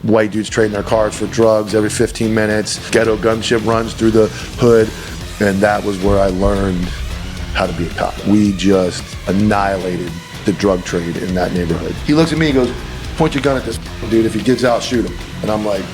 white dudes trading their cars for drugs every 15 minutes. Ghetto gunship runs through the hood. And that was where I learned how to be a cop. We just annihilated the drug trade in that neighborhood. He looks at me, he goes, point your gun at this dude. If he gives out, shoot him. And I'm like,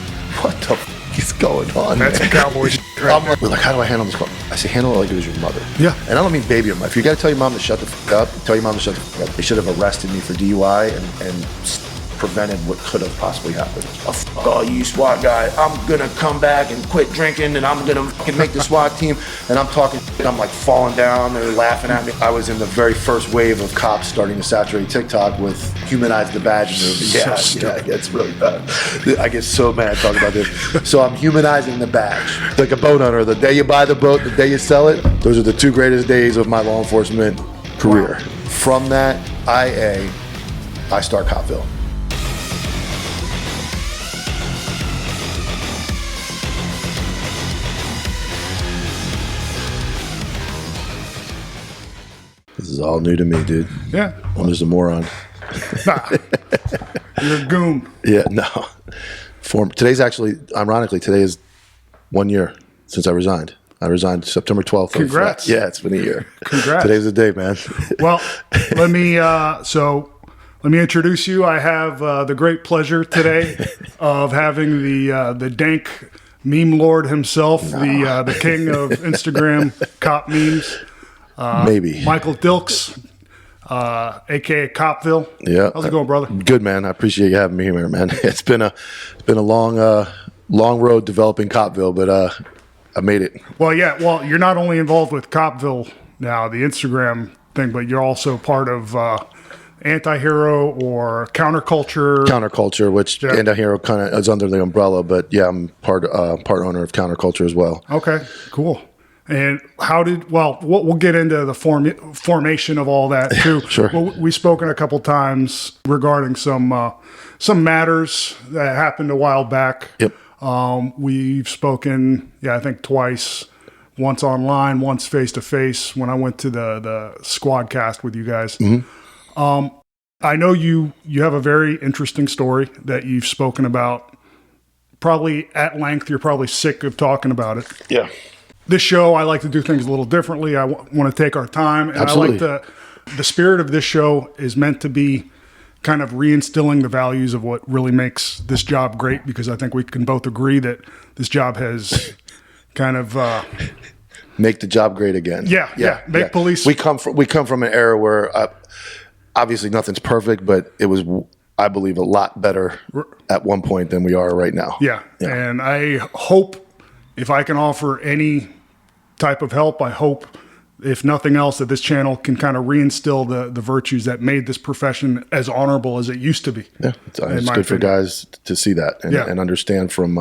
what the f is going on? That's a cowboy shit. Right. We're like, how do I handle this call? I say, handle it like it was your mother. Yeah. And I don't mean baby your mother. If you got to tell your mom to shut the f up, tell your mom to shut the f up. They should have arrested me for DUI and prevented what could have possibly happened. Oh, fuck all you SWAT guy. I'm gonna come back and quit drinking and I'm gonna fucking make the SWAT team. And I'm talking shit. I'm like falling down. They're laughing at me. I was in the very first wave of cops starting to saturate TikTok with humanize the badge movement. Yeah, it's really bad. I get so mad talking about this. So I'm humanizing the badge. Like a boat owner, the day you buy the boat, the day you sell it, those are the 2 greatest days of my law enforcement career. From that IA, I start Copville. This is all new to me, dude. Yeah. I'm just a moron. Nah. You're a goon. Yeah, no. Today's actually, ironically, today is 1 year since I resigned. I resigned September 12th. Congrats. Yeah, it's been a year. Congrats. Today's the day, man. Well, let me introduce you. I have the great pleasure today of having the dank meme lord himself, the king of Instagram cop memes. Maybe. Michael Dilks, aka Copville. Yeah. How's it going, brother? Good, man. I appreciate you having me here, man. It's been a long road developing Copville, but I made it. Well, yeah. Well, you're not only involved with Copville now, the Instagram thing, but you're also part of Anti-Hero or Counterculture. Counterculture, which Anti-Hero kind of is under the umbrella, but yeah, I'm part owner of Counterculture as well. Okay, cool. And we'll get into the formation of all that too. Sure. Well, we've spoken a couple times regarding some matters that happened a while back. Yep. We've spoken, I think twice, once online, once face to face when I went to the ShieldCast with you guys. Mm-hmm. I know you have a very interesting story that you've spoken about probably at length. You're probably sick of talking about it. Yeah. This show, I like to do things a little differently. I want to take our time. And Absolutely. I like the spirit of this show is meant to be kind of reinstilling the values of what really makes this job great, because I think we can both agree that this job has kind of... make the job great again. Make police... We come from an era where obviously nothing's perfect, but it was, I believe, a lot better at one point than we are right now. Yeah. And I hope, if I can offer any type of help, I hope, if nothing else, that this channel can kind of reinstill the virtues that made this profession as honorable as it used to be. Yeah, it's good for guys to see that and understand from,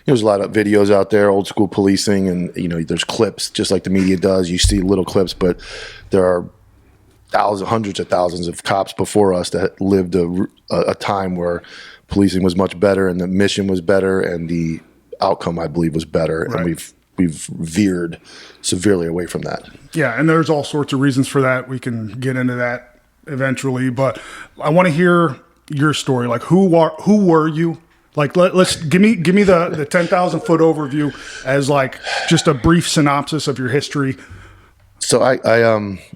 there's a lot of videos out there, old school policing, and, there's clips, just like the media does. You see little clips, but there are hundreds of thousands of cops before us that lived a time where policing was much better and the mission was better and the outcome, I believe, was better, right. And we've veered severely away from that. Yeah, and there's all sorts of reasons for that. We can get into that eventually, but I want to hear your story. Like, who were you? Like, let's give me the 10,000 foot overview as like just a brief synopsis of your history. So I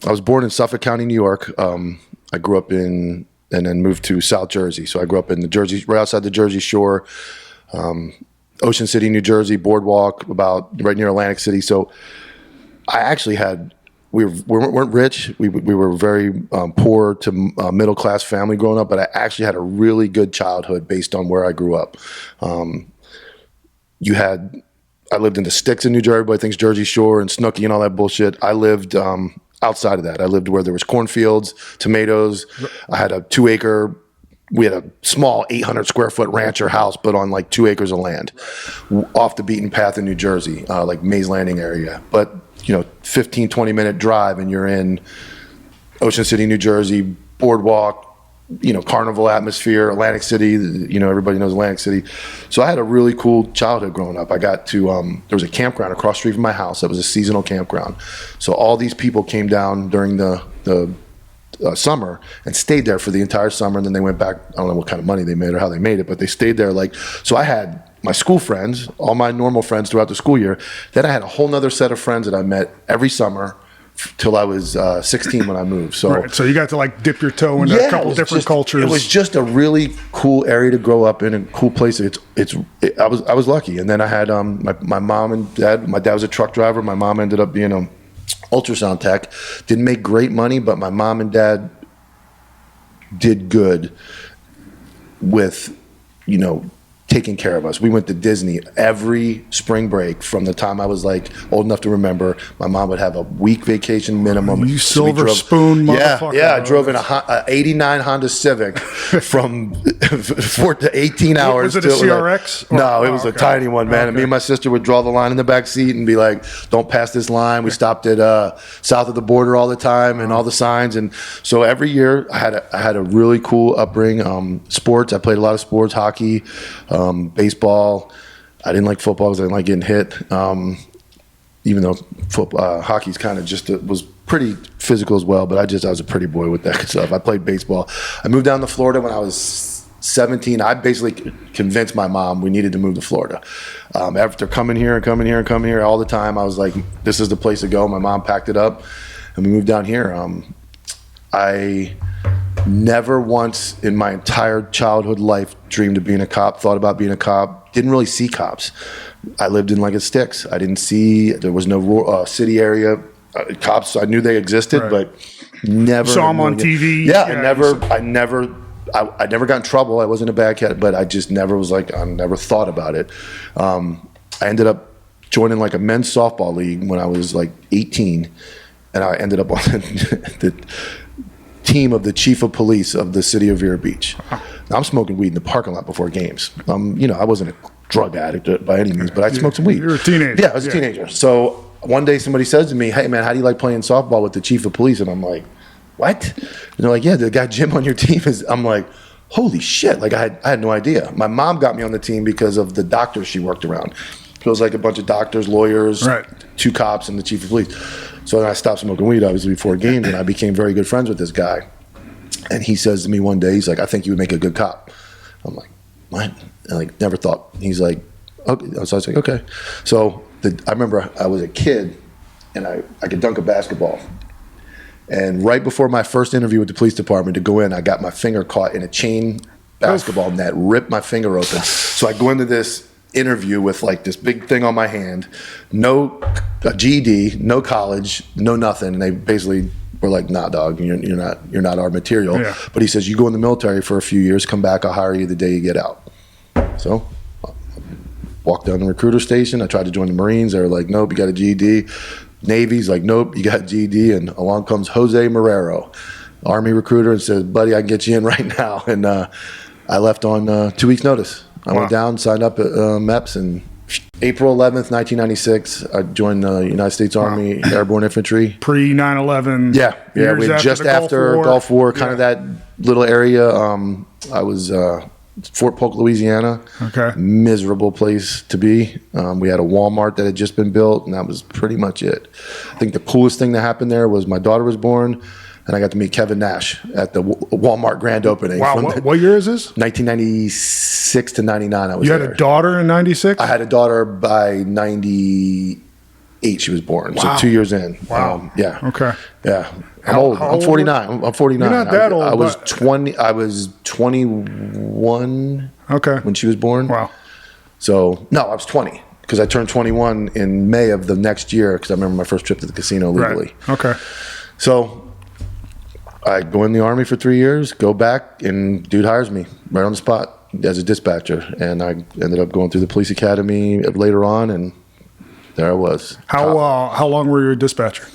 was born in Suffolk County, New York. I grew up and then moved to South Jersey. So I grew up in the Jersey, right outside the Jersey Shore. Ocean City, New Jersey, boardwalk, about right near Atlantic City. So I actually we weren't rich. We were very poor to middle class family growing up, but I actually had a really good childhood based on where I grew up. I lived in the sticks in New Jersey, everybody thinks Jersey Shore and Snooki and all that bullshit. I lived outside of that. I lived where there was cornfields, tomatoes. I had a 2-acre. We had a small 800 square foot rancher house, but on like 2 acres of land off the beaten path in New Jersey, like Mays Landing area. But, 15, 20 minute drive and you're in Ocean City, New Jersey, boardwalk, carnival atmosphere, Atlantic City, everybody knows Atlantic City. So I had a really cool childhood growing up. I got to, there was a campground across the street from my house that was a seasonal campground. So all these people came down during the summer and stayed there for the entire summer. And then they went back. I don't know what kind of money they made or how they made it, but they stayed there. So I had my school friends, all my normal friends throughout the school year. Then I had a whole nother set of friends that I met every summer till I was 16 when I moved. So, right. So you got to dip your toe into a couple different cultures. It was just a really cool area to grow up in, a cool place. I was lucky. And then I had my mom and dad. My dad was a truck driver. My mom ended up being an ultrasound tech. Didn't make great money, but my mom and dad did good with, taking care of us. We went to Disney every spring break from the time I was old enough to remember. My mom would have a week vacation minimum. You silver spoon motherfucker. Yeah, I drove in a 89 Honda Civic from 4 to 18 hours. Was it a CRX? No, it was a tiny one, man. Okay. And me and my sister would draw the line in the back seat and be like, don't pass this line. We stopped at south of the border all the time and all the signs. And so every year I had a really cool upbringing. Sports, I played a lot of sports, hockey, baseball. I didn't like football because I didn't like getting hit. Even though hockey's kind of just was pretty physical as well, but I was a pretty boy with that stuff. I played baseball. I moved down to Florida when I was 17. I basically convinced my mom we needed to move to Florida. After coming here all the time, I was like, this is the place to go. My mom packed it up and we moved down here. I never once in my entire childhood life dreamed of being a cop, thought about being a cop, didn't really see cops. I lived in a sticks. I didn't see, there was no city area. Cops, I knew they existed, right. but never. Saw them on TV. Yeah, I never got in trouble. I wasn't a bad cat, but I just never was I never thought about it. I ended up joining a men's softball league when I was 18, and I ended up on the team of the chief of police of the city of Vero Beach. Now, I'm smoking weed in the parking lot before games. I wasn't a drug addict by any means, but I smoked some weed. You were a teenager. Yeah, I was a teenager. So one day somebody says to me, hey man, how do you like playing softball with the chief of police? And I'm like, what? And they're like, yeah, the guy Jim on your team is, I'm like, holy shit. I had no idea. My mom got me on the team because of the doctors she worked around. It was a bunch of doctors, lawyers, right. 2 cops, and the chief of police. So then I stopped smoking weed, obviously, before games, and I became very good friends with this guy. And he says to me one day, he's like, I think you would make a good cop. I'm like, what? And never thought. He's like, okay. So I was like, okay. So I remember I was a kid, and I could dunk a basketball. And right before my first interview with the police department to go in, I got my finger caught in a chain basketball net, ripped my finger open. So I go into this interview with this big thing on my hand, no GED, no college, no nothing. And they basically were like, nah, dog, you're not our material. Yeah. But he says, you go in the military for a few years, come back, I'll hire you the day you get out. So I walked down the recruiter station. I tried to join the Marines. They were like, nope, you got a GED. Navy's like, nope, you got a GED. And along comes Jose Marrero, Army recruiter, and says, buddy, I can get you in right now. And I left on 2 weeks notice. I went down, signed up at MEPS, and April 11th, 1996, I joined the United States Army Airborne Infantry. Pre 9/11. Yeah. We just after Gulf War, kind of that little area. I was Fort Polk, Louisiana. Okay. Miserable place to be. We had a Walmart that had just been built, and that was pretty much it. I think the coolest thing that happened there was my daughter was born, and I got to meet Kevin Nash at the Walmart grand opening. Wow, what year is this? 1996 to 99, I was You there. had a daughter in 96? I had a daughter by 98, she was born. Wow. So 2 years in. Wow. Yeah. Okay. Yeah. I'm old. how I'm old 49. I'm 49. You're not that old, I was but- 20. I was 21 Okay. when she was born. Wow. So, no, I was 20 because I turned 21 in May of the next year because I remember my first trip to the casino legally. Right. Okay. So I go in the Army for 3 years, go back, and dude hires me right on the spot as a dispatcher. And I ended up going through the police academy later on, and there I was. How long were you a dispatcher?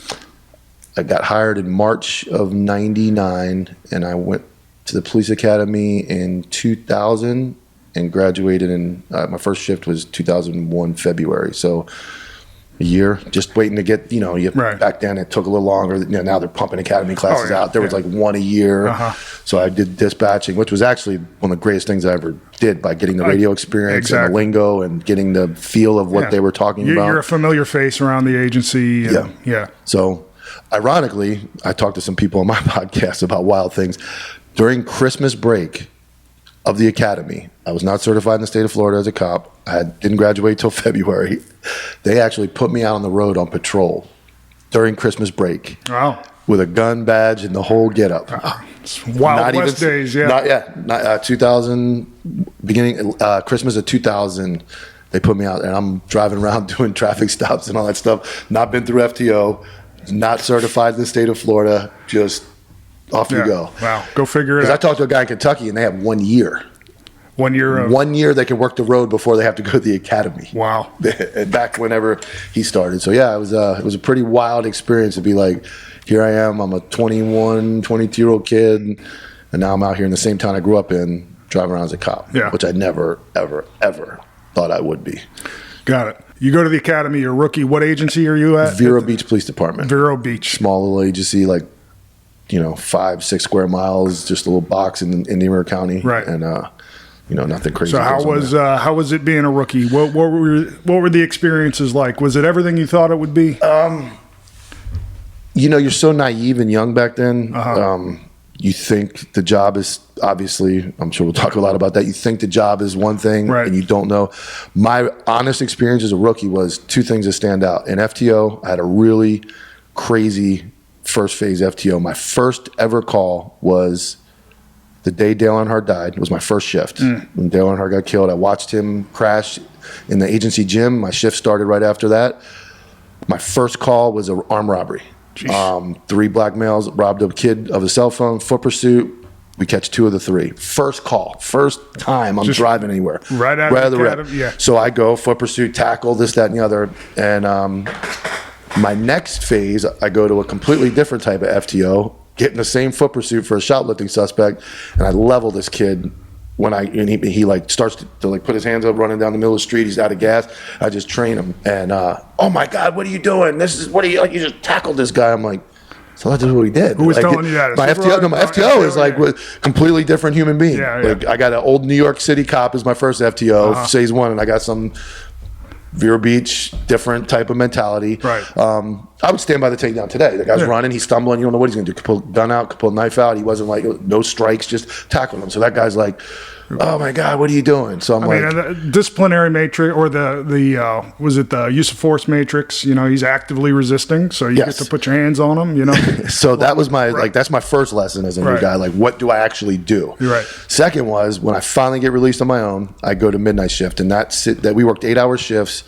I got hired in March of 99, and I went to the police academy in 2000 and graduated in, my first shift was 2001 February. So a year, just waiting to get, Right. back then it took a little longer. Now they're pumping academy classes yeah, out. There was yeah. one a year. Uh-huh. So I did dispatching, which was actually one of the greatest things I ever did by getting the radio experience and the lingo and getting the feel of what they were talking about. You're a familiar face around the agency. And, yeah. So Ironically, I talked to some people on my podcast about wild things. During Christmas break of the academy, I was not certified in the state of Florida as a cop. I didn't graduate till February. They actually put me out on the road on patrol during Christmas break. Wow. With a gun badge and the whole get-up. Wild West days, yeah. Not 2000, beginning, Christmas of 2000, they put me out, and I'm driving around doing traffic stops and all that stuff. Not been through FTO, not certified in the state of Florida, just off you go. Wow, go figure it Because out. I talked to a guy in Kentucky, and they have 1 year. 1 year. 1 year they can work the road before they have to go to the academy. Wow. Back whenever he started. So, yeah, it was a pretty wild experience to be like, here I am, I'm a 21, 22-year-old kid, and now I'm out here in the same town I grew up in, driving around as a cop, which I never, ever, ever thought I would be. Got it. You go to the academy, you're a rookie. What agency are you at? Vero Beach Police Department. Vero Beach. Small little agency, like, 5-6 square miles, just a little box in Indian County. Right. And, nothing crazy. So how was it being a rookie? What were the experiences like? Was it everything you thought it would be? You're so naive and young back then. You think the job is, obviously, I'm sure we'll talk a lot about that. You think the job is one thing, right, and you don't know. My honest experience as a rookie was two things that stand out. In FTO, I had a really crazy first phase FTO. My first ever call was the day Dale Earnhardt died. It was my first shift. When Dale Earnhardt got killed, I watched him crash in the agency gym. My shift started right after that. My first call was an armed robbery. 3 black males robbed a kid of a cell phone, foot pursuit. We catch 2 of the 3. First call, first time I'm just driving anywhere. Right out of the rep. Yeah. So I go foot pursuit, tackle, this, that, and the other. And my next phase, I go to a completely different type of FTO, getting the same foot pursuit for a shoplifting suspect, and I level this kid. He like starts to like put his hands up, running down the middle of the street. He's out of gas. I just train him, and oh my God, what are you doing? You just tackled this guy. I'm like, so that's just what he did. Who was telling you that? My FTO is like a completely different human being. Yeah. Like I got an old New York City cop as my first FTO, phase 1, and I got some Vero Beach, different type of mentality. Right. I would stand by the takedown today. The guy's running, he's stumbling. You don't know what he's going to do. Could pull a gun out, could pull a knife out. He wasn't like, no strikes, just tackling him. So that guy's like, oh my God, what are you doing? So I'm the disciplinary matrix, or the was it the use of force matrix? He's actively resisting, so you get to put your hands on him. So that was my that's my first lesson as a new guy. Like, what do I actually do? You're right. Second was when I finally get released on my own, I go to midnight shift, and that we worked 8-hour shifts.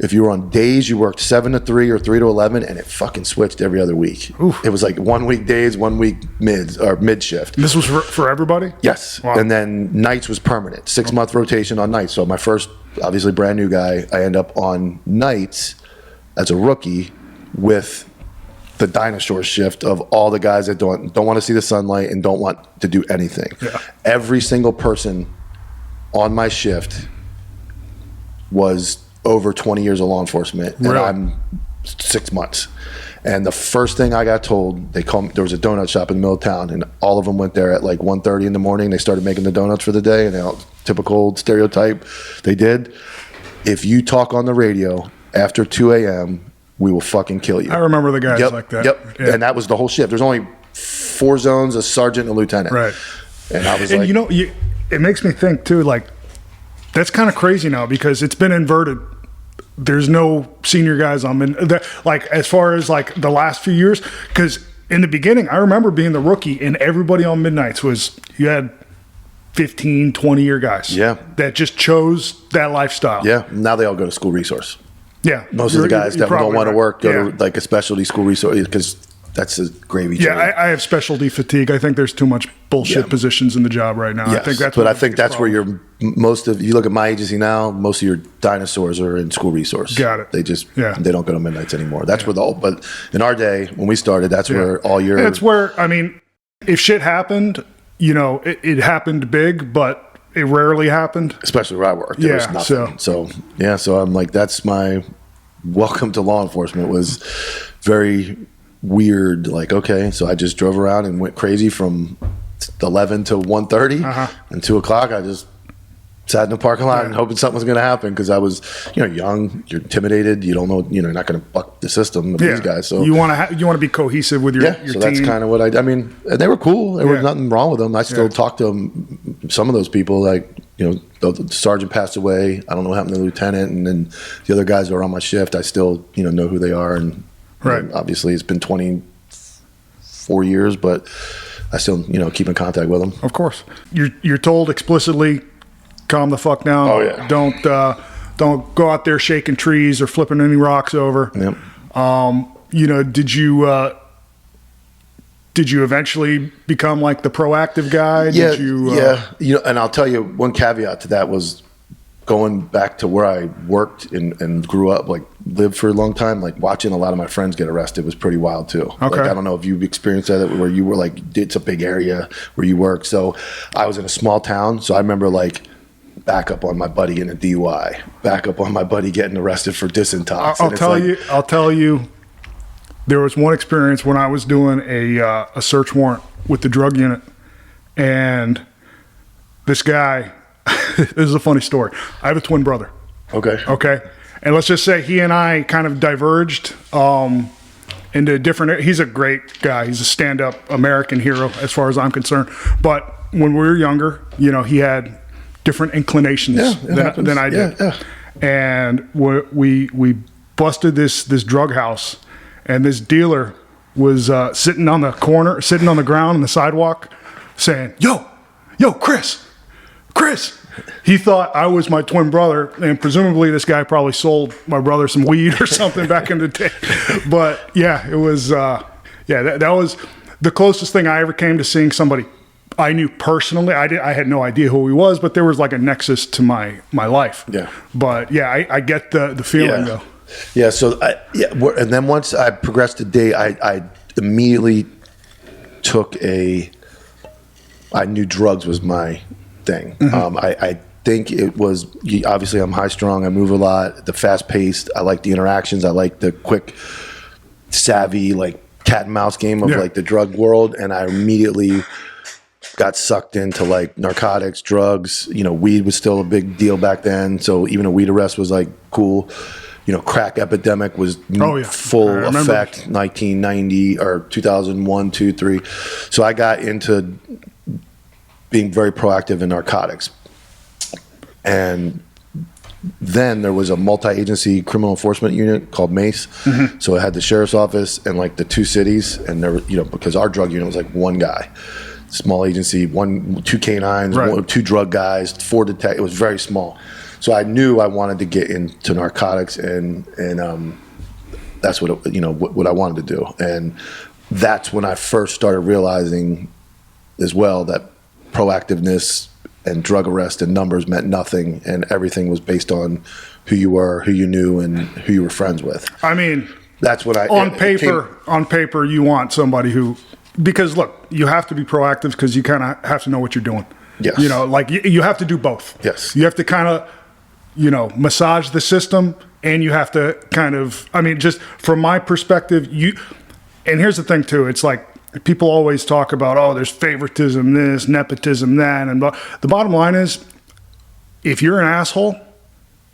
If you were on days, you worked 7 to 3 or 3 to 11, and it fucking switched every other week. Oof. It was like 1 week days, 1 week mid shift. This was for everybody? Yes. Wow. And then nights was permanent, 6-month rotation on nights. So my first, obviously brand new guy, I end up on nights as a rookie with the dinosaur shift of all the guys that don't want to see the sunlight and don't want to do anything. Yeah. Every single person on my shift was over 20 years of law enforcement, and I'm 6 months. And the first thing I got told, there was a donut shop in the middle of town, and all of them went there at like 1:30 in the morning. They started making the donuts for the day, and typical stereotype they did. If you talk on the radio after 2 a.m., we will fucking kill you. I remember the guys like that. Yep. Yeah. And that was the whole shift. There's only 4 zones, a sergeant and a lieutenant. Right. And I was it makes me think too, like, that's kind of crazy now because it's been inverted. There's no senior guys like as far as like the last few years, because in the beginning, I remember being the rookie and everybody on midnights you had 15, 20-year guys. Yeah. That just chose that lifestyle. Yeah. Now they all go to school resource. Yeah. Most of the guys that don't want to work go to like a specialty school resource because that's a gravy train. Yeah, I have specialty fatigue. I think there's too much bullshit positions in the job right now. Yes, I think that's where you look at my agency now, most of your dinosaurs are in school resource. Got it. They don't go to midnights anymore. That's where but in our day, when we started, that's where all your... It's where, if shit happened, it happened big, but it rarely happened. Especially where I worked. There was nothing. So I'm like, that's my welcome to law enforcement was very weird. Like, okay, so I just drove around and went crazy from 11 to 1:30 and 2 o'clock. I just sat in the parking lot and hoping something was going to happen because I was, young. You're intimidated. You don't know. You're not going to buck the system of these guys. So you want to be cohesive with your so team. that's kind of what I mean. They were cool. There was nothing wrong with them. I still talk to them. Some of those people, like the sergeant passed away. I don't know what happened to the lieutenant, and then the other guys that are on my shift, I still know who they are. And obviously, it's been 24 years, but I still keep in contact with them. Of course, you're told explicitly, calm the fuck down. Oh yeah. Don't go out there shaking trees or flipping any rocks over. Yep. Did you eventually become like the proactive guy? Yeah. And I'll tell you one caveat to that was going back to where I worked and grew up, like lived for a long time, like watching a lot of my friends get arrested was pretty wild too. Okay. Like, I don't know if you've experienced that where you were like, it's a big area where you work. So I was in a small town. So I remember like, back up on my buddy in a DUI, back up on my buddy getting arrested for disintox. I'll tell you, there was one experience when I was doing a search warrant with the drug unit, and this guy, this is a funny story. I have a twin brother. Okay. And let's just say he and I kind of diverged into different, he's a great guy. He's a stand-up American hero as far as I'm concerned. But when we were younger, he had different inclinations than I did. Yeah. And we busted this drug house, and this dealer was sitting on the ground on the sidewalk saying, yo, Chris. He thought I was my twin brother, and presumably this guy probably sold my brother some weed or something back in the day. But it was that was the closest thing I ever came to seeing somebody I knew personally. I had no idea who he was, but there was like a nexus to my life. Yeah. But I get the feeling though. Yeah. So and then once I progressed to day, I immediately I knew drugs was my thing. Mm-hmm. I think it was, obviously I'm high strung. I move a lot. The fast paced. I like the interactions. I like the quick, savvy, like cat and mouse game of like the drug world. And I immediately got sucked into like narcotics, drugs. Weed was still a big deal back then. So even a weed arrest was like cool. Crack epidemic was full effect, 1990 or 2001, 2, 3. So I got into being very proactive in narcotics. And then there was a multi-agency criminal enforcement unit called MACE. Mm-hmm. So it had the sheriff's office and like the 2 cities. And there, because our drug unit was like one guy. Small agency, 2 canines, 2 drug guys, 4 detectives. It was very small. So I knew I wanted to get into narcotics, and that's what what I wanted to do. And that's when I first started realizing as well that proactiveness and drug arrest and numbers meant nothing, and everything was based on who you were, who you knew, and who you were friends with. I mean, that's what on paper you want somebody who, because look, you have to be proactive because you kind of have to know what you're doing. Yes. Like you have to do both. Yes. You have to kind of massage the system, and you have to kind of, just from my perspective, and here's the thing too, it's like people always talk about, there's favoritism, this, nepotism, that, and the bottom line is, if you're an asshole,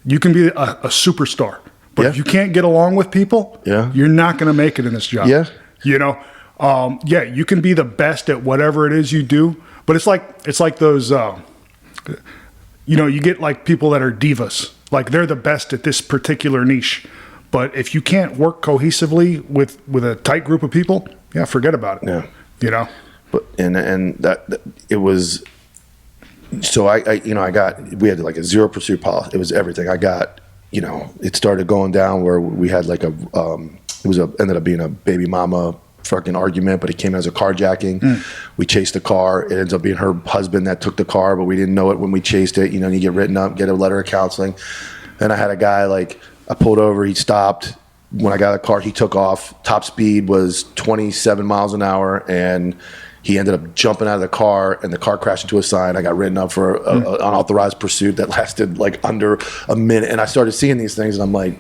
you can be a superstar, but if you can't get along with people, you're not going to make it in this job. You can be the best at whatever it is you do, but it's like those, you get like people that are divas, like they're the best at this particular niche. But if you can't work cohesively with a tight group of people, forget about it. Yeah. But and that it was. So we had like a zero pursuit policy. It was everything. I got, it started going down where we had like ended up being a baby mama fucking argument, but it came as a carjacking. We chased the car. It ends up being her husband that took the car, but we didn't know it when we chased it. You get written up, get a letter of counseling. And I had a guy, like, I pulled over, he stopped. When I got a car, he took off. Top speed was 27 miles an hour, and he ended up jumping out of the car, and the car crashed into a sign. I got written up for an unauthorized pursuit that lasted like under a minute. And I started seeing these things, and I'm like,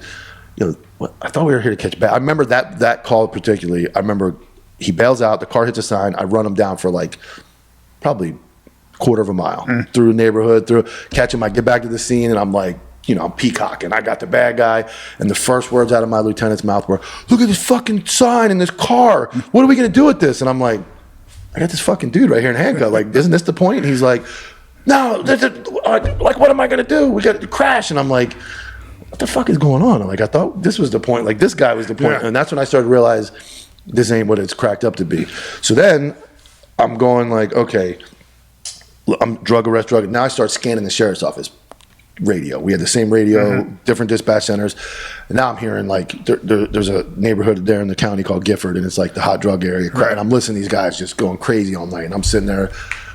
I thought we were here to catch bail. I remember that call particularly. I remember he bails out, the car hits a sign, I run him down for like probably quarter of a mile through the neighborhood, catch him. I get back to the scene, and I'm like, I'm peacocking. I got the bad guy, and the first words out of my lieutenant's mouth were, "Look at this fucking sign in this car. What are we gonna do with this?" And I'm like, "I got this fucking dude right here in handcuffs. Like, isn't this the point?" And he's like, "No, like, what am I gonna do? We got to crash." And I'm like, "What the fuck is going on?" I'm like, I thought this was the point. Like, this guy was the point. Yeah. And that's when I started to realize this ain't what it's cracked up to be. So then I'm going like, okay, I'm drug arrest. Now I start scanning the sheriff's office radio. We had the same radio, different dispatch centers. And now I'm hearing like there's a neighborhood there in the county called Gifford, and it's like the hot drug area. Right. And I'm listening to these guys just going crazy all night. And I'm sitting there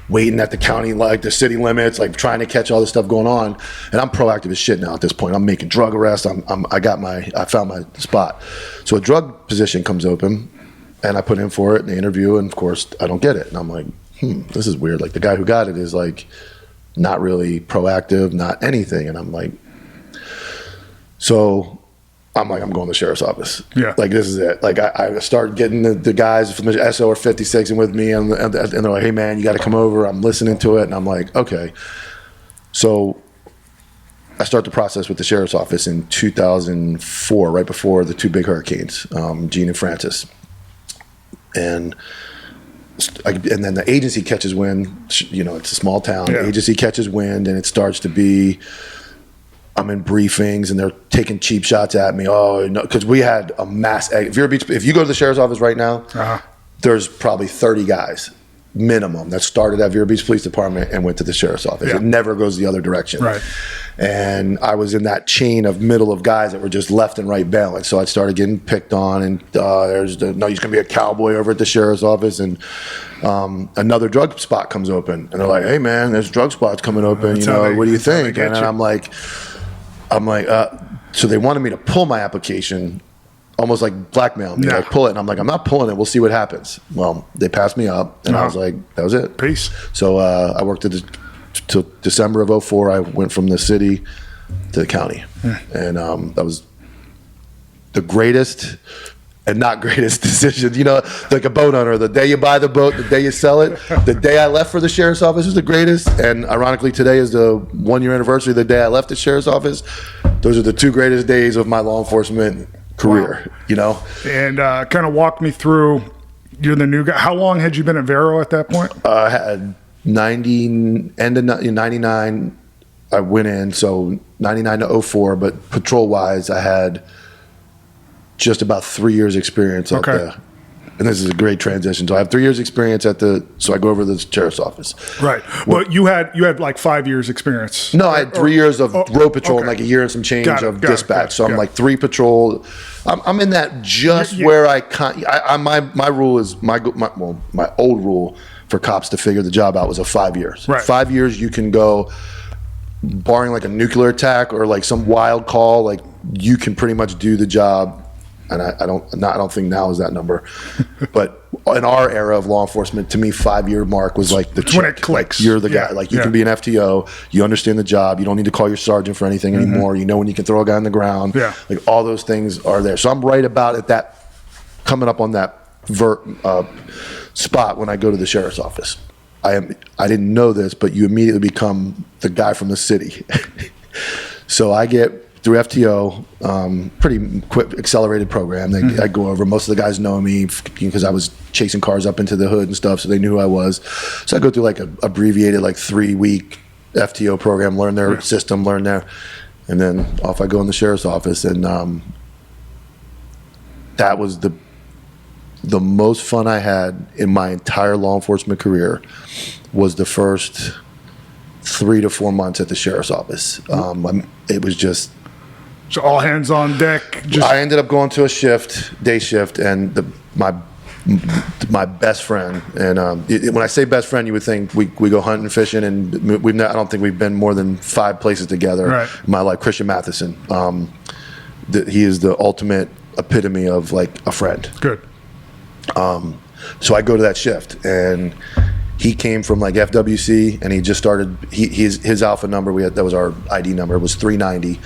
waiting at the county, like the city limits, like trying to catch all this stuff going on. And I'm proactive as shit now at this point. I'm making drug arrests. I found my spot. So a drug position comes open, and I put in for it in the interview, and of course I don't get it. And I'm like, this is weird. Like, the guy who got it is like not really proactive, not anything. And I'm like, I'm going to the sheriff's office. Yeah. Like, this is it. Like, I started getting the guys from the SO or 56 and with me, and they're like, "Hey man, you got to come over." I'm listening to it, and I'm like, okay. So I start the process with the sheriff's office in 2004, right before the two big hurricanes, Gene and Francis. And then the agency catches wind. It's a small town. Yeah. The agency catches wind, and it starts to be, I'm in briefings, and they're taking cheap shots at me. Oh, no, because we had a mass. If you go to the sheriff's office right now, there's probably 30 guys minimum that started at Vero Beach Police Department and went to the sheriff's office. Yeah. It never goes the other direction. Right. And I was in that chain of middle of guys that were just left and right bailing. So I started getting picked on, and he's going to be a cowboy over at the sheriff's office. And another drug spot comes open, and they're like, "Hey man, there's drug spots coming open. What do you think?" And I'm like, so they wanted me to pull my application, almost like blackmail me, like pull it. And I'm like, "I'm not pulling it. We'll see what happens." Well, they passed me up, and I was like, that was it. Peace. So I worked till December of 2004. I went from the city to the county. And that was the greatest and not greatest decision. Like a boat owner, the day you buy the boat, the day you sell it. The day I left for the sheriff's office was the greatest. And ironically, today is the 1-year anniversary of the day I left the sheriff's office. Those are the two greatest days of my law enforcement career. And kind of walk me through, you're the new guy. How long had you been at Vero at that point? I had 99 I went in, so 99 to 04, but patrol wise I had just about 3 years experience at and this is a great transition. So I have 3 years experience so I go over to the sheriff's office. Right. Well, you had like 5 years experience. No, I had 3 years of road patrol and like a year and some change of dispatch. So I'm like 3 patrol. I'm in that where my rule is my old rule for cops to figure the job out was 5 years. Right. 5 years you can go, barring like a nuclear attack or like some wild call, like you can pretty much do the job. And I don't think now is that number, but in our era of law enforcement, to me, 5-year mark was like the when it clicks. Like, you're the guy. Like, you can be an FTO. You understand the job. You don't need to call your sergeant for anything anymore. You know when you can throw a guy on the ground. Yeah. Like, all those things are there. So I'm right about at that, coming up on that spot when I go to the sheriff's office. I didn't know this, but you immediately become the guy from the city. So I get through FTO, pretty quick accelerated program. I go over. Most of the guys know me because I was chasing cars up into the hood and stuff, so they knew who I was. So I go through like a abbreviated 3-week FTO program, learn their system, and then off I go in the sheriff's office. And that was the most fun I had in my entire law enforcement career. Was the first 3 to 4 months at the sheriff's office. It was just. So all hands on deck. I ended up going to a day shift, and my best friend. And when I say best friend, you would think we go hunting, fishing, and I don't think we've been more than 5 places together. Right. In my life, Christian Matheson. He is the ultimate epitome of like a friend. Good. So I go to that shift, and he came from like FWC, and he just started. His alpha number that was our ID number, was 390.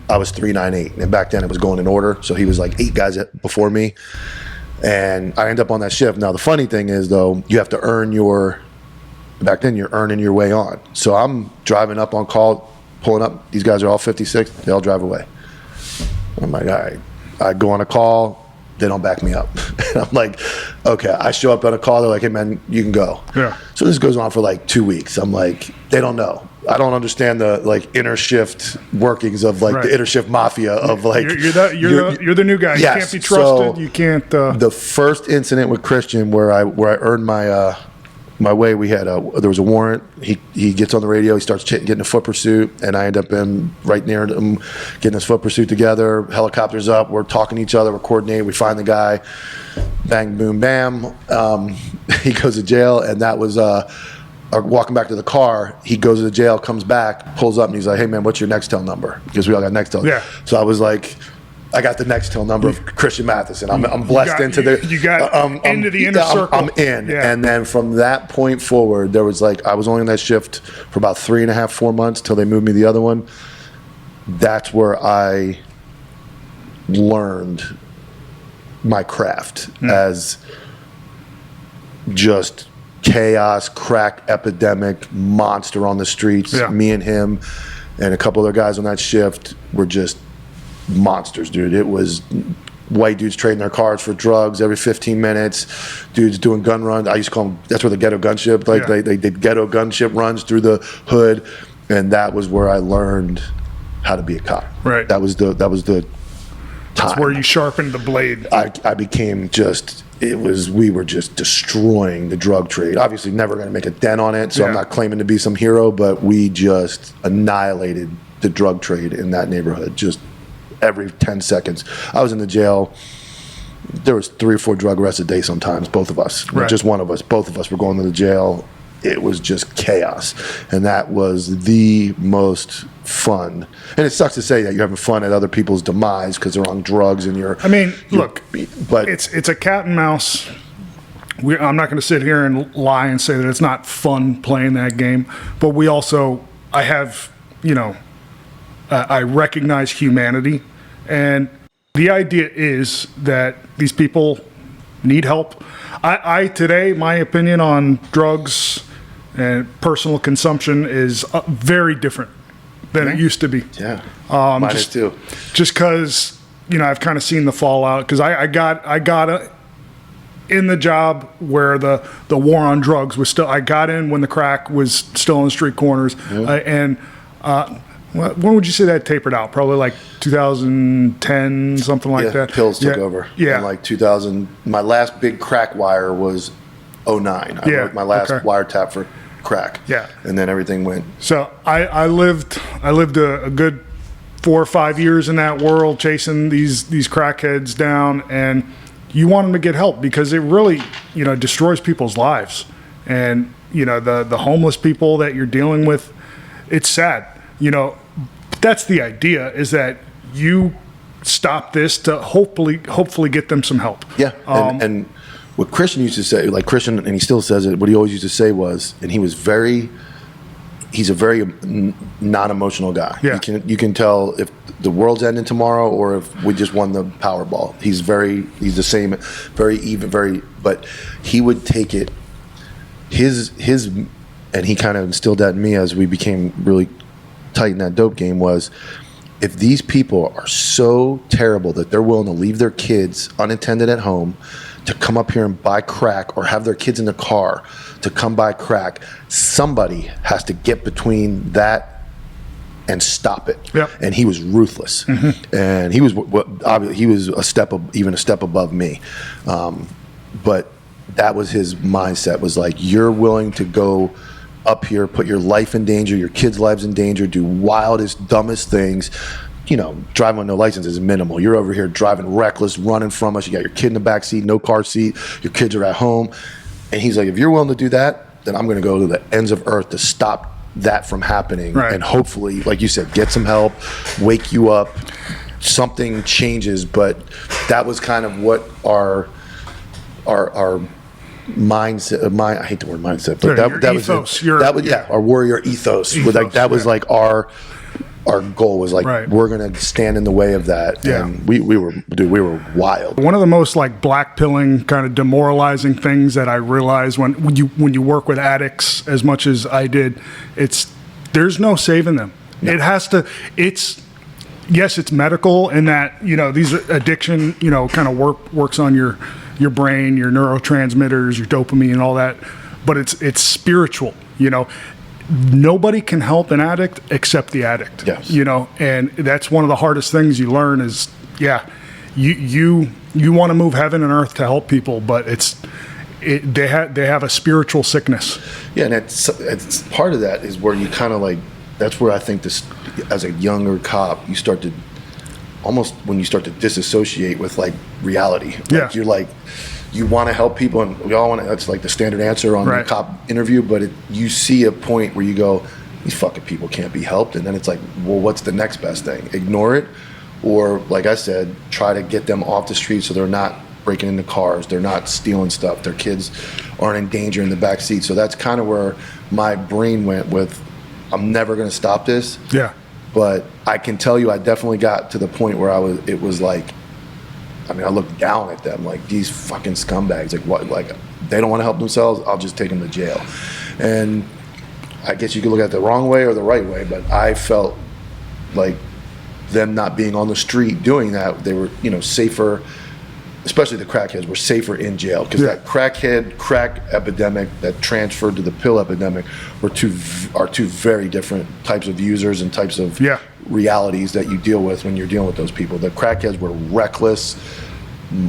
I was 398, and back then it was going in order. So he was like 8 guys before me, and I end up on that shift. Now the funny thing is, though, you have to earn your back then you're earning your way on. So I'm driving up on call, pulling up. These guys are all 56. They all drive away. I'm like, all right. I go on a call. They don't back me up. And I'm like, okay. I show up on a call. They're like, hey, man, you can go. Yeah. So this goes on for like 2 weeks. I'm like, they don't know. I don't understand the like inner shift workings of like the inner shift mafia of like. You're the new guy. Yes, you can't be trusted. so You can't. The first incident with Christian where I earned my my way, we had there was a warrant. He gets on the radio. He starts getting a foot pursuit, and I end up right near him, getting his foot pursuit together. Helicopters up. We're talking to each other. We're coordinating. We find the guy. Bang, boom, bam. He goes to jail, and that was walking back to the car. He goes to the jail, comes back, pulls up, and he's like, "Hey man, what's your Nextel number?" Because we all got Nextel. Yeah. So I was like, I got the Nextel number of Christian Matheson. I'm blessed into the. You got into the inner circle. I'm in, yeah. and then from that point forward, there was like I was only on that shift for about 3.5, 4 months till they moved me to the other one. That's where I learned my craft as just chaos, crack epidemic monster on the streets. Yeah. Me and him and a couple other guys on that shift were just monsters, dude. It was white dudes trading their cars for drugs every 15 minutes, dudes doing gun runs. I used to call them, that's where the ghetto gunship, like they did ghetto gunship runs through the hood, and that was where I learned how to be a cop. Right. That was the time. That's where you sharpened the blade. I became just, we were just destroying the drug trade. Obviously never going to make a dent on it, so I'm not claiming to be some hero, but we just annihilated the drug trade in that neighborhood, just every 10 seconds. I was in the jail. There was 3 or 4 drug arrests a day sometimes, both of us. Right. Just one of us. Both of us were going to the jail. It was just chaos. And that was the most fun. And it sucks to say that you're having fun at other people's demise because they're on drugs and you're... Look, but it's a cat and mouse. I'm not going to sit here and lie and say that it's not fun playing that game. But we also... I recognize humanity, and the idea is that these people need help. Today, my opinion on drugs and personal consumption is very different than it used to be. Yeah, mine is too. Just because, I've kind of seen the fallout, because I got in the job where the war on drugs was still, I got in when the crack was still on the street corners, when would you say that tapered out? Probably like 2010, something like that. Pills took over. Yeah. In like 2000, my last big crack wire was 09. I wrote my last wiretap for crack. Yeah. And then everything went. So I lived a good 4 or 5 years in that world, chasing these crackheads down, and you want them to get help because it really, destroys people's lives. And, the homeless people that you're dealing with, it's sad. That's the idea, is that you stop this to hopefully get them some help. Yeah. And what Christian used to say, like Christian, and he still says it, what he always used to say was, and he's a very non-emotional guy. Yeah. You can tell if the world's ending tomorrow or if we just won the Powerball. He's the same, very even, but he would take it, and he kind of instilled that in me as we became really tight in that dope game, was if these people are so terrible that they're willing to leave their kids unattended at home to come up here and buy crack, or have their kids in the car to come buy crack, somebody has to get between that and stop it. Yep. And he was ruthless. Mm-hmm. And he was obviously he was even a step above me, but that was his mindset, was like, you're willing to go up here, put your life in danger, your kids' lives in danger, do wildest, dumbest things. Driving with no license is minimal. You're over here driving reckless, running from us. You got your kid in the back seat, no car seat. Your kids are at home. And he's like, if you're willing to do that, then I'm going to go to the ends of earth to stop that from happening. Right. And hopefully, like you said, get some help, wake you up, something changes. But that was kind of what our mindset. I hate the word mindset, but that was ethos. our warrior ethos. Was like that was like our our goal was like, Right. we're going to stand in the way of that. Yeah. And we were wild. One of the most like black-pilling, kind of demoralizing things that I realized when you work with addicts as much as I did, there's no saving them. No. Yes, it's medical in that, these addiction, kind of works on your brain, your neurotransmitters, your dopamine and all that, but it's spiritual, Nobody can help an addict except the addict. Yes. And that's one of the hardest things you learn is, you want to move heaven and earth to help people, but they have a spiritual sickness. Yeah, and it's part of that is where you kind of like, that's where I think this, as a younger cop, you start to almost, when you start to disassociate with like reality. Like you're like, you want to help people, and we all want to. That's like the standard answer on the cop interview. But you see a point where you go, these fucking people can't be helped, and then it's like, well, what's the next best thing? Ignore it, or like I said, try to get them off the street so they're not breaking into cars, they're not stealing stuff, their kids aren't in danger in the back seat. So that's kind of where my brain went with, I'm never going to stop this. Yeah. But I can tell you, I definitely got to the point where it was like, I looked down at them like, these fucking scumbags, like what, like they don't want to help themselves, I'll just take them to jail. And I guess you could look at it the wrong way or the right way, but I felt like them not being on the street doing that, they were, safer, especially the crackheads were safer in jail, because that crack epidemic that transferred to the pill epidemic are two very different types of users and types of realities that you deal with when you're dealing with those people. The crackheads were reckless,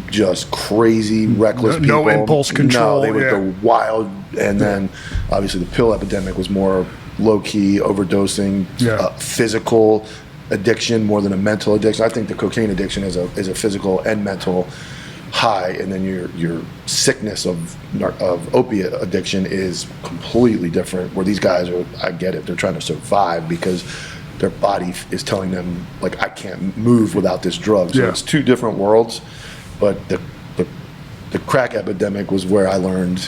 just crazy, reckless people. No impulse control. No, they were the wild. And then obviously the pill epidemic was more low-key, overdosing, physical addiction more than a mental addiction. I think the cocaine addiction is a physical and mental high, and then your sickness of opiate addiction is completely different, where these guys are, I get it, they're trying to survive because their body is telling them, like, I can't move without this drug. So it's two different worlds, but the crack epidemic was where I learned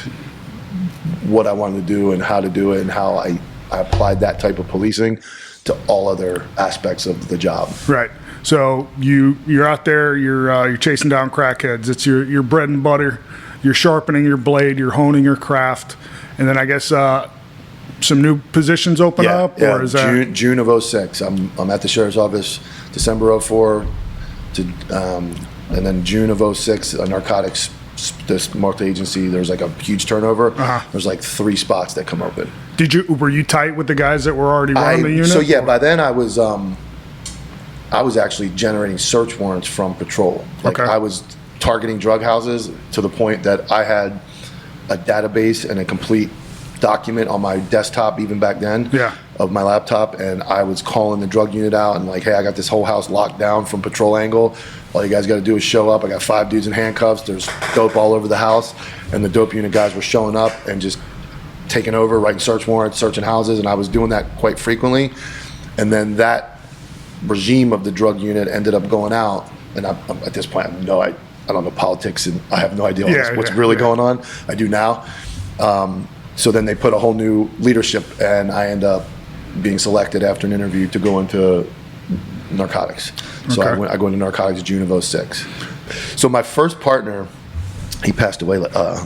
what I wanted to do and how to do it, and how I applied that type of policing to all other aspects of the job. Right. So you're out there, you're chasing down crackheads. It's your bread and butter. You're sharpening your blade. You're honing your craft. And then I guess some new positions open up, or is that June of 06? I'm at the sheriff's office, December 04 to and then June of 06, narcotics. This multi-agency, there's like a huge turnover. There's like 3 spots that come open. Were you tight with the guys that were already running the unit? So yeah, by then I was actually generating search warrants from patrol. Like I was targeting drug houses to the point that I had a database and a complete document on my desktop, even back then, of my laptop, and I was calling the drug unit out and like, hey, I got this whole house locked down from patrol angle. All you guys got to do is show up. I got 5 dudes in handcuffs. There's dope all over the house, and the dope unit guys were showing up and just taking over, writing search warrants, searching houses, and I was doing that quite frequently. And then that regime of the drug unit ended up going out, and I'm at this point, I don't know politics, and I have no idea what's really going on. I do now. So then they put a whole new leadership, and I end up being selected after an interview to go into narcotics. So I go into narcotics June of 06. So my first partner, he passed away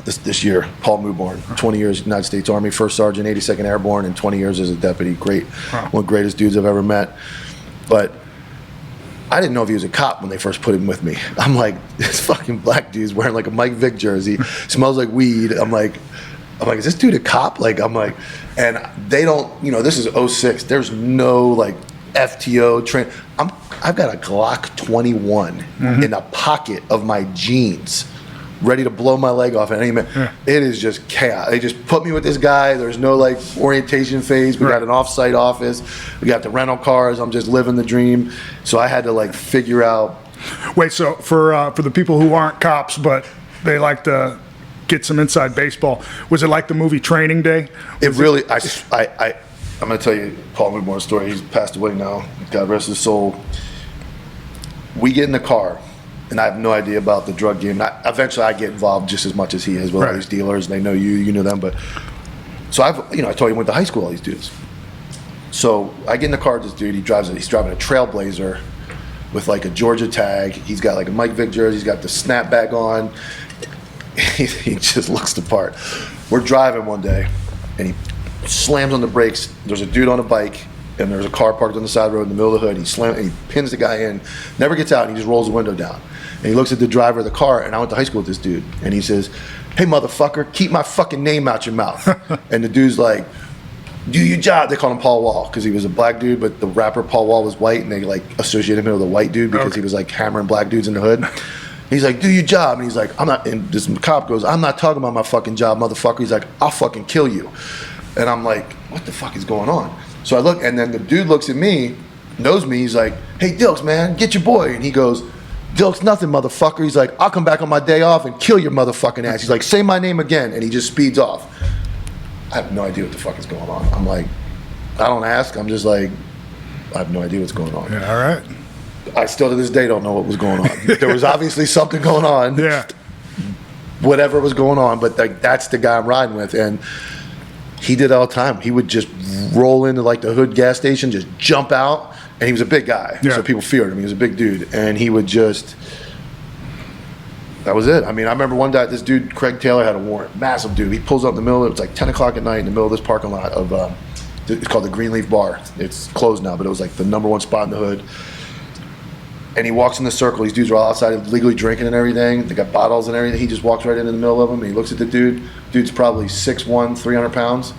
this year, Paul Mewborn, 20 years United States Army, First Sergeant, 82nd Airborne, and 20 years as a deputy. Great, one of the greatest dudes I've ever met. But I didn't know if he was a cop when they first put him with me. I'm like, this fucking black dude's wearing like a Mike Vick jersey, smells like weed. I'm like, is this dude a cop? Like, I'm like, and they don't, this is 06. There's no like FTO train. I've got a Glock 21 in the pocket of my jeans, ready to blow my leg off at any minute. It is just chaos. They just put me with this guy. There's no like orientation phase. We got an off-site office. We got the rental cars. I'm just living the dream. So I had to like figure out. Wait, so for the people who aren't cops, but they like to get some inside baseball, was it like the movie Training Day? I'm going to tell you Paul Mewborn's story. He's passed away now. God rest his soul. We get in the car, and I have no idea about the drug game. Eventually, I get involved just as much as he is with all these dealers. They know you know them. But so I told you I went to high school with all these dudes. So I get in the car with this dude. He's driving a Trailblazer with like a Georgia tag. He's got like a Mike Vick jersey. He's got the snapback on. He just looks the part. We're driving one day, and he slams on the brakes. There's a dude on a bike, and there's a car parked on the side road in the middle of the hood. He pins the guy in, never gets out, and he just rolls the window down. And he looks at the driver of the car, and I went to high school with this dude, and he says, "Hey, motherfucker, keep my fucking name out your mouth." And the dude's like, "Do your job." They call him Paul Wall because he was a black dude, but the rapper Paul Wall was white, and they like associated him with a white dude because he was like hammering black dudes in the hood. He's like, "Do your job." And he's like, "I'm not," and this cop goes, "I'm not talking about my fucking job, motherfucker." He's like, "I'll fucking kill you." And I'm like, what the fuck is going on? So I look, and then the dude looks at me, knows me. He's like, "Hey, Dilks, man, get your boy." And he goes, "Dilks, nothing, motherfucker." He's like, "I'll come back on my day off and kill your motherfucking ass." He's like, "Say my name again." And he just speeds off. I have no idea what the fuck is going on. I'm like, I don't ask. I'm just like, I have no idea what's going on. Yeah, all right. I still to this day don't know what was going on. There was obviously something going on. Yeah. Whatever was going on, but like that's the guy I'm riding with, and he did it all the time. He would just roll into like the hood gas station, just jump out, and he was a big guy, so people feared him. He was a big dude, and he would just. That was it. I mean, I remember one day this dude, Craig Taylor, had a warrant, massive dude. He pulls up in the middle. It was like 10 o'clock at night in the middle of this parking lot of. It's called the Greenleaf Bar. It's closed now, but it was like the #1 spot in the hood. And he walks in the circle. These dudes are all outside legally drinking and everything. They got bottles and everything. He just walks right into the middle of them, and he looks at the dude. Dude's probably 6'1", 300 pounds.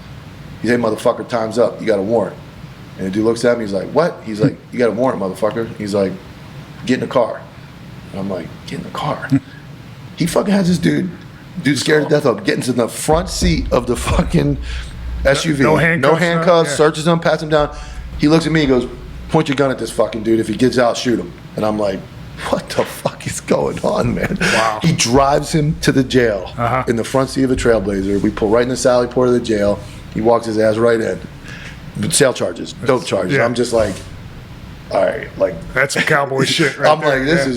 He's like, "Motherfucker, time's up. You got a warrant." And the dude looks at him. He's like, "What?" He's like, "You got a warrant, motherfucker." He's like, "Get in the car." And I'm like, "Get in the car?" He fucking has this dude scared to death of getting to the front seat of the fucking SUV. No handcuffs, searches him, pats him down. He looks at me, he goes, "Point your gun at this fucking dude. If he gets out, shoot him." And I'm like, what the fuck is going on, man? Wow. He drives him to the jail in the front seat of a Trailblazer. We pull right in the Sally Port of the jail. He walks his ass right in. Sale charges, dope charges. Yeah. I'm just like, all right, like That's some cowboy shit right I'm there. like, this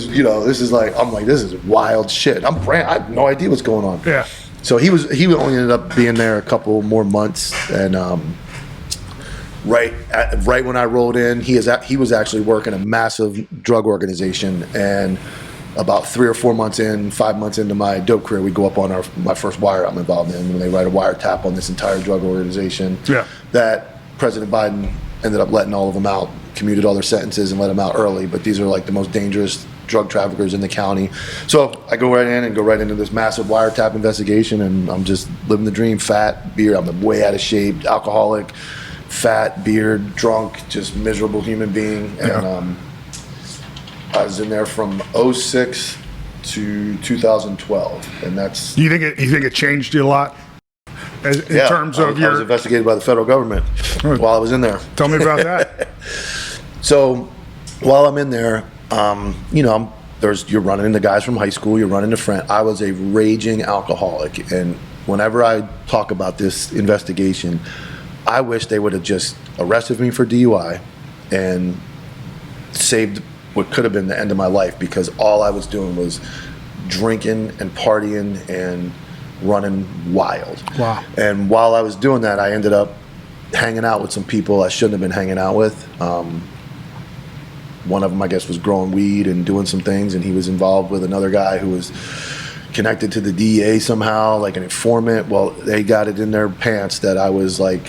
is wild shit. I have no idea what's going on. Yeah. So he only ended up being there a couple more months, and right when I rolled in, he was actually working a massive drug organization, and about 3 or 4 months in, 5 months into my dope career, we go up on my first wire I'm involved in when they write a wiretap on this entire drug organization. Yeah. That President Biden ended up letting all of them out, commuted all their sentences and let them out early. But these are like the most dangerous drug traffickers in the county. So I go right into this massive wiretap investigation, and I'm just living the dream. Fat, beard, I'm way out of shape, alcoholic, fat, beard, drunk, just miserable human being. And I was in there from 06 to 2012, and that's. You think it changed you a lot? In terms of I was investigated by the federal government while I was in there. Tell me about that. So while I'm in there, you're running into guys from high school, you're running into friends. I was a raging alcoholic, and whenever I talk about this investigation, I wish they would have just arrested me for DUI and saved what could have been the end of my life, because all I was doing was drinking and partying and running wild. Wow. And while I was doing that, I ended up hanging out with some people I shouldn't have been hanging out with. One of them, I guess, was growing weed and doing some things, and he was involved with another guy who was connected to the DEA somehow, like an informant. Well, they got it in their pants that I was like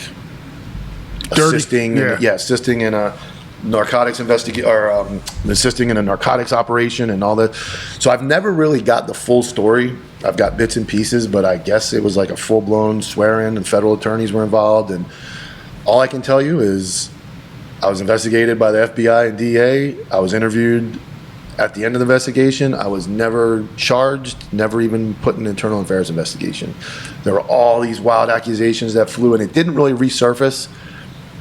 assisting in a narcotics assisting in a narcotics operation and all that. So I've never really got the full story. I've got bits and pieces, but I guess it was like a full-blown swear-in, and federal attorneys were involved. And all I can tell you is I was investigated by the FBI and DEA. I was interviewed at the end of the investigation. I was never charged, never even put in an internal affairs investigation. There were all these wild accusations that flew, and it didn't really resurface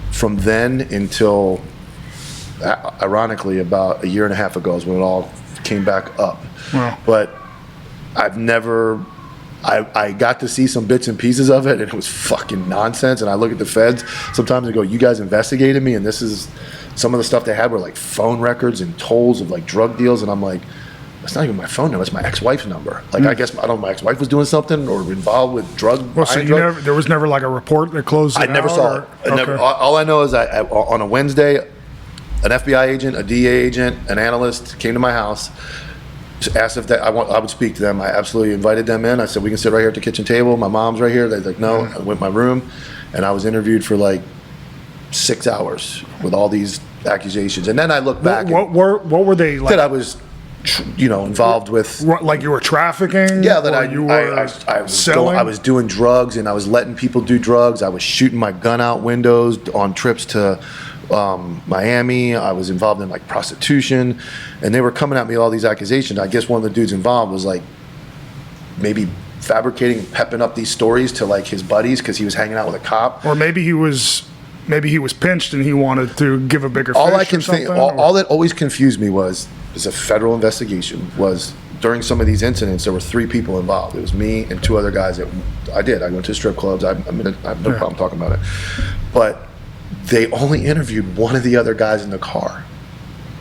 from then until, ironically, about a year and a half ago is when it all came back up. Wow. But I got to see some bits and pieces of it, and it was fucking nonsense. And I look at the feds sometimes and go, "You guys investigated me," and this is some of the stuff they had were like phone records and tolls of like drug deals, and I'm like, it's not even my phone number. It's my ex-wife's number. Like, I guess, I don't know, my ex-wife was doing something or involved with Well, so there was never like a report that closed it I never out, saw or- it. I never, all I know is on a Wednesday, an FBI agent, a DA agent, an analyst came to my house, just asked if I would speak to them. I absolutely invited them in. I said, we can sit right here at the kitchen table. My mom's right here. They're like, no. I went in my room, and I was interviewed for like 6 hours with all these accusations. And then I look back. What were they like? That I was, involved with. Like you were trafficking? Yeah, that or I you were selling? I was doing drugs, and I was letting people do drugs. I was shooting my gun out windows on trips to Miami. I was involved in like prostitution, and they were coming at me with all these accusations. I guess one of the dudes involved was like maybe fabricating and pepping up these stories to like his buddies because he was hanging out with a cop. Or maybe he was pinched and he wanted to give a bigger All fish I can or something, think, all that always confused me was a federal investigation. Was during some of these incidents there were 3 people involved. It was me and 2 other guys that I went to strip clubs. I have no problem talking about it, but they only interviewed one of the other guys in the car,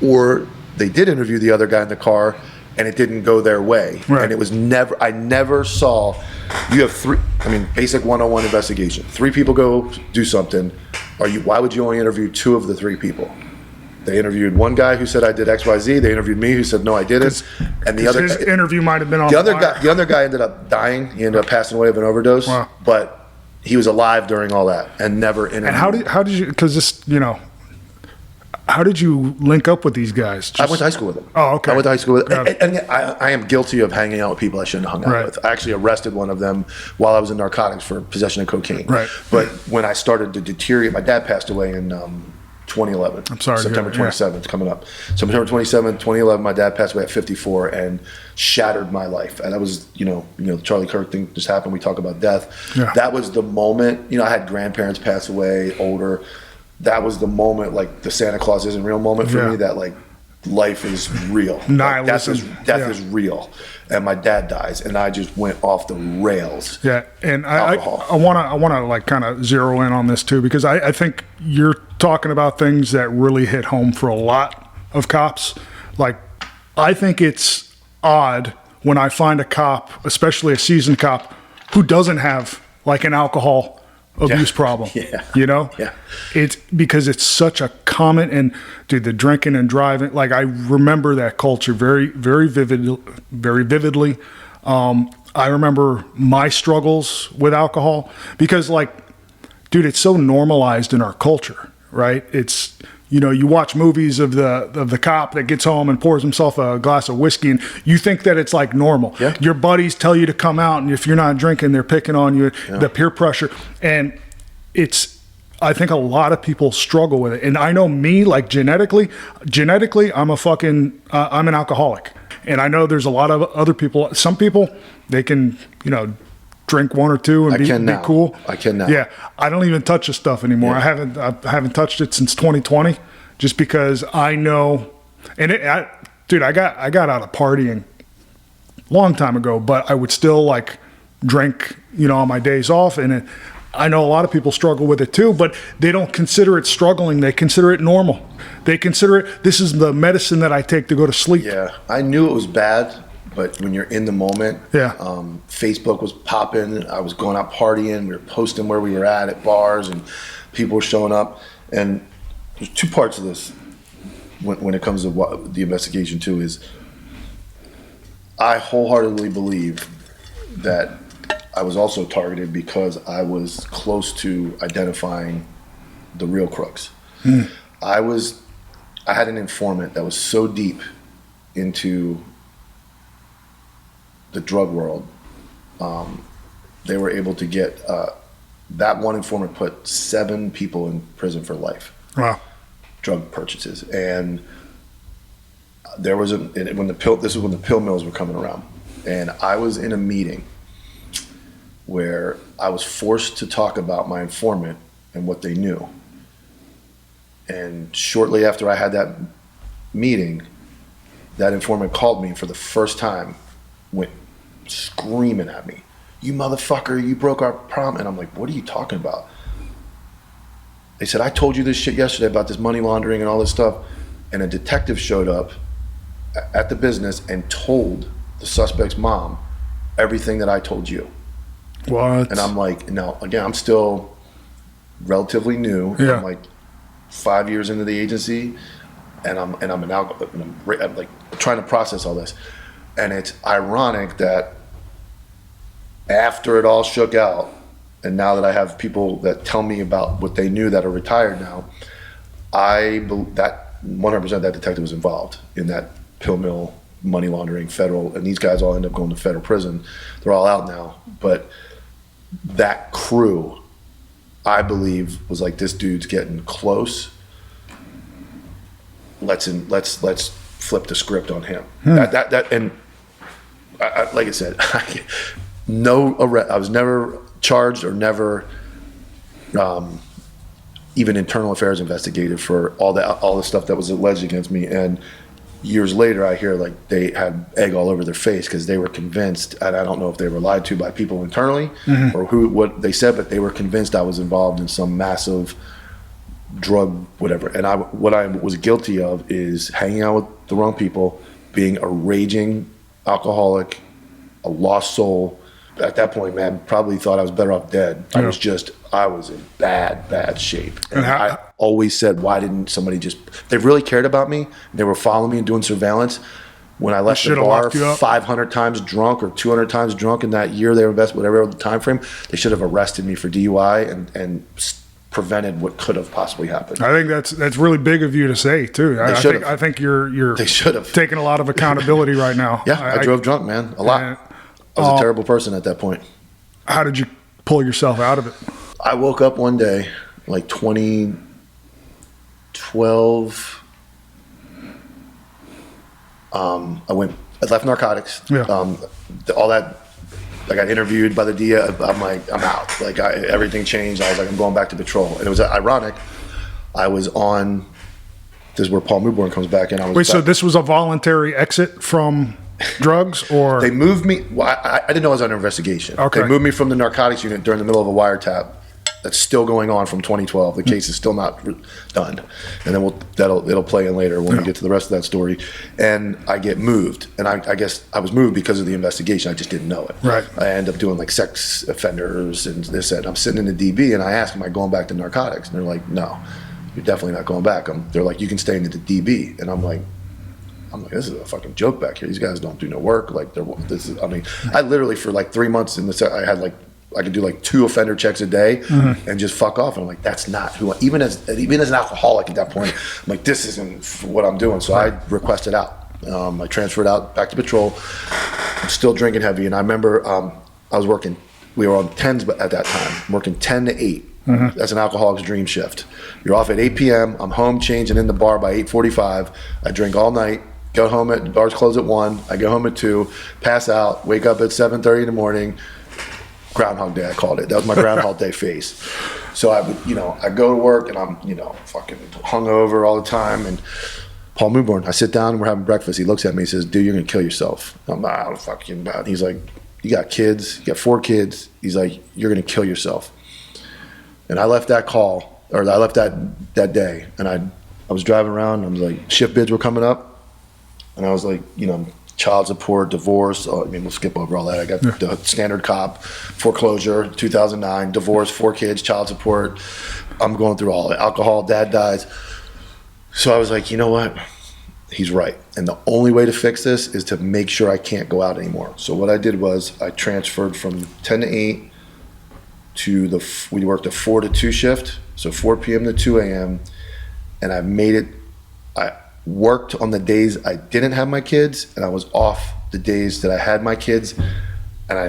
or they did interview the other guy in the car and it didn't go their way. Right. And it was I never saw, you have 3, basic 101 investigation. 3 people go do something. Why would you only interview 2 of the 3 people? They interviewed one guy who said I did XYZ. They interviewed me who said no, I didn't. And the other his interview might have been on the other guy ended up dying. He ended up passing away of an overdose. Wow. But he was alive during all that and never interviewed. And how did you? Because this, how did you link up with these guys? I went to high school with them. Oh, okay. I went to high school with them. Got it. And I am guilty of hanging out with people I shouldn't have hung out Right. with. I actually arrested one of them while I was in narcotics for possession of cocaine. Right. But when I started to deteriorate, my dad passed away in 2011. I'm sorry to hear September that, yeah. 27th, coming up. September 27th, 2011, my dad passed away at 54 and shattered my life. And that was, the Charlie Kirk thing just happened. We talk about death. Yeah. That was the moment, I had grandparents pass away, older. That was the moment, like the Santa Claus isn't real moment for Yeah. me, that like life is real. Nihilism. Like, death Yeah. is real. And my dad dies, and I just went off the rails. Yeah, and Alcohol. I want to like kind of zero in on this too, because I think you're talking about things that really hit home for a lot of cops. Like, I think it's odd when I find a cop, especially a seasoned cop, who doesn't have like an alcohol abuse problem. Yeah. Yeah. It's because it's such a common, and dude, the drinking and driving, like I remember that culture very, very vividly. I remember my struggles with alcohol because like, dude, it's so normalized in our culture, right? It's, you watch movies of the cop that gets home and pours himself a glass of whiskey, and you think that it's like normal. Yeah. Your buddies tell you to come out, and if you're not drinking, they're picking on you. Yeah. The peer pressure, and I think a lot of people struggle with it. And I know me, like genetically, I'm I'm an alcoholic, and I know there's a lot of other people. Some people they can, drink 1 or 2 and be cool. I can now. Yeah, I don't even touch this stuff anymore. Yeah. I haven't touched it since 2020, just because I know. And I got out of partying a long time ago, but I would still like drink, on my days off. And I know a lot of people struggle with it too, but they don't consider it struggling. They consider it normal. They consider it, this is the medicine that I take to go to sleep. Yeah, I knew it was bad. But when you're in the moment, Facebook was popping. I was going out partying. We were posting where we were at bars, and people were showing up. And there's 2 parts of this when it comes to what the investigation too is. I wholeheartedly believe that I was also targeted because I was close to identifying the real crooks. I had an informant that was so deep into the drug world, they were able to get that one informant put 7 people in prison for life. Wow. Drug purchases. And there was this is when the pill mills were coming around, and I was in a meeting where I was forced to talk about my informant and what they knew. And shortly after I had that meeting, that informant called me for the first time, went screaming at me, "You motherfucker, you broke our prom." And I'm like, "What are you talking about?" They said, "I told you this shit yesterday about this money laundering and all this stuff." And a detective showed up at the business and told the suspect's mom everything that I told you. What? And I'm like, no, again, I'm still relatively new. Yeah. I'm like 5 years into the agency, and I'm an alcoholic. I'm like trying to process all this, and it's ironic that after it all shook out, and now that I have people that tell me about what they knew that are retired now, I believe that 100% that detective was involved in that pill mill, money laundering, federal, and these guys all end up going to federal prison. They're all out now, but that crew, I believe, was like, this dude's getting close. Let's flip the script on him. And like I said, no arrest. I was never charged or never even internal affairs investigated for all the stuff that was alleged against me. And years later, I hear like they had egg all over their face because they were convinced, and I don't know if they were lied to by people internally or what they said, but they were convinced I was involved in some massive drug whatever. And what I was guilty of is hanging out with the wrong people, being a raging alcoholic, a lost soul. At that point, man, probably thought I was better off dead. Yeah. I was in bad shape. And how- I always said, why didn't somebody they really cared about me. They were following me and doing surveillance. When I left the should've bar locked you up. 500 times drunk or 200 times drunk in that year they were invested, whatever the time frame, they should have arrested me for DUI and prevented what could have possibly happened. I think that's really big of you to say too. I think you're They should have. taking a lot of accountability right now. Yeah, I drove drunk, man, a lot. I was a terrible person at that point. How did you pull yourself out of it? I woke up one day, like 2012. I left narcotics. Yeah. All that, I got interviewed by the DA. I'm like, I'm out. Like everything changed. I was like, I'm going back to patrol. And it was ironic. I was on. This is where Paul Newborn comes back in. Wait, so this was a voluntary exit from drugs, or they moved me. Well, I didn't know I was under investigation. Okay. They moved me from the narcotics unit during the middle of a wiretap that's still going on from 2012. The case is still not done, and then it'll play in later when we get to the rest of that story. And I get moved, and I guess I was moved because of the investigation. I just didn't know it. Right. I end up doing like sex offenders and this and I'm sitting in the DB, and I ask, "Am I going back to narcotics?" And they're like, "No, you're definitely not going back." They're like, "You can stay in the DB," and I'm like, this is a fucking joke back here. These guys don't do no work. Like, I literally for like 3 months I had like, I could do like 2 offender checks a day and just fuck off. And I'm like, that's not who even as an alcoholic at that point, I'm like, this isn't what I'm doing. So I requested out. I transferred out back to patrol. I'm still drinking heavy. And I remember I was working, we were on 10s at that time, working 10 to 8. That's an alcoholic's dream shift. You're off at 8 p.m. I'm home changing in the bar by 8:45. I drink all night. Go home the bars close at 1. I go home at 2, pass out, wake up at 7:30 in the morning. Groundhog Day, I called it. That was my Groundhog Day face. So I would, I go to work and I'm, fucking hungover all the time. And Paul Newborn, I sit down and we're having breakfast. He looks at me and says, "Dude, you're gonna kill yourself." I'm like, "I don't fucking about." He's like, "You got kids, you got 4 kids." He's like, "You're gonna kill yourself." And I left that day, and I was driving around. And I was like, shift bids were coming up. And I was like, child support, divorce. We'll skip over all that. I got the standard cop, foreclosure, 2009, divorce, 4 kids, child support. I'm going through all it. Alcohol, dad dies. So I was like, you know what? He's right. And the only way to fix this is to make sure I can't go out anymore. So what I did was I transferred from 10 to 8 to we worked a 4 to 2 shift. So 4 p.m. to 2 a.m. And I worked on the days I didn't have my kids, and I was off the days that I had my kids, and I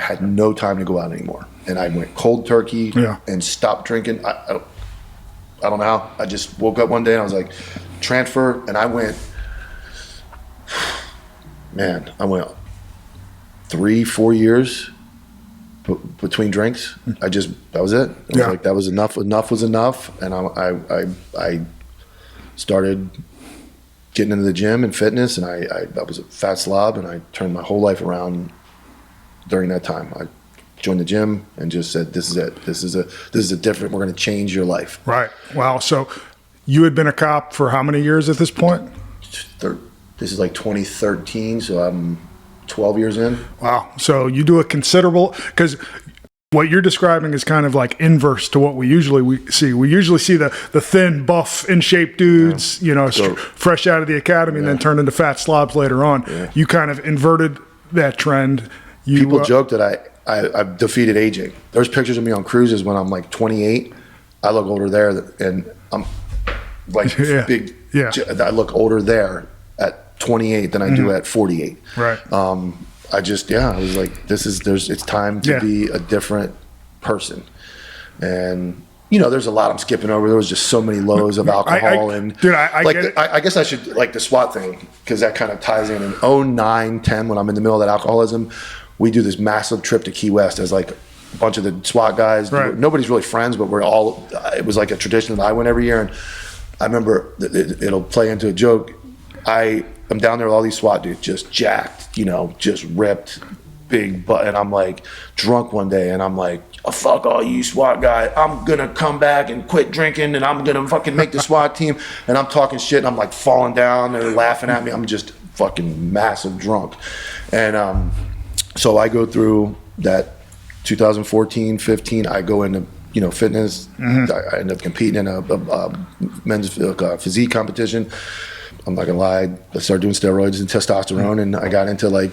had no time to go out anymore. And I went cold turkey and stopped drinking. I don't know how. I just woke up one day and I was like, transfer, and I went 3-4 years between drinks. That was it. I was like, that was enough. Enough was enough. And I started getting into the gym and fitness, and I was a fat slob, and I turned my whole life around during that time. I joined the gym and just said, "This is it. This is a different. We're going to change your life." Right. Wow. So you had been a cop for how many years at this point? this is like 2013, so I'm 12 years in. Wow. So you do a considerable, because what you're describing is kind of like inverse to what we usually see. We usually see the thin, buff, in shape dudes, fresh out of the academy and then turn into fat slobs later on. Yeah. You kind of inverted that trend. People joke that I've defeated aging. There's pictures of me on cruises when I'm like 28. I look older there, and I'm like big. Yeah. I look older there at 28 than I do at 48. Right. I was like, it's time to be a different person. And, there's a lot I'm skipping over. There was just so many lows of alcohol. I guess I should, like the SWAT thing, because that kind of ties in. In 09, 10, when I'm in the middle of that alcoholism, we do this massive trip to Key West as like a bunch of the SWAT guys. Right. Nobody's really friends, but it was like a tradition that I went every year. And I remember, it'll play into a joke. I'm down there with all these SWAT dudes, just jacked, just ripped, big butt. And I'm like drunk one day, and I'm like, oh, fuck all you SWAT guys. I'm going to come back and quit drinking, and I'm going to fucking make the SWAT team. And I'm talking shit, and I'm like falling down. They're laughing at me. I'm just fucking massive drunk. And so I go through that 2014, 15. I go into fitness. I end up competing in a men's physique competition. I'm not gonna lie, I started doing steroids and testosterone, and I got into like,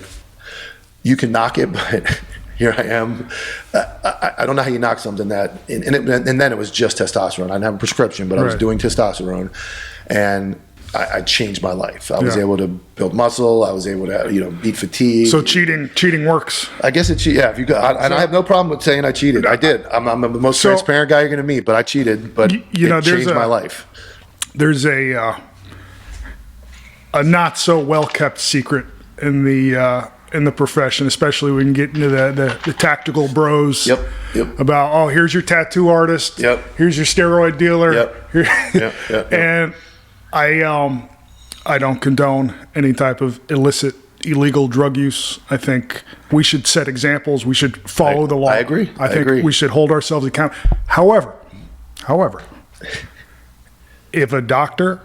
you can knock it, but here I am. I don't know how you knock something that, and then it was just testosterone. I didn't have a prescription, but I was doing testosterone, and I changed my life. I was able to build muscle. I was able to, beat fatigue. So cheating works. I guess it. Yeah, if you got, and I have no problem with saying I cheated. I did. I'm the most transparent guy you're gonna meet, but I cheated. But it changed my life. There's a not so well kept secret in the profession, especially when you get into the tactical bros. Yep. About, here's your tattoo artist. Yep. Here's your steroid dealer. Yep. And I don't condone any type of illegal drug use. I think we should set examples. We should follow the law. I agree. I think we should hold ourselves accountable. However, if a doctor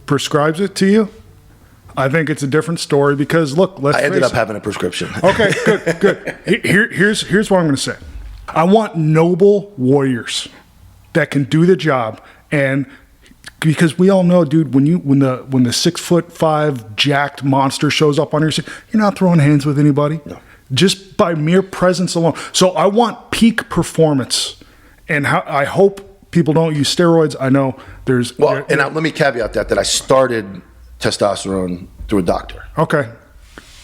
prescribes it to you, I think it's a different story, because look, I ended up having a prescription. Okay, good. Here's what I'm going to say. I want noble warriors that can do the job, and because we all know, dude, when the 6'5" jacked monster shows up on your scene, you're not throwing hands with anybody. No. Just by mere presence alone. So I want peak performance, and I hope people don't use steroids. I know there's let me caveat that I started testosterone through a doctor. Okay.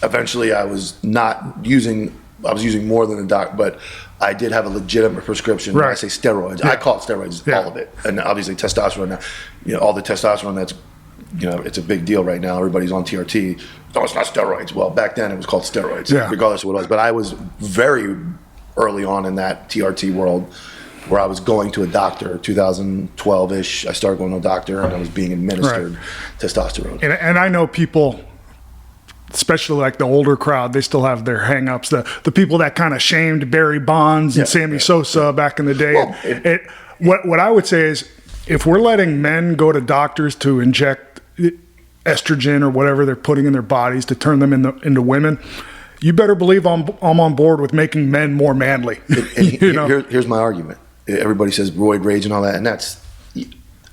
Eventually, I was using more than a doc, but I did have a legitimate prescription. Right. When I say steroids, I call it steroids, all of it, and obviously testosterone. Now, all the testosterone that's, it's a big deal right now. Everybody's on TRT. No, it's not steroids. Well, back then it was called steroids, regardless of what it was. But I was very early on in that TRT world, where I was going to a doctor. 2012-ish, I started going to a doctor, and I was being administered testosterone. And I know people, especially like the older crowd, they still have their hang-ups. The people that kind of shamed Barry Bonds and Sammy Sosa back in the day. Well, what I would say is, if we're letting men go to doctors to inject estrogen or whatever they're putting in their bodies to turn them into women, you better believe I'm on board with making men more manly. Here's my argument. Everybody says roid rage and all that, and that's,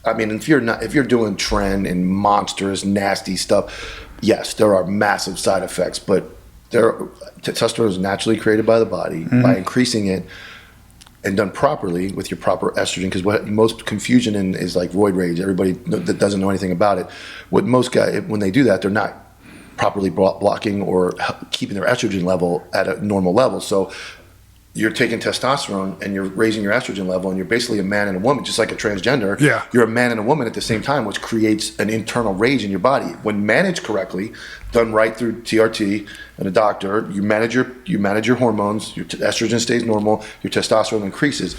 I mean, if you're doing trend and monstrous, nasty stuff, yes, there are massive side effects, but testosterone is naturally created by the body. By increasing it and done properly with your proper estrogen, because what most confusion in is like roid rage. Everybody that doesn't know anything about it, what most guys, when they do that, they're not properly blocking or keeping their estrogen level at a normal level. So you're taking testosterone and you're raising your estrogen level, and you're basically a man and a woman, just like a transgender. Yeah. You're a man and a woman at the same time, which creates an internal rage in your body. When managed correctly, done right through TRT and a doctor, you manage your hormones, your estrogen stays normal, your testosterone increases.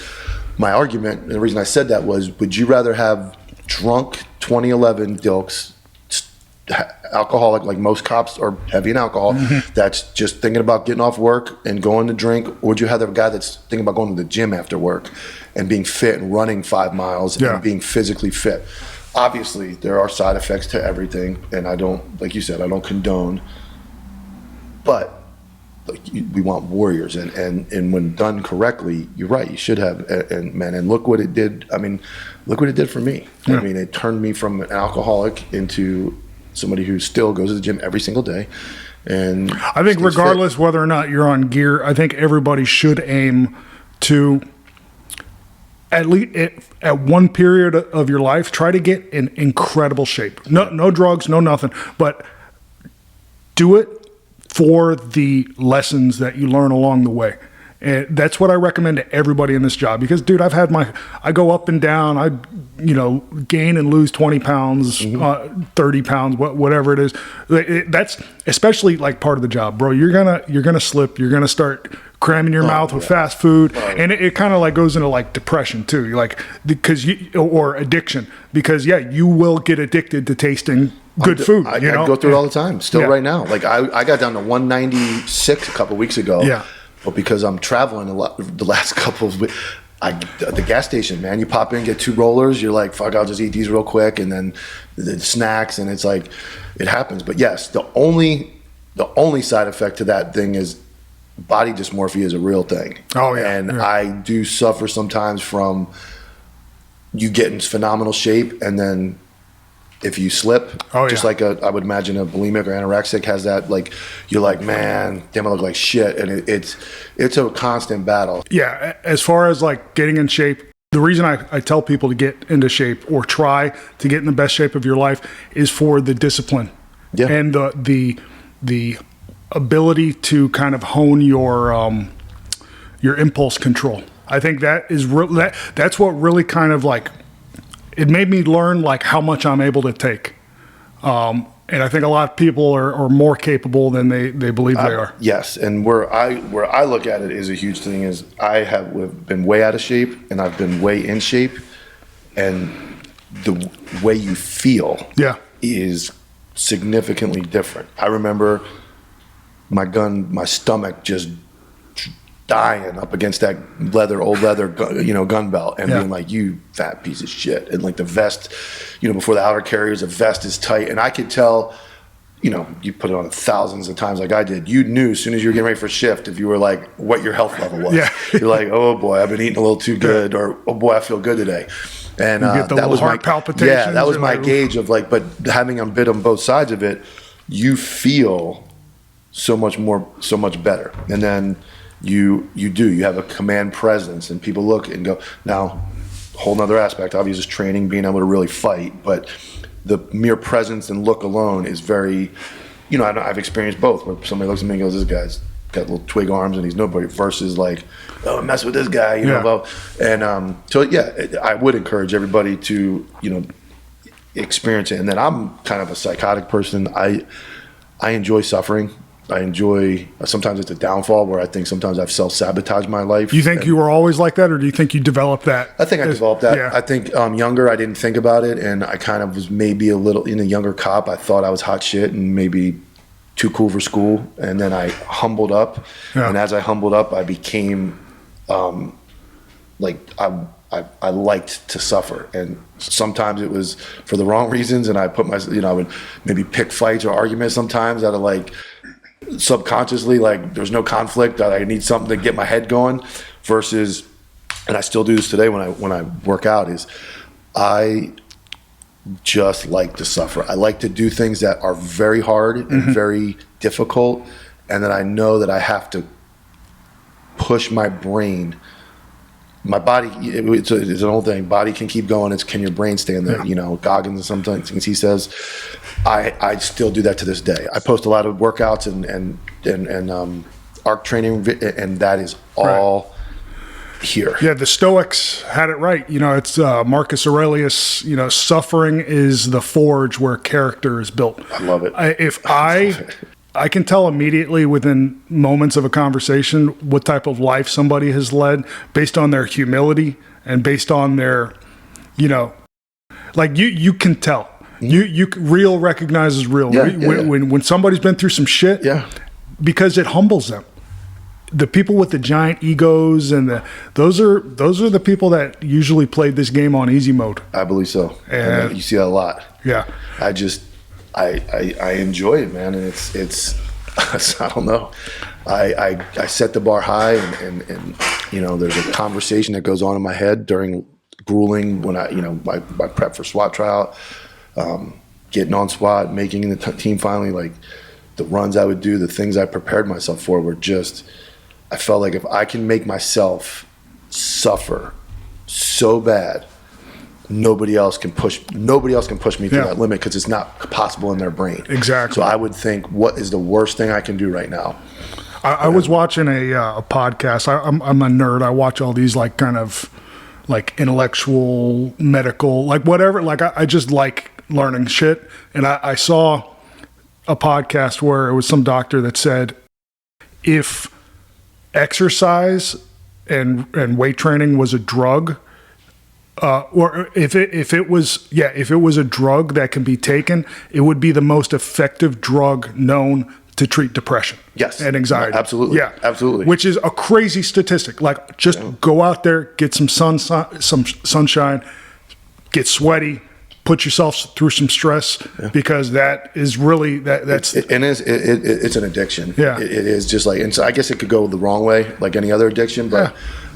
My argument, and the reason I said that was, would you rather have drunk 2011 Dilks, alcoholic, like most cops are heavy in alcohol, that's just thinking about getting off work and going to drink, or would you have a guy that's thinking about going to the gym after work and being fit and running 5 miles and being physically fit? obviously there are side effects to everything, and I don't, like you said, I don't condone, but like, we want warriors, and when done correctly, you're right, you should have, and look what it did. I mean, look what it did for me. Yeah. I mean, it turned me from an alcoholic into somebody who still goes to the gym every single day. And I think regardless whether or not you're on gear, I think everybody should aim to at least at one period of your life, try to get in incredible shape. No drugs, no nothing, but do it for the lessons that you learn along the way. And that's what I recommend to everybody in this job, because dude, I go up and down, I gain and lose 20 pounds, 30 pounds, whatever it is. That's especially like part of the job, bro. You're gonna slip, you're gonna start cramming your mouth with fast food, and it kind of like goes into like depression too. You're like, or addiction, because you will get addicted to tasting good food. I go through it all the time, still right now. Like I got down to 196 a couple weeks ago. Yeah. But because I'm traveling a lot the last couple of weeks, at the gas station, man, you pop in, get 2 rollers, you're like, fuck, I'll just eat these real quick, and then the snacks, and it's like, it happens. But yes, the only side effect to that thing is body dysmorphia is a real thing. Oh yeah. And I do suffer sometimes from you get in phenomenal shape, and then if you slip, just like I would imagine a bulimic or anorexic has that, like, you're like, man, damn, I look like shit. And it's a constant battle. Yeah. As far as like getting in shape, the reason I tell people to get into shape or try to get in the best shape of your life is for the discipline and the ability to kind of hone your impulse control. I think that is that's what really kind of like, it made me learn like how much I'm able to take. And I think a lot of people are more capable than they believe they are. Yes. And where I look at it is a huge thing is we've been way out of shape, and I've been way in shape, and the way you feel is significantly different. I remember my stomach just dying up against that old leather gun belt, and being like, you fat piece of shit. And like the vest, before the outer carriers, the vest is tight, and I could tell, you put it on thousands of times like I did, you knew as soon as you were getting ready for shift if you were like what your health level was. You're like, oh boy, I've been eating a little too good, or oh boy, I feel good today. And that was heart palpitations. Yeah, that was my gauge of like, but having been on both sides of it, you feel so much better. And then you have a command presence, and people look and go, now whole nother aspect obviously is training, being able to really fight, but the mere presence and look alone is very, I've experienced both, where somebody looks at me and goes, this guy's got little twig arms and he's nobody, versus like, oh, mess with this guy, know. And I would encourage everybody to experience it. And then I'm kind of a psychotic person. I enjoy suffering. I enjoy, sometimes it's a downfall where I think sometimes I've self-sabotaged my life. You think you were always like that, or do you think you developed that? I think I developed that. Yeah. I think younger, I didn't think about it, and I kind of was maybe a little, in a younger cop, I thought I was hot shit and maybe too cool for school. And then I humbled up. Yeah. And as I humbled up, I became I liked to suffer. And sometimes it was for the wrong reasons, and I put I would maybe pick fights or arguments sometimes out of like, subconsciously, like there's no conflict, that I need something to get my head going, versus, and I still do this today when I work out, is I just like to suffer. I like to do things that are very hard and very difficult, and that I know that I have to push my brain. My body, it's an old thing. Body can keep going. It's can your brain stay in there? Goggins and some things he says. I still do that to this day. I post a lot of workouts and arc training, and that is all here. Yeah, the Stoics had it right. It's Marcus Aurelius. Suffering is the forge where character is built. I love it. I can tell immediately within moments of a conversation what type of life somebody has led based on their humility and based on their, like you can tell. Real recognizes real. When somebody's been through some shit, because it humbles them. the people with the giant egos and those are the people that usually played this game on easy mode. I believe so. And you see that a lot. Yeah. I enjoy it, man. And it's I don't know. I set the bar high and there's a conversation that goes on in my head during grueling when I prep for SWAT trial, getting on SWAT, making the team finally, like the runs I would do, the things I prepared myself for were just, I felt like if I can make myself suffer so bad, nobody else can push me to that limit because it's not possible in their brain. Exactly. So I would think, what is the worst thing I can do right now? I was watching a podcast. I'm a nerd. I watch all these like kind of like intellectual, medical, like whatever. Like I just like learning shit. And I saw a podcast where it was some doctor that said, if exercise and weight training was a drug, or if it was a drug that can be taken, it would be the most effective drug known to treat depression. Yes. And anxiety. Absolutely. Yeah. Absolutely. Which is a crazy statistic. Like just go out there, get some sunshine, get sweaty, put yourself through some stress because that is really that's it's an addiction. Yeah. It is just like, and so I guess it could go the wrong way like any other addiction, but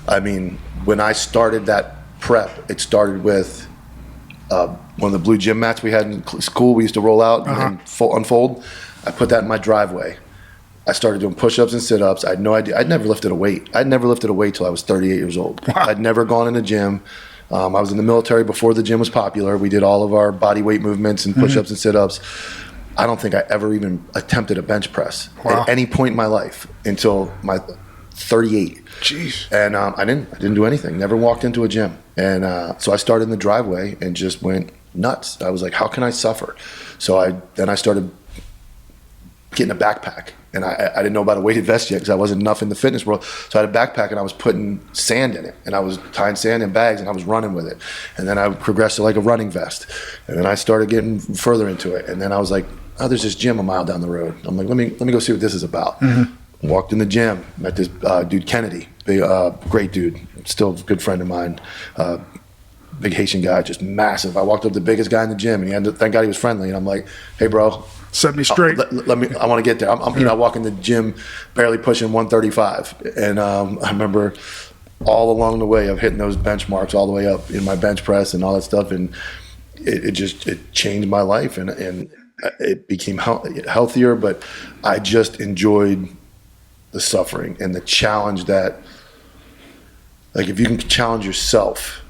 I mean, when I started that prep, it started with one of the blue gym mats we had in school. We used to roll out and unfold. I put that in my driveway. I started doing push-ups and sit-ups. I had no idea. I'd never lifted a weight. I'd never lifted a weight till I was 38 years old. Wow. I'd never gone in the gym. I was in the military before the gym was popular. We did all of our body weight movements and push-ups and sit-ups. I don't think I ever even attempted a bench press at any point in my life until my 38. Jeez. And I didn't do anything. Never walked into a gym. And so I started in the driveway and just went nuts. I was like, how can I suffer? So I started getting a backpack. And I didn't know about a weighted vest yet because I wasn't enough in the fitness world. So I had a backpack and I was putting sand in it. And I was tying sand in bags and I was running with it. And then I progressed to like a running vest. And then I started getting further into it. And then I was like, oh, there's this gym a mile down the road. I'm like, let me go see what this is about. Walked in the gym, met this dude Kennedy, great dude, still a good friend of mine, big Haitian guy, just massive. I walked up to the biggest guy in the gym, and thank God he was friendly. And I'm like, hey, bro, set me straight. Let me. I want to get there. I walk in the gym, barely pushing 135, and I remember all along the way of hitting those benchmarks all the way up in my bench press and all that stuff, and it changed my life, and it became healthier. But I just enjoyed the suffering and the challenge that, like, if you can challenge yourself,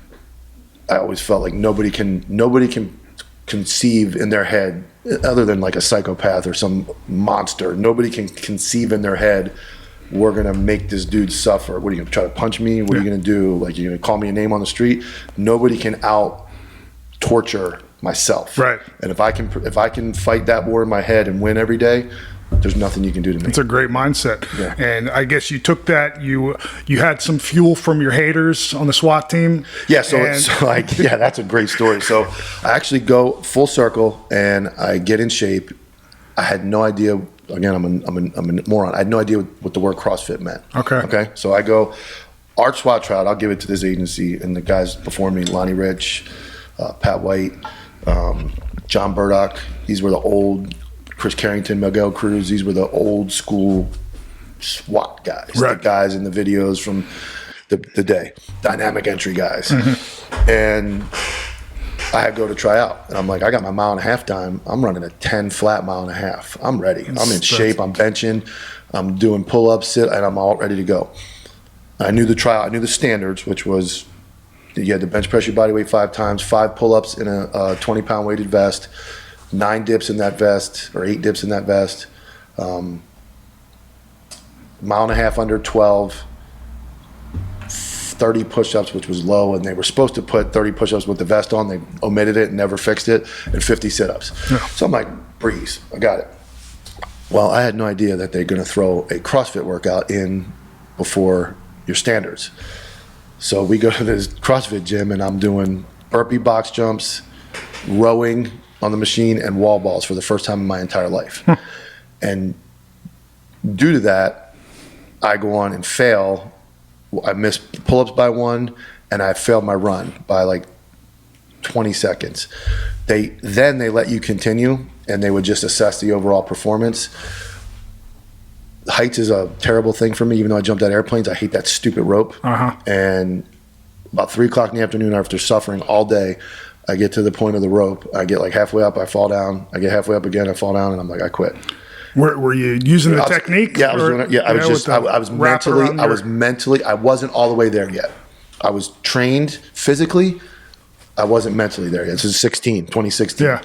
I always felt like nobody can conceive in their head, other than like a psychopath or some monster, nobody can conceive in their head, we're gonna make this dude suffer. What are you gonna try to punch me? What are you gonna do? Like, you're gonna call me a name on the street? Nobody can out torture myself. Right. And if I can fight that war in my head and win every day, there's nothing you can do to me. It's a great mindset. Yeah. And I guess you took that, you had some fuel from your haters on the SWAT team. Yeah, that's a great story. So I actually go full circle and I get in shape. I had no idea, again, I'm a moron. I had no idea what the word CrossFit meant. Okay. So I go Art SWAT trial, I'll give it to this agency, and the guys before me, Lonnie Rich, Pat White, John Burdock, these were the old, Chris Carrington, Miguel Cruz, these were the old school SWAT guys, right. The guys in the videos from the day, dynamic entry guys. And I go to try out, and I'm like, I got my 1.5 mile time. I'm running a 10 flat 1.5 miles. I'm ready. I'm in shape. I'm benching. I'm doing pull-ups, and I'm all ready to go. I knew the trial. I knew the standards, which was you had to bench press your body weight 5 times, 5 pull-ups in a 20-pound weighted vest, 9 dips in that vest, or 8 dips in that vest, 1.5 miles under 12, 30 push-ups, which was low, and they were supposed to put 30 push-ups with the vest on. They omitted it and never fixed it, and 50 sit-ups. Yeah. So I'm like, breeze, I got it. Well, I had no idea that they're gonna throw a CrossFit workout in before your standards. So we go to this CrossFit gym, and I'm doing burpee box jumps, rowing on the machine, and wall balls for the first time in my entire life. And due to that, I go on and fail. I missed pull-ups by 1, and I failed my run by like 20 seconds. They let you continue, and they would just assess the overall performance. Heights is a terrible thing for me, even though I jumped out of airplanes. I hate that stupid rope. And about 3 o'clock in the afternoon, after suffering all day, I get to the point of the rope. I get like halfway up, I fall down. I get halfway up again, I fall down, and I'm like, I quit. Were you using the technique? Yeah, I was doing it. Yeah, I was mentally, I wasn't all the way there yet. I was trained physically. I wasn't mentally there yet. This is 2016. Yeah.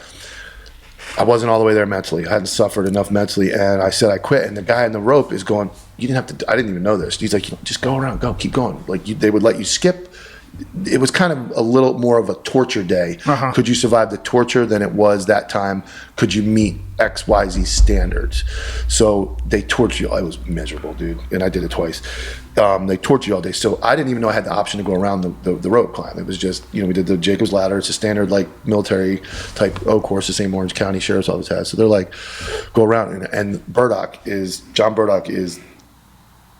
I wasn't all the way there mentally. I hadn't suffered enough mentally, and I said I quit. And the guy in the rope is going, "You didn't have to." I didn't even know this. He's like, "Just go around, go, keep going." Like they would let you skip. It was kind of a little more of a torture day. Could you survive the torture than it was that time? Could you meet XYZ standards? So they torture you. I was miserable, dude, and I did it twice. They torture you all day. So I didn't even know I had the option to go around the rope climb. It was just, we did the Jacob's Ladder. It's a standard like military type course the same Orange County Sheriff's Office has. So they're like, go around. And John Burdock is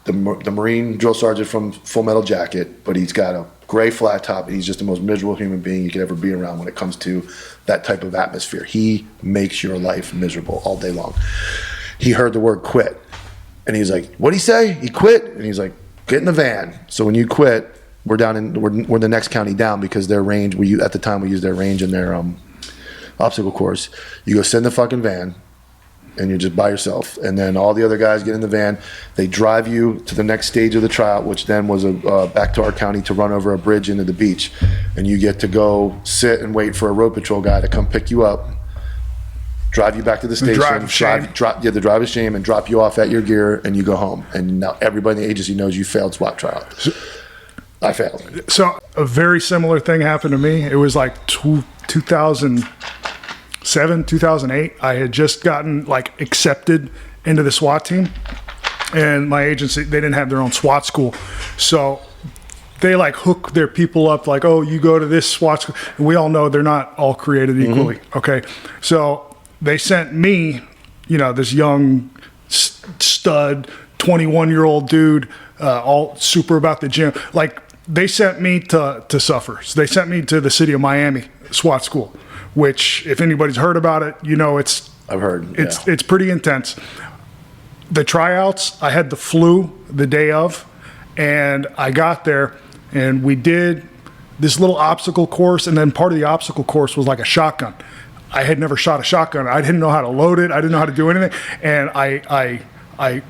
the Marine drill sergeant from Full Metal Jacket, but he's got a gray flat top, and he's just the most miserable human being you could ever be around when it comes to that type of atmosphere. He makes your life miserable all day long. He heard the word quit, and he's like, what'd he say? He quit? And he's like, get in the van. So when you quit, we're the next county down, because their range, at the time we used their range in their obstacle course. You go sit in the fucking van, and you're just by yourself. And then all the other guys get in the van. They drive you to the next stage of the tryout, which then was back to our county to run over a bridge into the beach. And you get to go sit and wait for a road patrol guy to come pick you up, drive you back to the station, the drive of shame, and drop you off at your gear, and you go home. And now everybody in the agency knows you failed SWAT tryout. I failed. So a very similar thing happened to me. It was like 2007, 2008. I had just gotten accepted into the SWAT team, and my agency, they didn't have their own SWAT school. So they hook their people up oh, you go to this SWAT school. And we all know they're not all created equally. Okay. So they sent me, this young stud, 21-year-old dude, all super about the gym. They sent me to suffer. So they sent me to the city of Miami SWAT school, which, if anybody's heard about it, I've heard. It's pretty intense. The tryouts, I had the flu the day of, and I got there, and we did this little obstacle course, and then part of the obstacle course was like a shotgun. I had never shot a shotgun. I didn't know how to load it. I didn't know how to do anything, and I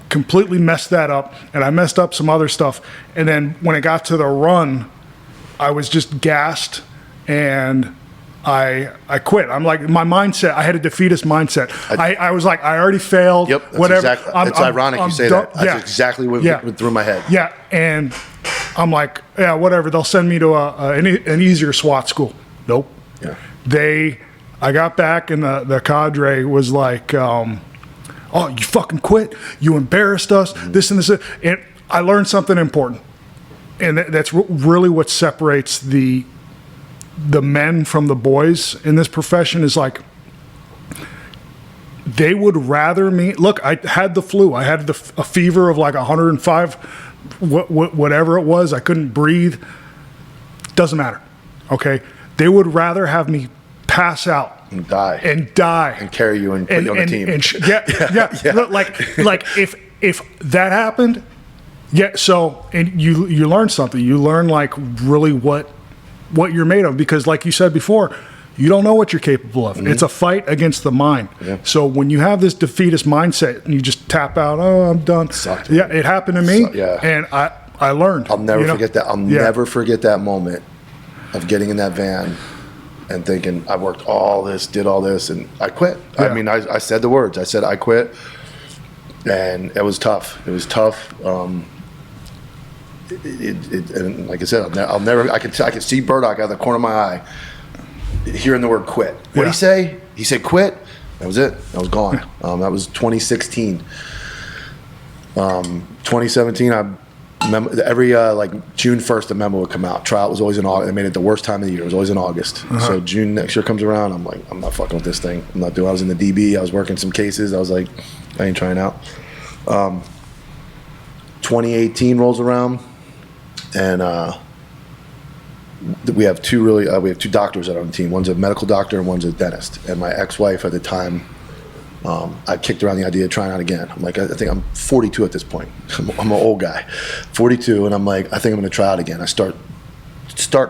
completely messed that up, and I messed up some other stuff. And then when it got to the run, I was just gassed, and I quit. I'm like, my mindset, I had a defeatist mindset. I was like, I already failed. Yep. Whatever. It's ironic you say that. That's exactly what went through my head. Yeah. And I'm like, yeah, whatever. They'll send me to an easier SWAT school. Nope. Yeah. I got back, and the cadre was like, oh, you fucking quit. You embarrassed us. This and this. And I learned something important. And that's really what separates the men from the boys in this profession is they would rather me. Look, I had the flu. I had a fever of 105, whatever it was. I couldn't breathe. Doesn't matter. Okay. They would rather have me pass out and die and carry you and put you on the team. Yeah. If that happened, yeah. So, and you learn something. You learn really what you're made of, because like you said before, you don't know what you're capable of. It's a fight against the mind. Yeah. So when you have this defeatist mindset and you just tap out, oh, I'm done. Sucked. Yeah, it happened to me. And I learned. I'll never forget that. I'll never forget that moment of getting in that van and thinking, I worked all this, did all this, and I quit. Yeah. I mean, I said the words. I said, I quit. And it was tough. It was tough. And like I said, I'll never. I can see Burdock out of the corner of my eye, hearing the word "quit." What did he say? He said "quit." That was it. I was gone. That was 2016. 2017. I remember every June 1st, the memo would come out. Tryout was always in August. They made it the worst time of the year. It was always in August. So June next year comes around. I'm like, I'm not fucking with this thing. I'm not doing. I was in the DB. I was working some cases. I was like, I ain't trying out. 2018 rolls around, and we have two doctors that are on the team. One's a medical doctor and one's a dentist. And my ex-wife at the time, I kicked around the idea of trying out again. I'm like, I think I'm 42 at this point. I'm an old guy, 42, and I'm like, I think I'm going to try out again. I start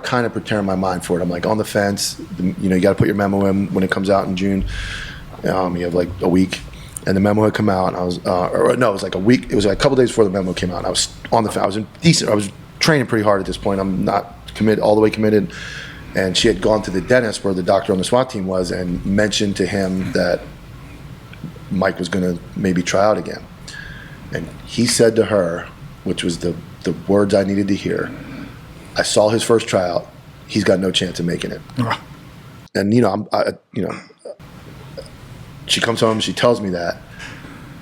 kind of preparing my mind for it. I'm like on the fence. You got to put your memo in when it comes out in June. You have like a week, and the memo had come out. And I was, it was like a week. It was like a couple days before the memo came out. And I was on the fence. I was training pretty hard at this point. I'm not all the way committed. And she had gone to the dentist where the doctor on the SWAT team was and mentioned to him that Mike was going to maybe try out again. And he said to her, which was the words I needed to hear, I saw his first tryout. He's got no chance of making it. And she comes home, she tells me that,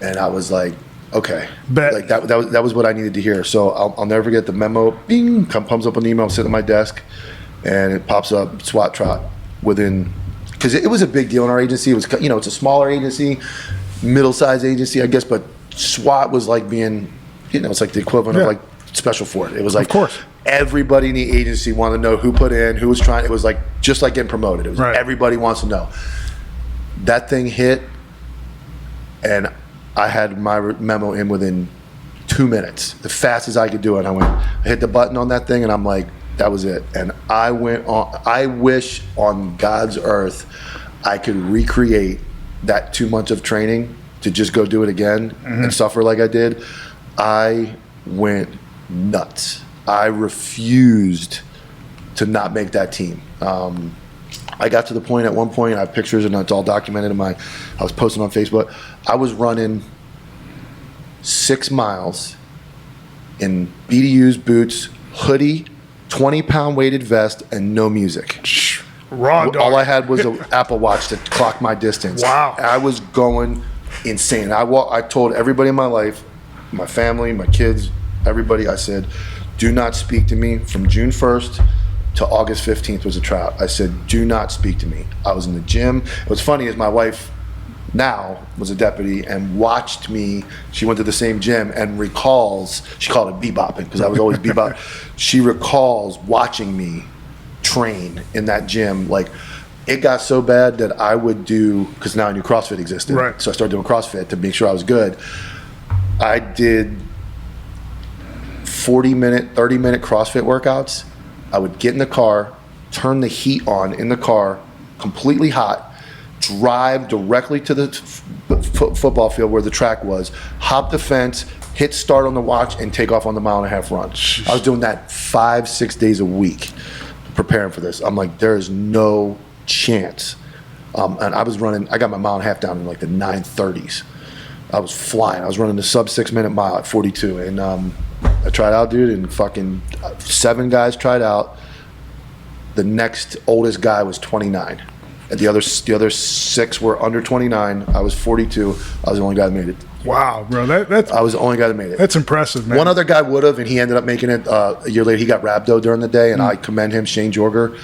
and I was like, okay, like that was what I needed to hear. So I'll never forget the memo. Bing, comes up on the email, I'm sitting at my desk, and it pops up SWAT tryout within, because it was a big deal in our agency. It was, it's a smaller agency, middle-sized agency, I guess, but SWAT was like being, it's like the equivalent of like Special Fort. It was like, of course, everybody in the agency wanted to know who put in, who was trying. It was like just like getting promoted. It was everybody wants to know. That thing hit, and I had my memo in within 2 minutes, the fastest I could do it. I hit the button on that thing, and I'm like, that was it. And I went on. I wish on God's earth I could recreate that 2 months of training to just go do it again and suffer like I did. I went nuts. I refused to not make that team. I got to the point at one point, I have pictures and it's all documented I was posting on Facebook. I was running 6 miles in BDUs, boots, hoodie, 20-pound weighted vest, and no music. Raw dog. All I had was an Apple Watch to clock my distance. Wow. I was going insane. I told everybody in my life, my family, my kids, everybody, I said, do not speak to me from June 1st to August 15th was a tryout. I said, do not speak to me. I was in the gym. What's funny is my wife now was a deputy and watched me. She went to the same gym and recalls, she called it bebopping because I was always bebop. She recalls watching me train in that gym. Like, it got so bad that I would do, because now I knew CrossFit existed. Right. So I started doing CrossFit to make sure I was good. I did 40-minute, 30-minute CrossFit workouts. I would get in the car, turn the heat on in the car, completely hot, drive directly to the football field where the track was, hop the fence, hit start on the watch, and take off on the 1.5 mile run. I was doing that 5-6 days a week, preparing for this. I'm like, there is no chance. And I was running, I got my 1.5 mile down in like the 9:30s. I was flying. I was running the sub 6 minute mile at 42. And I tried out, dude, and fucking 7 guys tried out. The next oldest guy was 29. And the other 6 were under 29. I was 42. I was the only guy that made it. Wow, bro. I was the only guy that made it. That's impressive, man. One other guy would have, and he ended up making it a year later. He got rhabdo during the day, and I commend him, Shane Jorger,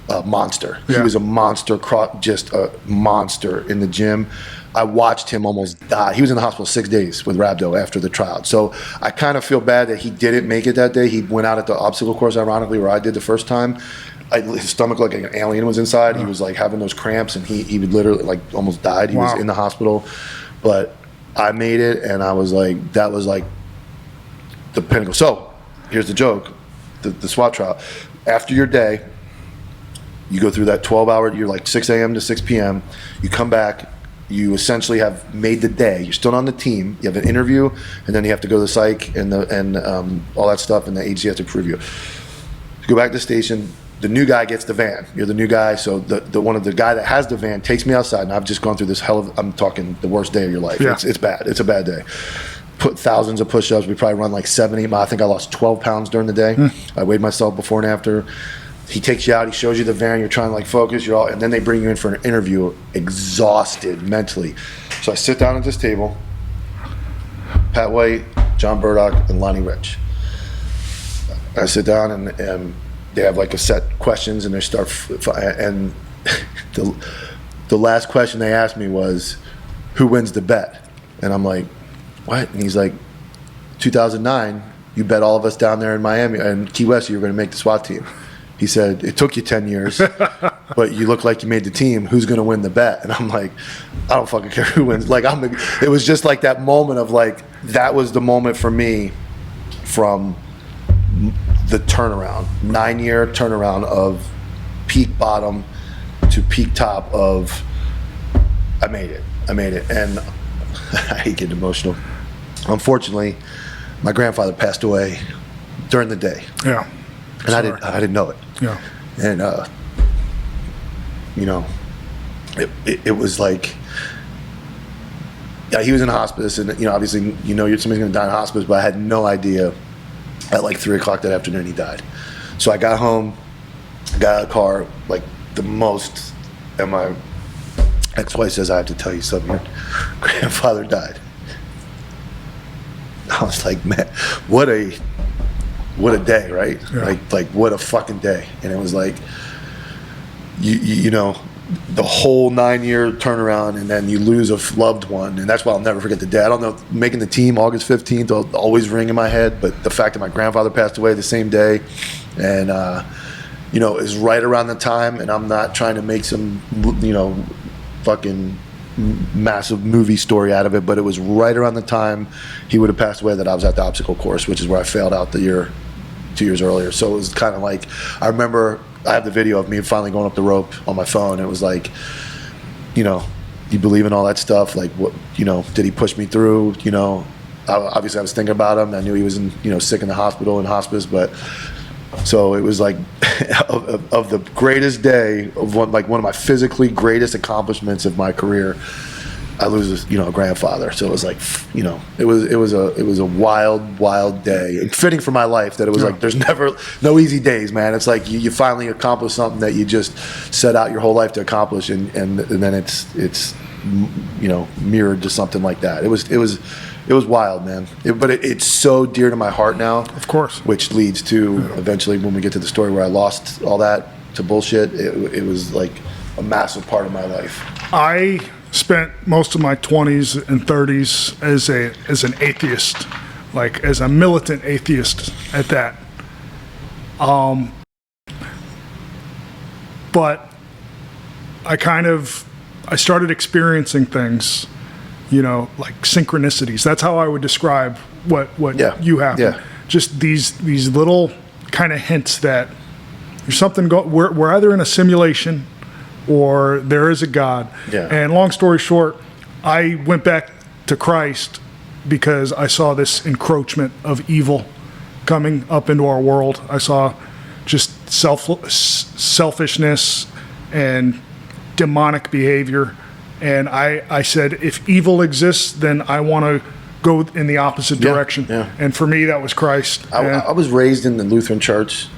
a monster. Yeah. He was a monster, just a monster in the gym. I watched him almost die. He was in the hospital 6 days with rhabdo after the tryout. So I kind of feel bad that he didn't make it that day. He went out at the obstacle course, ironically, where I did the first time. His stomach looked like an alien was inside. He was like having those cramps, and he would literally like almost died. He was in the hospital. But I made it, and I was like, that was like the pinnacle. So here's the joke, the SWAT trial. After your day, you go through that 12-hour, you're like 6 a.m. to 6 p.m. You come back, you essentially have made the day. You're still on the team. You have an interview, and then you have to go to the psych and all that stuff, and the agency has to approve you. You go back to the station. The new guy gets the van. You're the new guy, so the guy that has the van takes me outside, and I've just gone through this I'm talking the worst day of your life. Yeah. It's bad. It's a bad day. Put thousands of push-ups. We probably run like 7, 8 miles. I think I lost 12 pounds during the day. I weighed myself before and after. He takes you out. He shows you the van. You're trying to like focus. And then they bring you in for an interview, exhausted mentally. So I sit down at this table. Pat White, John Burdock, and Lonnie Rich. I sit down and they have like a set questions, and they start. And the last question they asked me was, "Who wins the bet?" And I'm like, "What?" And he's like, 2009, you bet all of us down there in Miami and Key West you were going to make the SWAT team. He said, it took you 10 years, but you look like you made the team. Who's going to win the bet? And I'm like, I don't fucking care who wins. Like, it was just like that moment of like, that was the moment for me from the turnaround, 9-year turnaround of peak bottom to peak top of, I made it. And I hate getting emotional. Unfortunately, my grandfather passed away during the day. Yeah. And I didn't know it. Yeah. And, it was like, yeah, he was in hospice, and, obviously, somebody's going to die in hospice, but I had no idea at like 3 o'clock that afternoon he died. So I got home, got out of the car, like the most, and my ex-wife says, I have to tell you something, your grandfather died. I was like, man, what a day, right? Yeah. Like what a fucking day. And it was like, you know, the whole 9-year turnaround, and then you lose a loved one. And that's why I'll never forget the day. I don't know, making the team August 15th will always ring in my head, but the fact that my grandfather passed away the same day, and is right around the time, and I'm not trying to make some, fucking massive movie story out of it, but it was right around the time he would have passed away that I was at the obstacle course, which is where I failed out 2 years earlier. So it was kind of like, I remember I have the video of me finally going up the rope on my phone. It was like, you believe in all that stuff? Like, what, did he push me through? Obviously I was thinking about him. I knew he was sick in the hospital, in hospice, but so it was like of the greatest day of one of my physically greatest accomplishments of my career, I lose a grandfather. So it was like, it was a wild day, and fitting for my life that it was like, there's no easy days, man. It's like you finally accomplish something that you just set out your whole life to accomplish, and then it's mirrored to something like that. It was wild, man. But it's so dear to my heart now. Of course. Which leads to eventually, when we get to the story where I lost all that to bullshit, it was like a massive part of my life. I spent most of my 20s and 30s as an atheist, like as a militant atheist at that. But I started experiencing things, like synchronicities. That's how I would describe what you have. Yeah. Just these little kind of hints that there's something we're either in a simulation or there is a God. Yeah. And long story short, I went back to Christ because I saw this encroachment of evil coming up into our world. I saw just selfishness and demonic behavior. And I said, if evil exists, then I want to go in the opposite direction. Yeah. And for me, that was Christ. I was raised in the Lutheran church,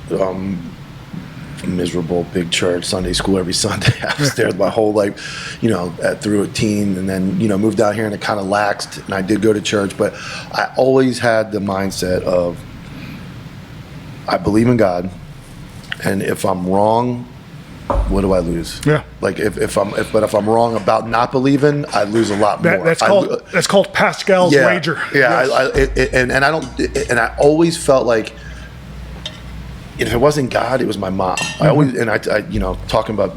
miserable big church, Sunday school every Sunday. I was there my whole life, through a teen, and then, moved out here and it kind of laxed, and I did go to church, but I always had the mindset of, I believe in God, and if I'm wrong, what do I lose? Yeah. Like if I'm wrong about not believing, I lose a lot more. That's called Pascal's wager. Yeah. Yes. I always felt like, if it wasn't God, it was my mom. I always, and I talking about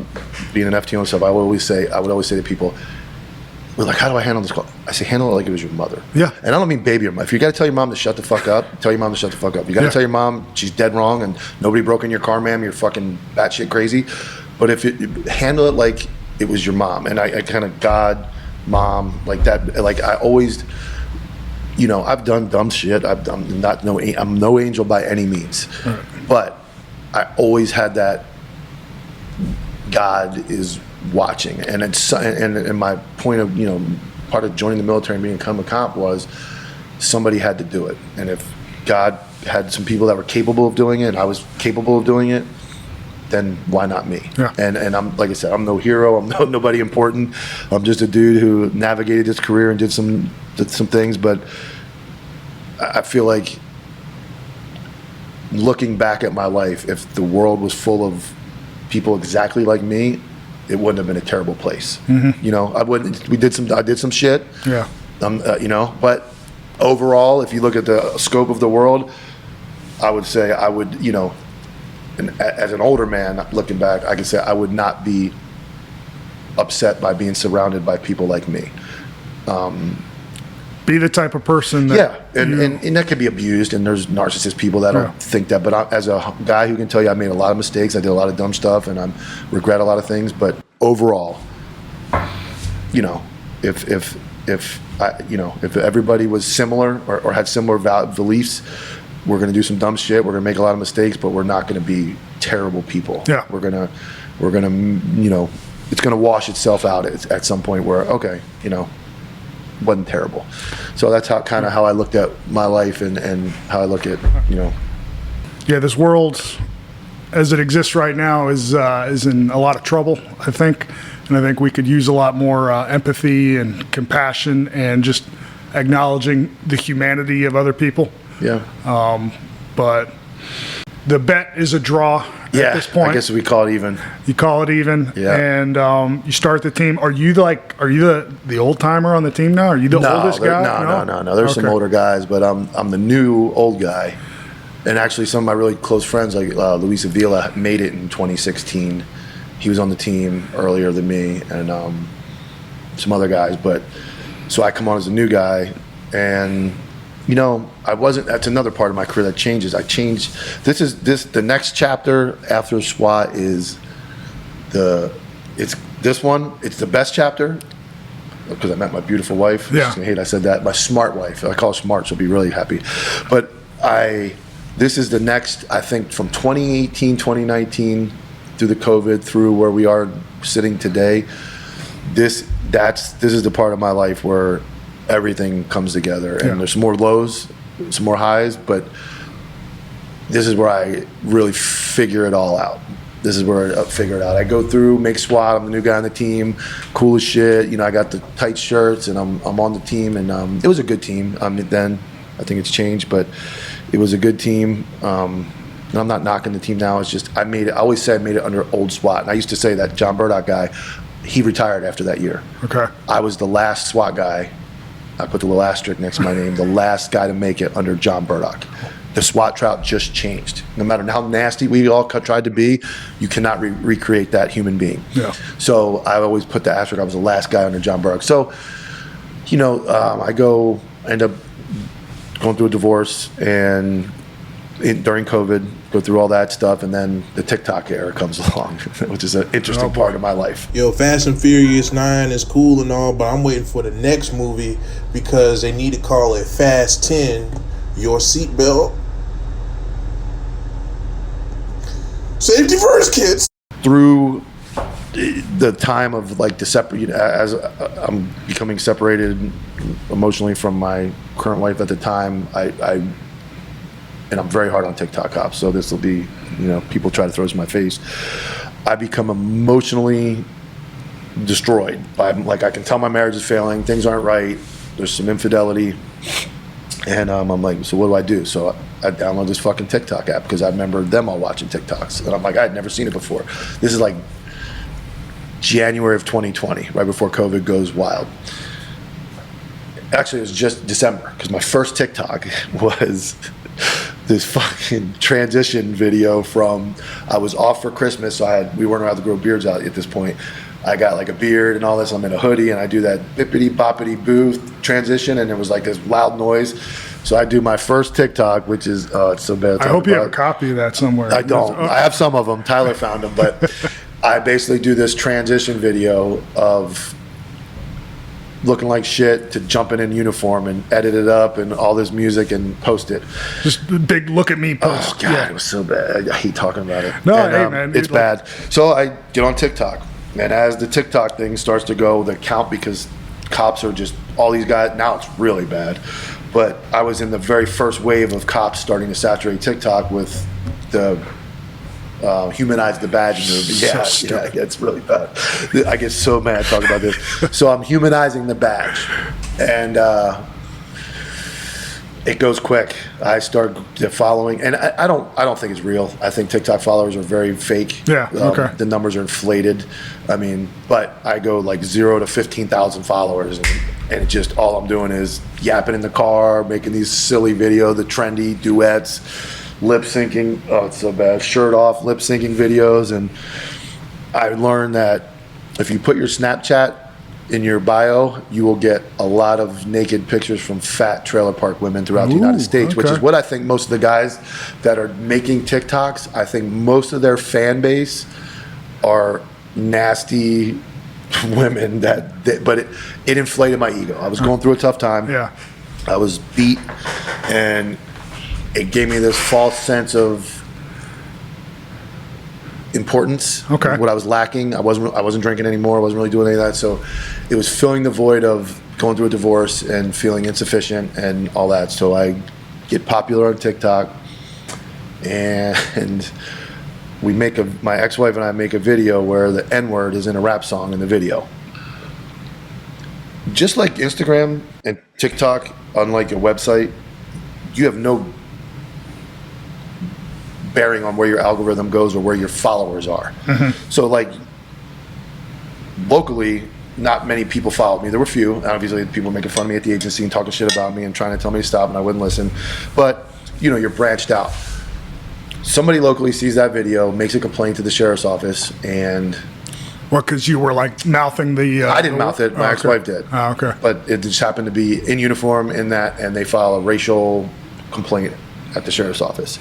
being an FTO and stuff, I would always say to people, we're like, how do I handle this call? I say, handle it like it was your mother. Yeah. And I don't mean baby your mom. If you got to tell your mom to shut the fuck up, tell your mom to shut the fuck up. You got to tell your mom she's dead wrong and nobody broke in your car, ma'am. You're fucking batshit crazy. But if you handle it like it was your mom, and I kind of God, mom, like that. Like I always, I've done dumb shit. I'm no angel by any means. Right. But I always had that God is watching, and my point of part of joining the military and becoming a cop was somebody had to do it, and if God had some people that were capable of doing it, and I was capable of doing it, then why not me? Yeah. And I'm, like I said, I'm no hero. I'm nobody important. I'm just a dude who navigated his career and did some things. But I feel like, looking back at my life, if the world was full of people exactly like me, it wouldn't have been a terrible place. Mm-hmm. I did some shit. Yeah. But overall, if you look at the scope of the world, I would say I would, you know, and as an older man looking back, I could say I would not be upset by being surrounded by people like me. Be the type of person that Yeah, and that can be abused, and there's narcissist people that don't think that. But as a guy who can tell you I made a lot of mistakes, I did a lot of dumb stuff, and I regret a lot of things. But overall, you know, if everybody was similar or had similar beliefs, we're going to do some dumb shit. We're going to make a lot of mistakes, but we're not going to be terrible people. Yeah, we're gonna, you know, it's going to wash itself out at some point where, okay, you know, wasn't terrible. So that's how I looked at my life and how I look at, you know. Yeah, this world as it exists right now is in a lot of trouble, I think. And I think we could use a lot more empathy and compassion and just acknowledging the humanity of other people. Yeah. But the bet is a draw at this point. I guess we call it even. You call it even. Yeah. And you start the team. Are you the old timer on the team now? Are you the oldest guy? No. There's some older guys, but I'm the new old guy. And actually, some of my really close friends, like Luis Avila, made it in 2016. He was on the team earlier than me, and some other guys. But so I come on as a new guy, and you know, I wasn't. That's another part of my career that changes. I changed. The next chapter after SWAT is it's this one. It's the best chapter because I met my beautiful wife. Yeah. She's gonna hate I said that. My smart wife. I call her smart. She'll be really happy. But this is the next. I think from 2018, 2019 through the COVID, through where we are sitting today. This is the part of my life where everything comes together, and there's some more lows, some more highs, but this is where I really figure it all out. This is where I figure it out. I go through, make SWAT, I'm the new guy on the team, cool as shit, you know, I got the tight shirts, and I'm on the team, and it was a good team. Then, I think it's changed, but it was a good team. And I'm not knocking the team now, it's just, I always say I made it under old SWAT, and I used to say that John Burdock guy, he retired after that year. Okay. I was the last SWAT guy. I put the little asterisk next to my name, the last guy to make it under John Burdock. The SWAT trout just changed. No matter how nasty we all tried to be, you cannot recreate that human being. Yeah. So I always put the asterisk, I was the last guy under John Burdock. So, you know, I end up going through a divorce, and during COVID, go through all that stuff, and then the TikTok era comes along, which is an interesting part of my life. Yo, Fast and Furious 9 is cool and all, but I'm waiting for the next movie because they need to call it Fast 10, Your Seatbelt. Safety first, kids. Through the time of like as I'm becoming separated emotionally from my current wife at the time, and I'm very hard on TikTok cops, so this will be, you know, people try to throw this in my face. I become emotionally destroyed by, like, I can tell my marriage is failing, things aren't right, there's some infidelity, and I'm like, so what do I do? So I download this fucking TikTok app because I remember them all watching TikToks, and I'm like, I had never seen it before. This is like January of 2020, right before COVID goes wild. Actually, it was just December, because my first TikTok was this fucking transition video from, I was off for Christmas, so we weren't allowed to grow beards out at this point. I got like a beard and all this, I'm in a hoodie, and I do that bippity boppity boo transition, and it was like this loud noise. So I do my first TikTok, which is, it's so bad. I hope you have a copy of that somewhere. I don't. I have some of them. Tyler found them, but I basically do this transition video of looking like shit to jumping in uniform and edit it up and all this music and post it. Just a big look at me post. Oh God, it was so bad. I hate talking about it. No, hey, man, it's bad. So I get on TikTok, and as the TikTok thing starts to go, the count, because cops are just, all these guys, now it's really bad. But I was in the very first wave of cops starting to saturate TikTok with the humanize the badge movement. Yeah, it's really bad. I get so mad talking about this. So I'm humanizing the badge, and it goes quick. I start following, and I don't think it's real. I think TikTok followers are very fake. Yeah, okay. The numbers are inflated. I mean, but I go like 0 to 15,000 followers, And just all I'm doing is yapping in the car, making these silly video, the trendy duets, lip syncing. Oh, it's so bad. Shirt off, lip syncing videos. And I learned that if you put your Snapchat in your bio, you will get a lot of naked pictures from fat trailer park women throughout the United States, which is what I think most of the guys that are making TikToks, I think most of their fan base are nasty women but it inflated my ego. I was going through a tough time. Yeah. I was beat, and it gave me this false sense of importance. Okay. What I was lacking. I wasn't drinking anymore. I wasn't really doing any of that. So it was filling the void of going through a divorce and feeling insufficient and all that. So I get popular on TikTok, and my ex-wife and I make a video where the N-word is in a rap song in the video. Just like Instagram and TikTok, unlike a website, you have no bearing on where your algorithm goes or where your followers are. So like locally, not many people followed me. There were few. Obviously, people making fun of me at the agency and talking shit about me and trying to tell me to stop, and I wouldn't listen. But you're branched out. Somebody locally sees that video, makes a complaint to the sheriff's office, and What? Because you were like mouthing the. I didn't mouth it. My ex-wife did. Oh, okay. But it just happened to be in uniform in that, and they file a racial complaint at the sheriff's office.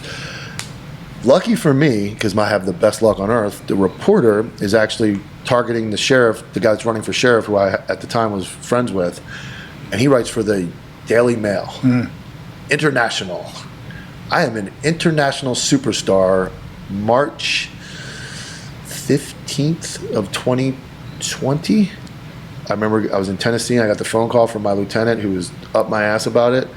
Lucky for me, because I have the best luck on earth, the reporter is actually targeting the sheriff, the guy that's running for sheriff, who I at the time was friends with, and he writes for the Daily Mail. International. I am an international superstar. March 15th of 2020. I remember I was in Tennessee and I got the phone call from my lieutenant who was up my ass about it.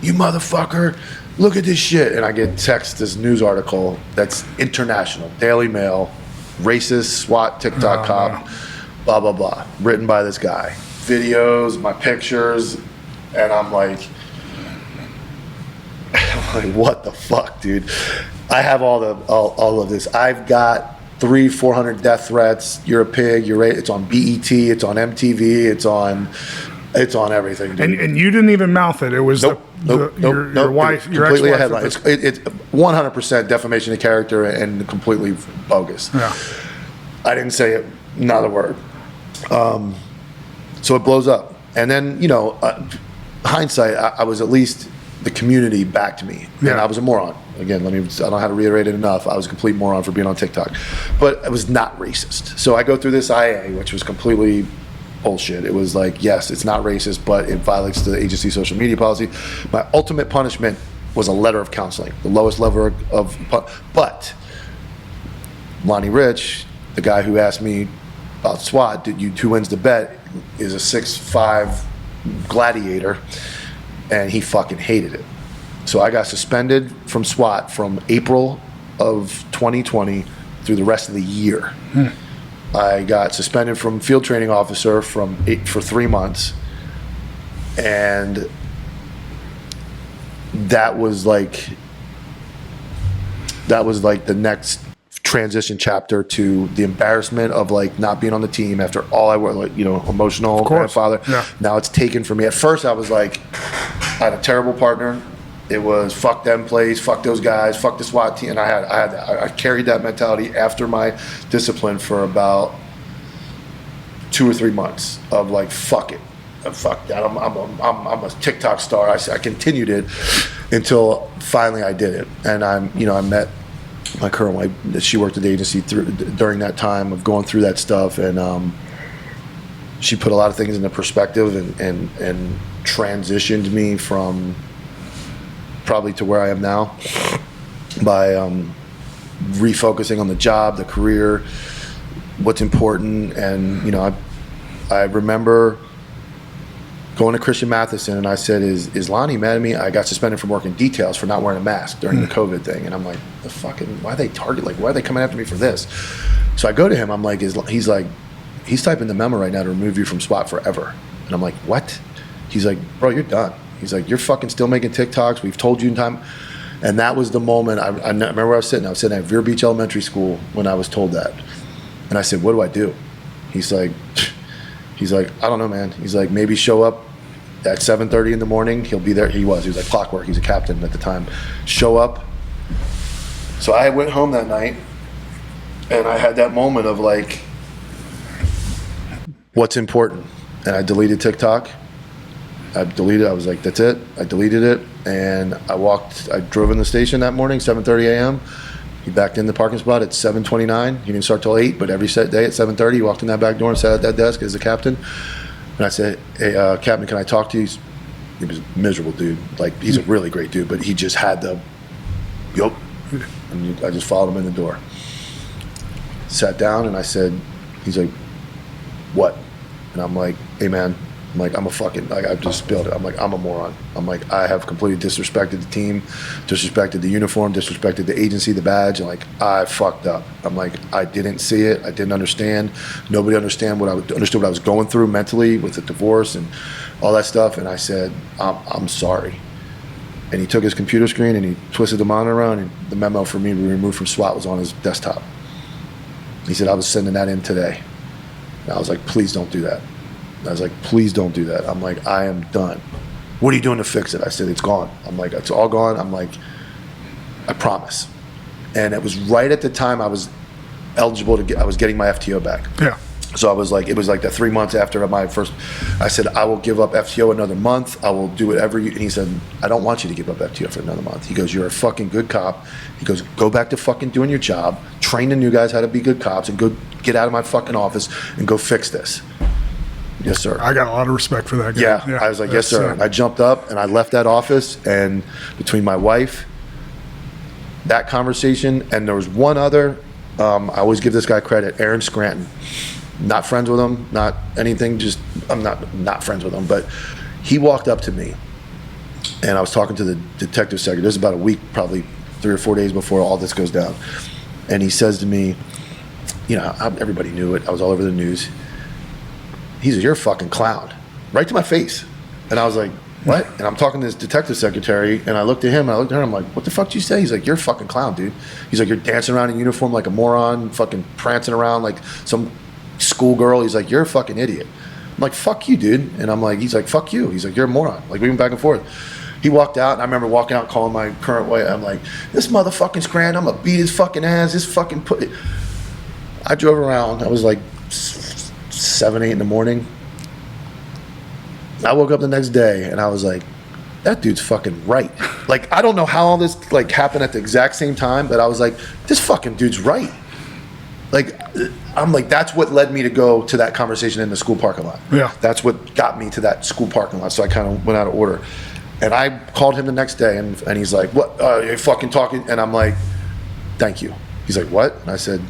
You motherfucker, look at this shit. And I get text this news article that's international, Daily Mail, racist SWAT TikTok cop, blah, blah, blah, written by this guy. Videos, my pictures, and I'm like, what the fuck, dude? I have all of this. I've got 300-400 death threats. You're a pig. It's on BET. It's on MTV. It's on everything, dude. And you didn't even mouth it. It was Nope. your wife, your completely ex-wife. a headline. It's 100% defamation of character and completely bogus. Yeah. I didn't say it, not a word. So it blows up, and then hindsight, I was at least. The community backed me, and I was a moron. Again, I don't know how to reiterate it enough. I was a complete moron for being on TikTok, but it was not racist. So I go through this IA, which was completely bullshit. It was like, yes, it's not racist, but it violates the agency social media policy. My ultimate punishment was a letter of counseling, the lowest level of. But Lonnie Rich, the guy who asked me about SWAT, did you 2 wins to bet, is a 6'5" gladiator. And he fucking hated it. So I got suspended from SWAT from April of 2020 through the rest of the year. I got suspended from field training officer for 3 months. And that was like the next transition chapter to the embarrassment of like not being on the team after all I worked, emotional grandfather. Yeah. Now it's taken from me. At first I was like, I had a terrible partner. It was fuck them plays, fuck those guys, fuck the SWAT team. And I carried that mentality after my discipline for about 2 or 3 months of like, fuck it. Fuck that. I'm a TikTok star. I continued it until finally I did it. And I met my current wife. She worked at the agency during that time of going through that stuff, and she put a lot of things into perspective and transitioned me from probably to where I am now by refocusing on the job, the career, what's important. And I remember going to Christian Matheson, and I said, is Lonnie mad at me? I got suspended from working details for not wearing a mask during the COVID thing. And I'm like, why are they coming after me for this? So I go to him, I'm like, he's typing the memo right now to remove you from SWAT forever. And I'm like, what? He's like, bro, you're done. He's like, you're fucking still making TikToks. We've told you in time. And that was the moment, I remember where I was sitting at Vero Beach Elementary School when I was told that. And I said, what do I do? He's like, He's like, I don't know, man. He's like, maybe show up at 7:30 in the morning. He'll be there. He was like clockwork. He's a captain at the time. Show up. So I went home that night, and I had that moment of like, what's important? And I deleted TikTok. I was like, that's it. I deleted it, and I drove in the station that morning, 7:30 a.m. He backed in the parking spot at 7:29. He didn't start till 8, but every set day at 7:30, he walked in that back door and sat at that desk as the captain. And I said, hey, Captain, can I talk to you? He was a miserable dude. Like, he's a really great dude, but he just had the, yup. And I just followed him in the door. Sat down, and I said, he's like, what? And I'm like, hey, man. I'm like, I'm a fucking, like, I just spilled it. I'm like, I'm a moron. I'm like, I have completely disrespected the team, disrespected the uniform, disrespected the agency, the badge, and like, I fucked up. I'm like, I didn't see it. I didn't understand. Nobody understood what I was going through mentally with the divorce and all that stuff. And I said, I'm sorry. And he took his computer screen and he twisted the monitor around, and the memo for me to be removed from SWAT was on his desktop. He said, I was sending that in today. And I was like, please don't do that. I was like, please don't do that. I'm like, I am done. What are you doing to fix it? I said, it's gone. I'm like, it's all gone. I'm like, I promise. And it was right at the time I was eligible I was getting my FTO back. Yeah. So I was like, it was like the 3 months after my first, I said, I will give up FTO another month. I will do whatever you, and he said, I don't want you to give up FTO for another month. He goes, you're a fucking good cop. He goes, go back to fucking doing your job, train the new guys how to be good cops, and go get out of my fucking office and go fix this. Yes, sir. I got a lot of respect for that guy. Yeah. I was like, yes, sir. And I jumped up and I left that office, and between my wife, that conversation, and there was one other, I always give this guy credit, Aaron Scranton. Not friends with him, not anything, just, I'm not friends with him, but he walked up to me, and I was talking to the detective secretary. This is about a week, probably 3 or 4 days before all this goes down. And he says to me, you know, everybody knew it. I was all over the news. He says, you're a fucking clown, right to my face. And I was like, what? And I'm talking to this detective secretary, and I looked at him, and I looked at her, and I'm like, what the fuck did you say? He's like, you're a fucking clown, dude. He's like, you're dancing around in uniform like a moron, fucking prancing around like some schoolgirl. He's like, you're a fucking idiot. I'm like, fuck you, dude. And I'm like, he's like, fuck you. He's like, you're a moron. Like, we went back and forth. He walked out, and I remember walking out calling my current wife. I'm like, this motherfucking Scranton, I'm gonna beat his fucking ass. This fucking I drove around. I was like 7, 8 in the morning. I woke up the next day, and I was like, that dude's fucking right. Like, I don't know how all this like happened at the exact same time, but I was like, this fucking dude's right. Like, I'm like, that's what led me to go to that conversation in the school parking lot. Yeah. That's what got me to that school parking lot. So I kind of went out of order. And I called him the next day, and he's like, what, you fucking talking? And I'm like, thank you. He's like, what? And I said,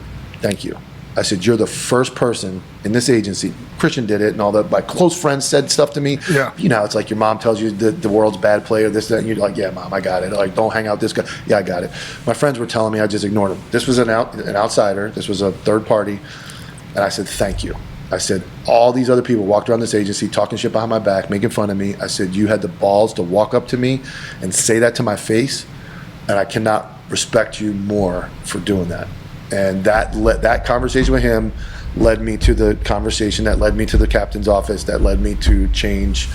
thank you. I said, you're the first person in this agency. Christian did it, and all that. My close friends said stuff to me. Yeah. You know, it's like your mom tells you the world's bad player, this, that, and you're like, yeah, Mom, I got it. Like, don't hang out with this guy. Yeah, I got it. My friends were telling me, I just ignored them. This was an outsider. This was a third party. And I said, thank you. I said, all these other people walked around this agency talking shit behind my back, making fun of me. I said, you had the balls to walk up to me and say that to my face, and I cannot respect you more for doing that. And that conversation with him led me to the conversation that led me to the captain's office, that led me to change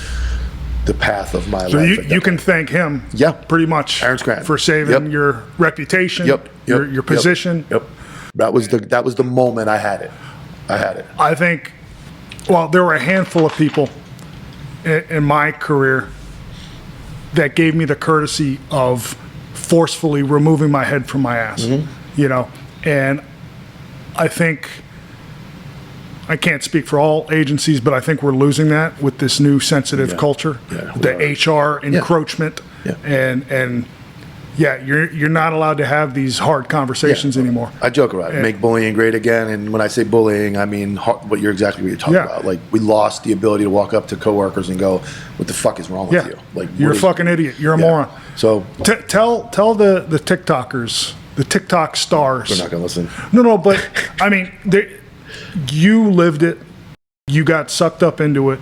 the path of my life. So you can thank him, yeah, pretty much, Aaron Scranton, for saving your reputation, your position. Yep. That was the moment I had it. I think, well, there were a handful of people in my career that gave me the courtesy of forcefully removing my head from my ass, you know, and I think, I can't speak for all agencies, but I think we're losing that with this new sensitive culture, the HR encroachment, and you're not allowed to have these hard conversations anymore. I joke about it, make bullying great again, and when I say bullying, I mean what you're talking about. Like, we lost the ability to walk up to coworkers and go, "What the fuck is wrong with you? Like, you're a fucking idiot. You're a moron." So tell the TikTokers, the TikTok stars. They're not gonna listen. No, but I mean, you lived it. You got sucked up into it.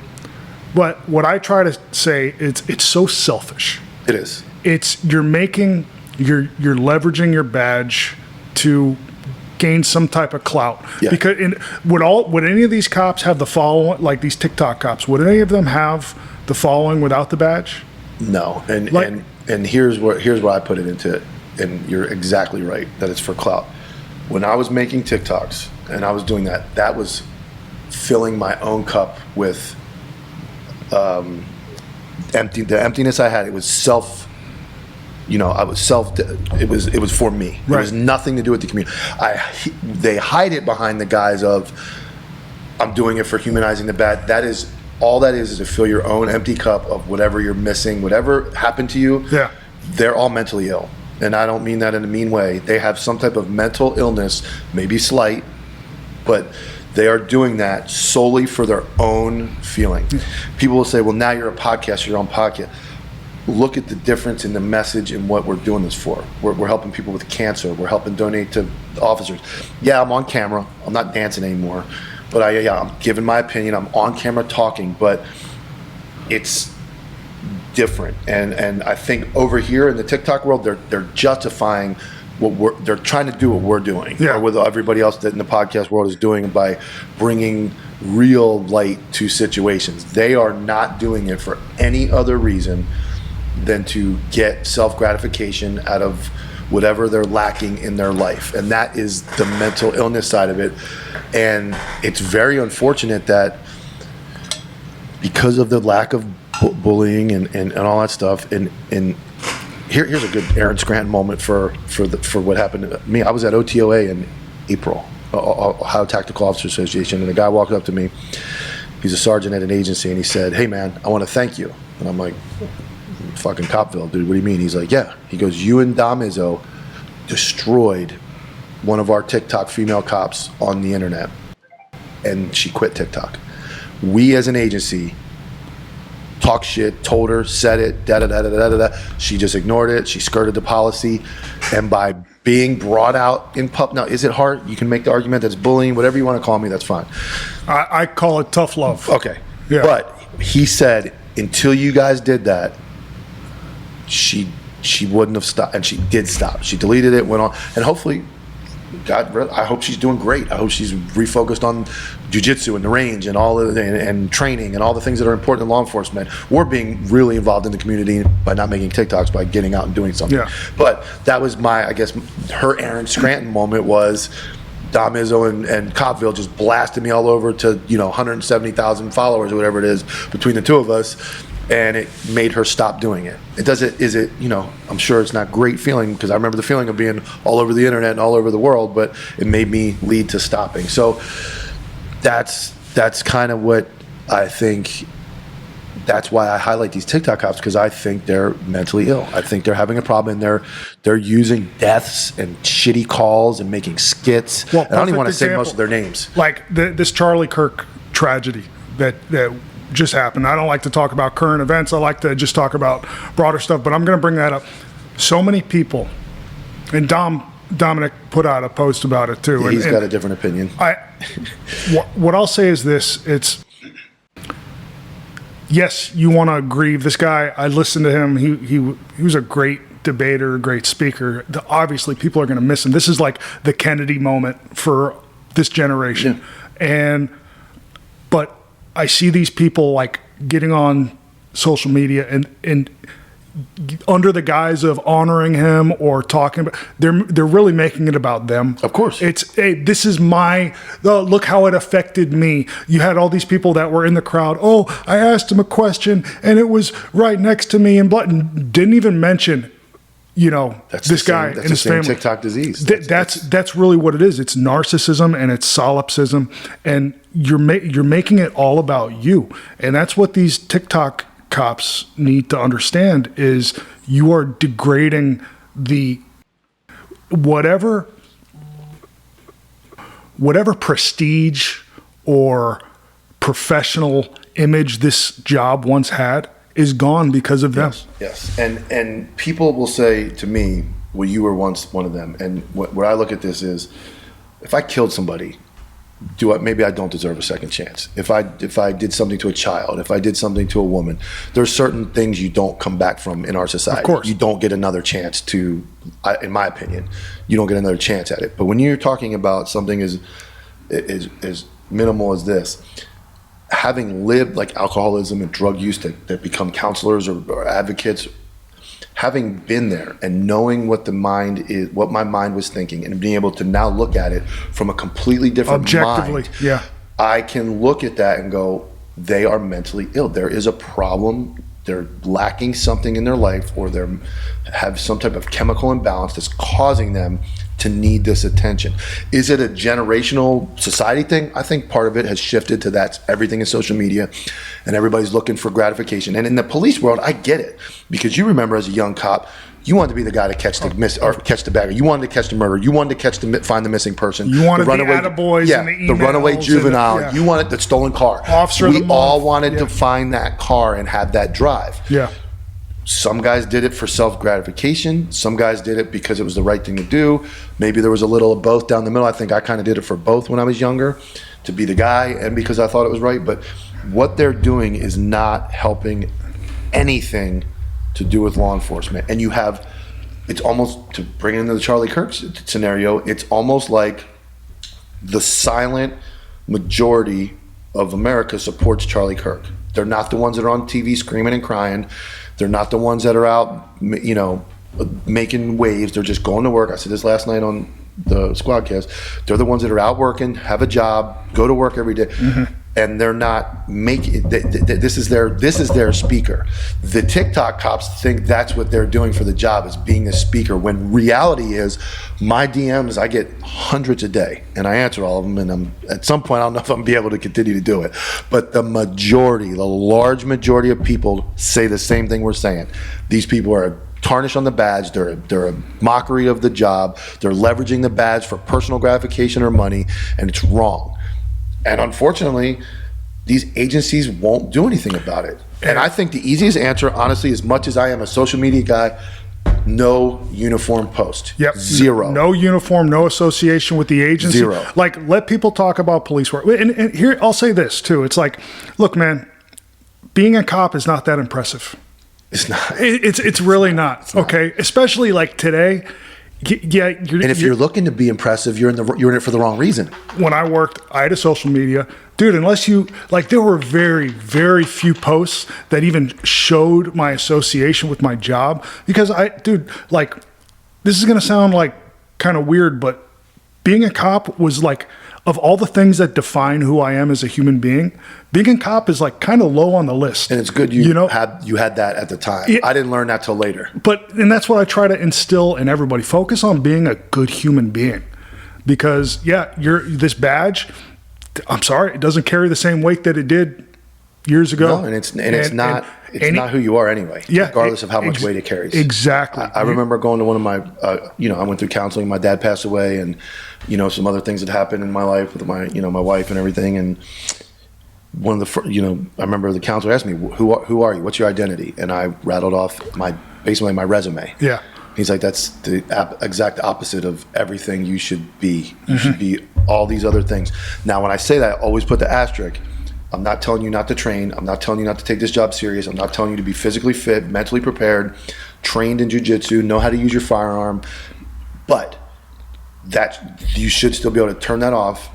But what I try to say is, it's so selfish. It is. It's you're leveraging your badge to gain some type of clout. Yeah. Because would any of these cops have the following, like these TikTok cops? Would any of them have the following without the badge? No, and Like- and here's where I put it into it, and you're exactly right that it's for clout. When I was making TikToks and I was doing that, that was filling my own cup with the emptiness I had. It was self. It was for me. It was nothing to do with the community. They hide it behind the guise of, I'm doing it for humanizing the bad. That is all that is to fill your own empty cup of whatever you're missing, whatever happened to you. Yeah. They're all mentally ill. And I don't mean that in a mean way. They have some type of mental illness, maybe slight, but they are doing that solely for their own feeling. People will say, well, now you're a podcaster, you're on podcast. Look at the difference in the message and what we're doing this for. We're helping people with cancer. We're helping donate to officers. Yeah, I'm on camera. I'm not dancing anymore. But I'm giving my opinion. I'm on camera talking, but it's different. And I think over here in the TikTok world, they're justifying they're trying to do what we're doing, or what everybody else that in the podcast world is doing by bringing real light to situations. They are not doing it for any other reason than to get self-gratification out of whatever they're lacking in their life. And that is the mental illness side of it. And it's very unfortunate that because of the lack of bullying and all that stuff, and here's a good Aaron Scranton moment for what happened to me. I was at OTOA in April, Ohio Tactical Officers Association, and a guy walked up to me. He's a sergeant at an agency, and he said, "Hey man, I want to thank you." And I'm like, "Fucking Copville, dude, what do you mean?" He's like, "Yeah." He goes, "You and Dom Izzo destroyed one of our TikTok female cops on the internet, and she quit TikTok. We as an agency talked shit, told her, said it, da-da-da-da-da-da. She just ignored it. She skirted the policy. And by being brought out in public, now, is it hard? You can make the argument that's bullying, whatever you want to call me, that's fine. I call it tough love. Okay. Yeah. But he said, until you guys did that, she wouldn't have stopped. And she did stop. She deleted it, went on. And hopefully, I hope she's doing great. I hope she's refocused on jiu-jitsu and the range and all of and training and all the things that are important in law enforcement. We're being really involved in the community by not making TikToks, by getting out and doing something. Yeah. But that was her Aaron Scranton moment was Dom Izzo and Copville just blasted me all over to 170,000 followers or whatever it is between the two of us. And it made her stop doing it. I'm sure it's not a great feeling, because I remember the feeling of being all over the internet and all over the world, but it made me lead to stopping. So that's kind of what I think. That's why I highlight these TikTok cops, because I think they're mentally ill. I think they're having a problem, and they're using deaths and shitty calls and making skits. Well, and I don't even want to say example, most of their names. Like this Charlie Kirk tragedy that just happened. I don't like to talk about current events. I like to just talk about broader stuff, but I'm going to bring that up. So many people, and Dominic put out a post about it too. Yeah, he's got a different opinion. What I'll say is this: yes, you want to grieve this guy. I listened to him. He was a great debater, a great speaker. Obviously, people are going to miss him. This is like the Kennedy moment for this generation, but I see these people like getting on social media and under the guise of honoring him or talking about, they're really making it about them. Of course. It's, hey, this is look how it affected me. You had all these people that were in the crowd. Oh, I asked him a question and it was right next to me and didn't even mention, this guy and his family. TikTok disease. That's really what it is. It's narcissism and it's solipsism, and you're making it all about you. And that's what these TikTok cops need to understand, is you are degrading the whatever prestige or professional image this job once had is gone because of them. Yes. And people will say to me, well, you were once one of them. And what I look at this is, if I killed somebody maybe I don't deserve a second chance. If I did something to a child, if I did something to a woman, there's certain things you don't come back from in our society. Of course. You don't get another chance to, in my opinion, you don't get another chance at it. But when you're talking about something as minimal as this, having lived like alcoholism and drug use that become counselors or advocates, having been there and knowing what my mind was thinking, and being able to now look at it from a completely different objectively, mind, yeah, I can look at that and go, they are mentally ill. There is a problem. They're lacking something in their life, or they have some type of chemical imbalance that's causing them to need this attention. Is it a generational society thing? I think part of it has shifted to that. Everything is social media and everybody's looking for gratification. And in the police world, I get it, because you remember as a young cop, you wanted to be the guy to catch the bagger. You wanted to catch the murderer. You wanted to find the missing person. You wanted the runaway, attaboys and the emails, the runaway juvenile. yeah. You wanted the stolen car. Officer of the we month. all wanted Yeah. to find that car and have that drive. Yeah. Some guys did it for self-gratification. Some guys did it because it was the right thing to do. Maybe there was a little of both down the middle. I think I kind of did it for both when I was younger, to be the guy and because I thought it was right. But what they're doing is not helping anything to do with law enforcement. And it's almost, to bring it into the Charlie Kirk scenario, it's almost like the silent majority of America supports Charlie Kirk. They're not the ones that are on TV screaming and crying. They're not the ones that are out, making waves. They're just going to work. I said this last night on the SquadCast. They're the ones that are out working, have a job, go to work every day. Mm-hmm. And they're not making, this is their speaker. The TikTok cops think that's what they're doing for the job, is being a speaker, when reality is, my DMs, I get hundreds a day and I answer all of them, and at some point I don't know if I'm gonna be able to continue to do it. But the large majority of people say the same thing we're saying. These people are tarnish on the badge. They're a mockery of the job. They're leveraging the badge for personal gratification or money, and it's wrong. And unfortunately, these agencies won't do anything about it. And I think the easiest answer, honestly, as much as I am a social media guy, no uniform post. Yep. Zero. No uniform, no association with the agency. Zero. Like, let people talk about police work. And here, I'll say this too. It's like, look, man, being a cop is not that impressive. It's not. It's really not. Okay. Especially like today. Yeah, and if you're looking to be impressive, you're in it for the wrong reason. When I worked, I had a social media, dude. Unless you there were very, very few posts that even showed my association with my job, because this is gonna sound like kind of weird, but being a cop was like, of all the things that define who I am as a human being, being a cop is like kind of low on the list. And it's good you had that at the time. Yeah. I didn't learn that till later. And that's what I try to instill in everybody. Focus on being a good human being, because this badge, I'm sorry, it doesn't carry the same weight that it did years ago. No, and it's not who you are anyway. Yeah, regardless of how much weight it carries. Exactly. I remember going to one of my, I went through counseling. My dad passed away, and some other things that happened in my life with my wife and everything. And one of the first, I remember the counselor asked me, "Who are you? What's your identity?" And I rattled off basically my resume. Yeah. He's like, "That's the exact opposite of everything you should be. You should be all these other things." Now, when I say that, I always put the asterisk. I'm not telling you not to train. I'm not telling you not to take this job serious. I'm not telling you to be physically fit, mentally prepared, trained in jiu-jitsu, know how to use your firearm. But that you should still be able to turn that off,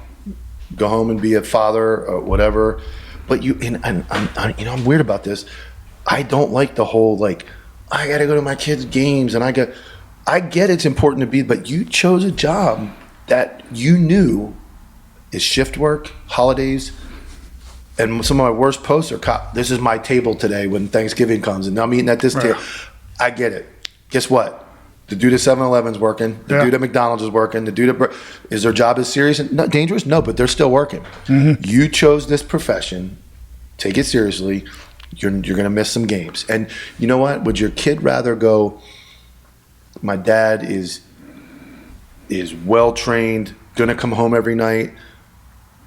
go home and be a father or whatever. But I'm weird about this. I don't like the whole I got to go to my kids' games, and I get it's important to be, but you chose a job that you knew is shift work, holidays. And some of my worst posts are, this is my table today when Thanksgiving comes, and I'm eating at this table. I get it. Guess what? The dude at 7-Eleven's working. The dude at McDonald's is working. The dude is their job as serious and not dangerous? No, but they're still working. Mm-hmm. You chose this profession. Take it seriously. You're going to miss some games. And you know what? Would your kid rather go, my dad is well trained, going to come home every night,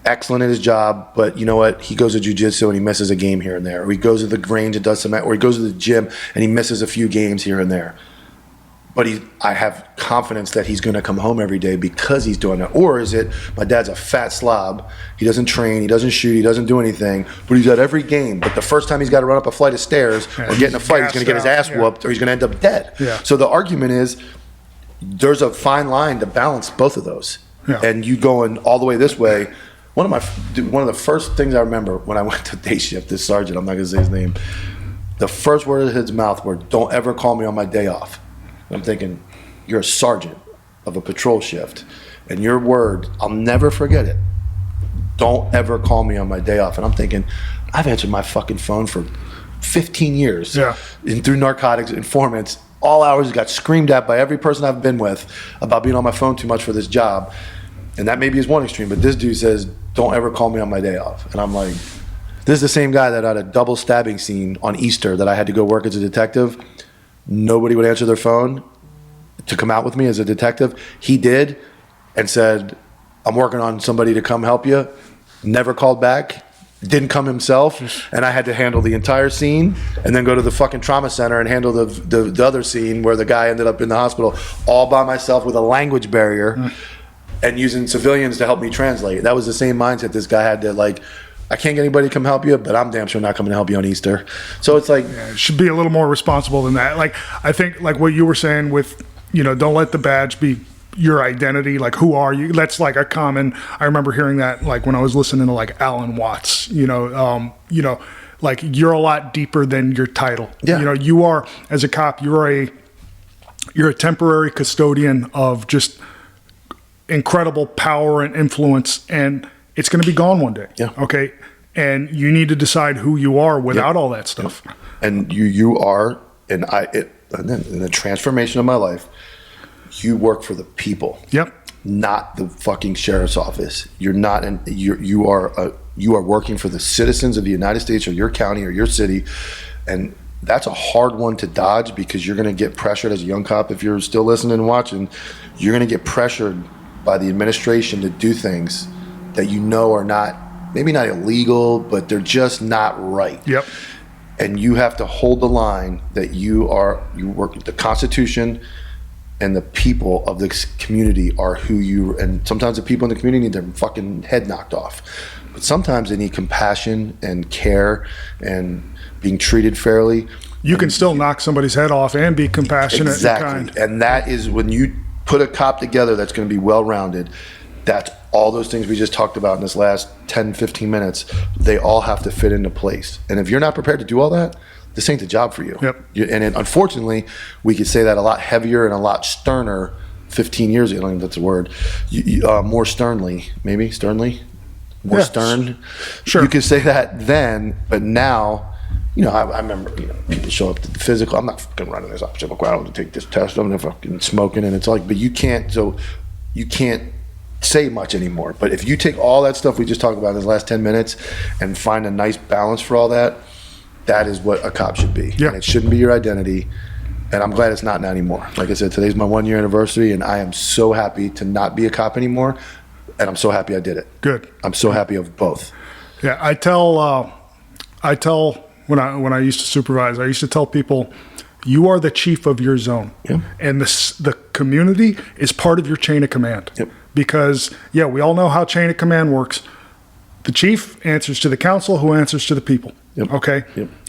excellent at his job, but you know what? He goes to jiu-jitsu and he misses a game here and there. Or he goes to the range and does some, or he goes to the gym and he misses a few games here and there. but I have confidence that he's going to come home every day because he's doing that? Or is it my dad's a fat slob, he doesn't train, he doesn't shoot, he doesn't do anything, but he's at every game, but the first time he's got to run up a flight of stairs or get in a fight, he's going to get his ass whooped or he's going to end up dead. So the argument is there's a fine line to balance both of those. And you going all the way this way. One of the first things I remember when I went to day shift, this sergeant, I'm not going to say his name, the first word out of his mouth were, "Don't ever call me on my day off." And I'm thinking, you're a sergeant of a patrol shift, and your word, I'll never forget it, "Don't ever call me on my day off." And I'm thinking, I've answered my fucking phone for 15 years. And through narcotics, informants, all hours, got screamed at by every person I've been with about being on my phone too much for this job. And that maybe is one extreme, but this dude says, "Don't ever call me on my day off." And I'm like, this is the same guy that had a double stabbing scene on Easter that I had to go work as a detective. Nobody would answer their phone to come out with me as a detective. He did and said, "I'm working on somebody to come help you." Never called back, didn't come himself, and I had to handle the entire scene and then go to the fucking trauma center and handle the other scene where the guy ended up in the hospital all by myself with a language barrier and using civilians to help me translate. That was the same mindset this guy had, to like, I can't get anybody to come help you, but I'm damn sure not coming to help you on Easter. So it's like, it should be a little more responsible than that. Like, I think like what you were saying with, don't let the badge be your identity. Like, who are you? That's like a common, I remember hearing that like when I was listening to like Alan Watts, like you're a lot deeper than your title. You are, as a cop, you're a temporary custodian of just incredible power and influence, and it's going to be gone one day. Okay. And you need to decide who you are without all that stuff. And you are, and then in the transformation of my life, you work for the people. Not the fucking sheriff's office. You're not, you are working for the citizens of the United States or your county or your city. And that's a hard one to dodge, because you're going to get pressured as a young cop. If you're still listening and watching, you're going to get pressured by the administration to do things that are not, maybe not illegal, but they're just not right. And you have to hold the line that you work with the Constitution, and the people of this community are who you, and sometimes the people in the community need their fucking head knocked off. But sometimes they need compassion and care and being treated fairly. You can still knock somebody's head off and be compassionate and kind. And that is when you put a cop together that's going to be well-rounded. That's all those things we just talked about in this last 10, 15 minutes. They all have to fit into place. And if you're not prepared to do all that, this ain't the job for you. Unfortunately, we could say that a lot heavier and a lot sterner 15 years ago. I don't think that's a word. More sternly, maybe sternly, more stern. Sure. You could say that then, but now, I remember, people show up to the physical. I'm not fucking running this option. I don't want to take this test. I'm fucking smoking, and it's like, but you can't say much anymore. But if you take all that stuff we just talked about in this last 10 minutes and find a nice balance for all that, that is what a cop should be. And it shouldn't be your identity. And I'm glad it's not now anymore. Like I said, today's my 1 year anniversary, and I am so happy to not be a cop anymore. And I'm so happy I did it. Good. I'm so happy of both. Yeah, I tell when I used to supervise, I used to tell people, you are the chief of your zone, and the community is part of your chain of command. Because we all know how chain of command works. The chief answers to the council, who answers to the people. Okay.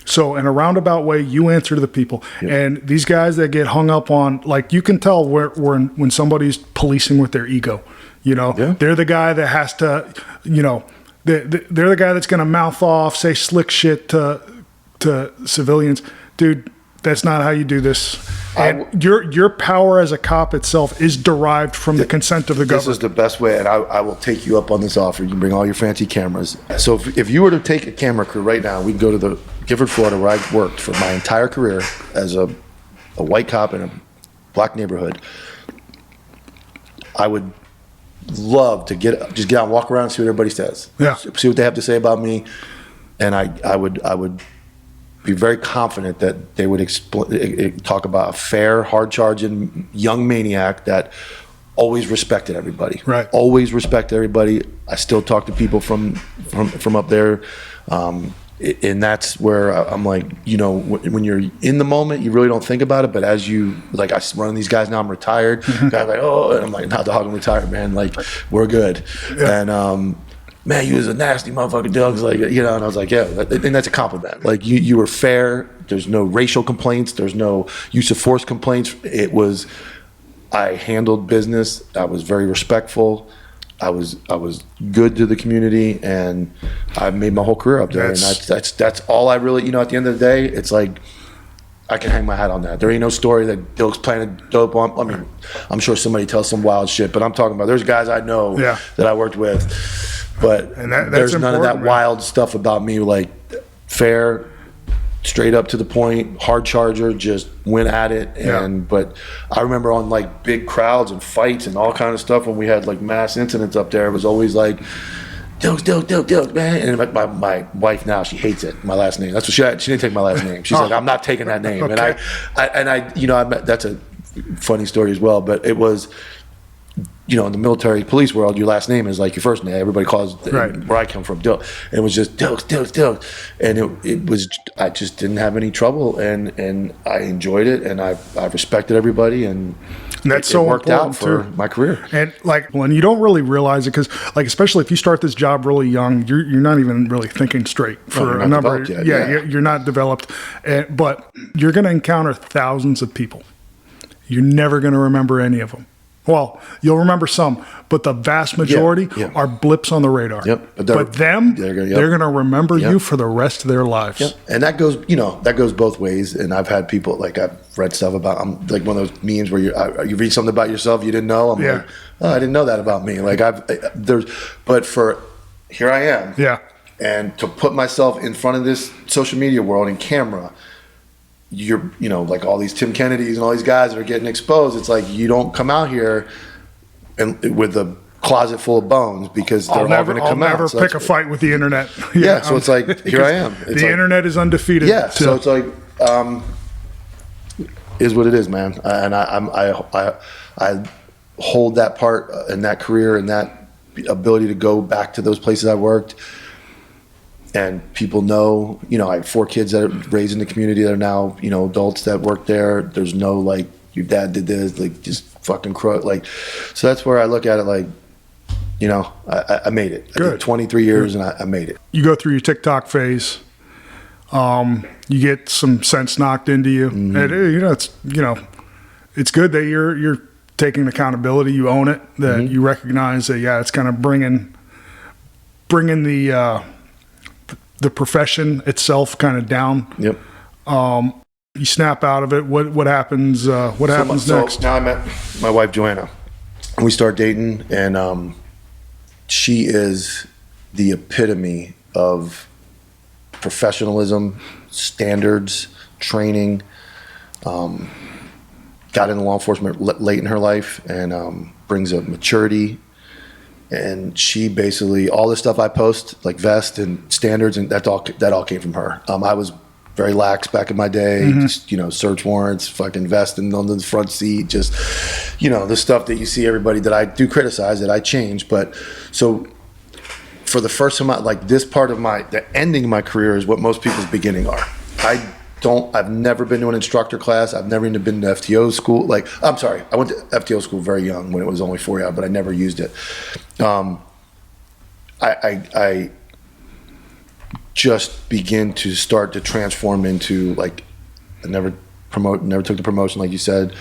So in a roundabout way, you answer to the people. And these guys that get hung up on, like, you can tell when somebody's policing with their ego. They're the guy that has to, they're the guy that's going to mouth off, say slick shit to civilians. Dude, that's not how you do this. And your power as a cop itself is derived from the consent of the government. This is the best way, and I will take you up on this offer. You can bring all your fancy cameras. So if you were to take a camera crew right now, we'd go to the Gifford, Florida, where I worked for my entire career as a white cop in a black neighborhood. I would love to get out and walk around and see what everybody says. See what they have to say about me, and I would be very confident that they would talk about a fair, hard-charging young maniac that always respected everybody. Always respected everybody. I still talk to people from up there. and that's where I'm like, you know, when you're in the moment, you really don't think about it. But as you, like, I run these guys now, I'm retired. Guys like, oh, and I'm like, nah, dog, I'm retired, man. Like, we're good. Yeah. And man, you was a nasty motherfucker, Dilks. Like, you know, and I was like, yeah, and that's a compliment. Like, you were fair. There's no racial complaints. There's no use of force complaints. It was, I handled business. I was very respectful. I was good to the community, and I've made my whole career up there. And that's all I really, you know, at the end of the day, it's like, I can hang my hat on that. There ain't no story that Dilks planted dope on. I mean, I'm sure somebody tells some wild shit, but I'm talking about, there's guys I know that I worked with, but there's none of that wild stuff about me. Like, fair, straight up to the point, hard charger, just went at it. And but I remember on like big crowds and fights and all kind of stuff, when we had like mass incidents up there, it was always like, Dilks, man. And like my wife now, she hates it, my last name. That's what she didn't take my last name. She's like, I'm not taking that name. Okay. And I you know, that's a funny story as well, but it was, you know, in the military police world, your last name is like your first name. Everybody calls where I come from, Dilks. And it was just Dilks. And it was, I just didn't have any trouble, and I enjoyed it, and I respected everybody, and that's so worked out for my career. And like, when you don't really realize it, because like, especially if you start this job really young, you're not even really thinking straight for a number. You're not developed, but you're going to encounter thousands of people. You're never going to remember any of them. Well, you'll remember some, but the vast majority are blips on the radar. But they're going to remember you for the rest of their lives. And that goes, you know, that goes both ways. And I've had people, like, I've read stuff about, I'm like one of those memes where you read something about yourself you didn't know. I'm like, oh, I didn't know that about me. Like, here I am. And to put myself in front of this social media world and camera, you know, like all these Tim Kennedys and all these guys that are getting exposed, it's like, you don't come out here and with a closet full of bones, because they're all going to come out. I'll never pick a fight with the internet. So it's like, here I am. It's the internet is undefeated. So it's like, is what it is, man. And I hold that part in that career and that ability to go back to those places I worked. And people know, you know, I have 4 kids that are raised in the community that are now, you know, adults that work there. There's no, like, your dad did this, like, just fucking crook. Like, so that's where I look at it, like, you know, I made it. Good. I did 23 years and I made it. You go through your TikTok phase. You get some sense knocked into you. And, you know, it's good that you're taking accountability. You own it. That you recognize that, it's kind of bringing the profession itself kind of down. You snap out of it. What happens? What happens next? So now I met my wife Joanna, and we start dating, and she is the epitome of professionalism, standards, training. Got into law enforcement late in her life, and brings a maturity. And she basically, all the stuff I post, like vest and standards, and that all came from her. I was very lax back in my day, just, you know, search warrants, fucking vest and on the front seat, just, you know, the stuff that you see everybody that I do criticize, that I change. But so for the first time, like, this part of the ending of my career is what most people's beginning are. I've never been to an instructor class. I've never even been to FTO school. Like, I'm sorry, I went to FTO school very young when it was only 4 years, but I never used it. I just begin to start to transform into, like, I never took the promotion, like you said.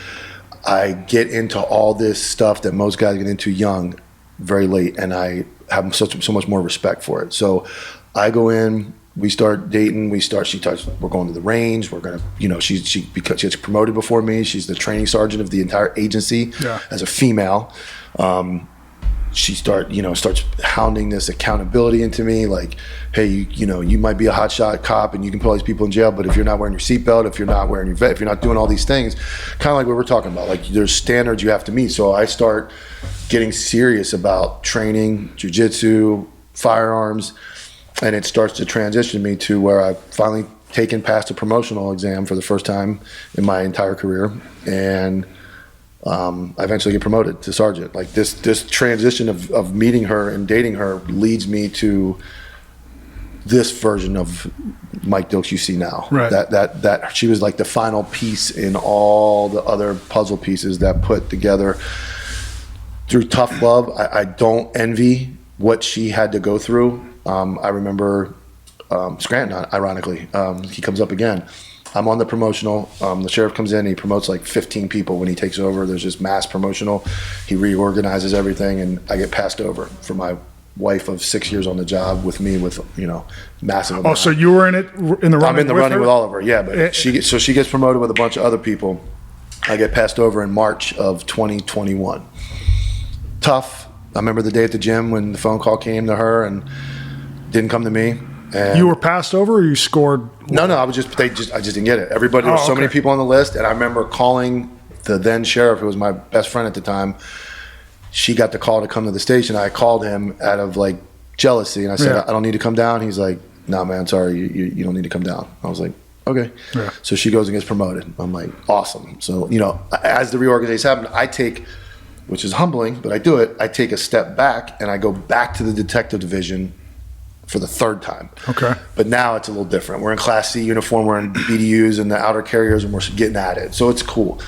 I get into all this stuff that most guys get into young, very late, and I have so much more respect for it. So I go in, we start dating, we're going to the range, we're gonna, you know, because she gets promoted before me, she's the training sergeant of the entire agency as a female. She starts hounding this accountability into me, like, hey, you might be a hotshot cop and you can put all these people in jail, but if you're not wearing your seatbelt, if you're not wearing your vet, if you're not doing all these things, kind of like what we're talking about, like, there's standards you have to meet. So I start getting serious about training, jiu-jitsu, firearms, and it starts to transition me to where I've finally passed a promotional exam for the first time in my entire career, and I eventually get promoted to sergeant. Like, this transition of meeting her and dating her leads me to this version of Mike Dilks you see now. Right. That she was like the final piece in all the other puzzle pieces that put together through tough love. I don't envy what she had to go through. I remember Scranton, ironically, he comes up again. I'm on the promotional. The sheriff comes in. He promotes like 15 people when he takes over. There's just mass promotional. He reorganizes everything, and I get passed over for my wife of 6 years on the job with me with massive. Oh, so you were in the running? I'm in the running her? with Oliver. Yeah, but she gets promoted with a bunch of other people. I get passed over in March of 2021. Tough. I remember the day at the gym when the phone call came to her and didn't come to me. And you were passed over, or you scored? No, I just didn't get it. Everybody, there were so many people on the list, and I remember calling the then sheriff, who was my best friend at the time. She got the call to come to the station. I called him out of like jealousy, and I said, I don't need to come down. He's like, no, man, sorry, you don't need to come down. I was like, okay. Yeah. So she goes and gets promoted. I'm like, awesome. So, as the reorganization happened, I take, which is humbling, but I do it, I take a step back and I go back to the detective division for the third time. Okay. But now it's a little different. We're in Class C uniform, we're in BDUs and the outer carriers, and we're getting at it. So it's cool.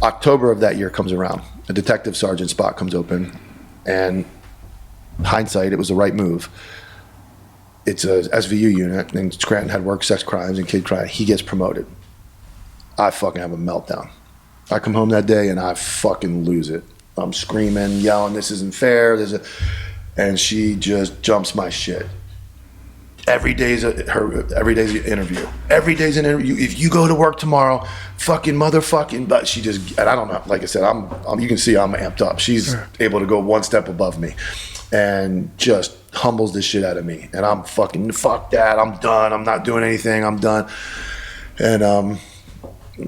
October of that year comes around. A detective sergeant spot comes open, and hindsight, it was the right move. It's a SVU unit, and Scranton had worked sex crimes and kid crime. He gets promoted. I fucking have a meltdown. I come home that day and I fucking lose it. I'm screaming, yelling, this isn't fair. And she just jumps my shit. Every day's an interview. Every day's an interview. If you go to work tomorrow, fucking motherfucking. But she just, and I don't know. Like I said, I'm you can see I'm amped up. She's able to go one step above me, and just humbles the shit out of me. And I'm fucking fuck that. I'm done. I'm not doing anything. I'm done. And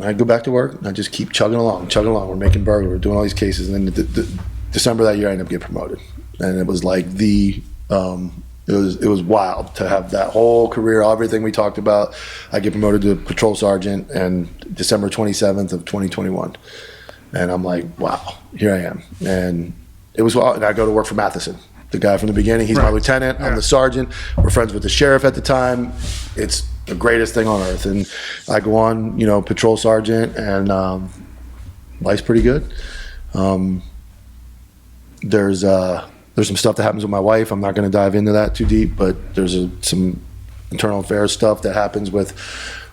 I go back to work. And I just keep chugging along. We're making burglary. We're doing all these cases. And then December of that year, I ended up getting promoted. And it was like it was wild to have that whole career, everything we talked about. I get promoted to patrol sergeant, and December 27th of 2021. And I'm like, wow, here I am. And it was wild. And I go to work for Matheson, the guy from the beginning. He's my lieutenant. I'm the sergeant. We're friends with the sheriff at the time. It's the greatest thing on earth. And I go on, patrol sergeant, and life's pretty good. There's some stuff that happens with my wife. I'm not going to dive into that too deep, but there's some internal affairs stuff that happens with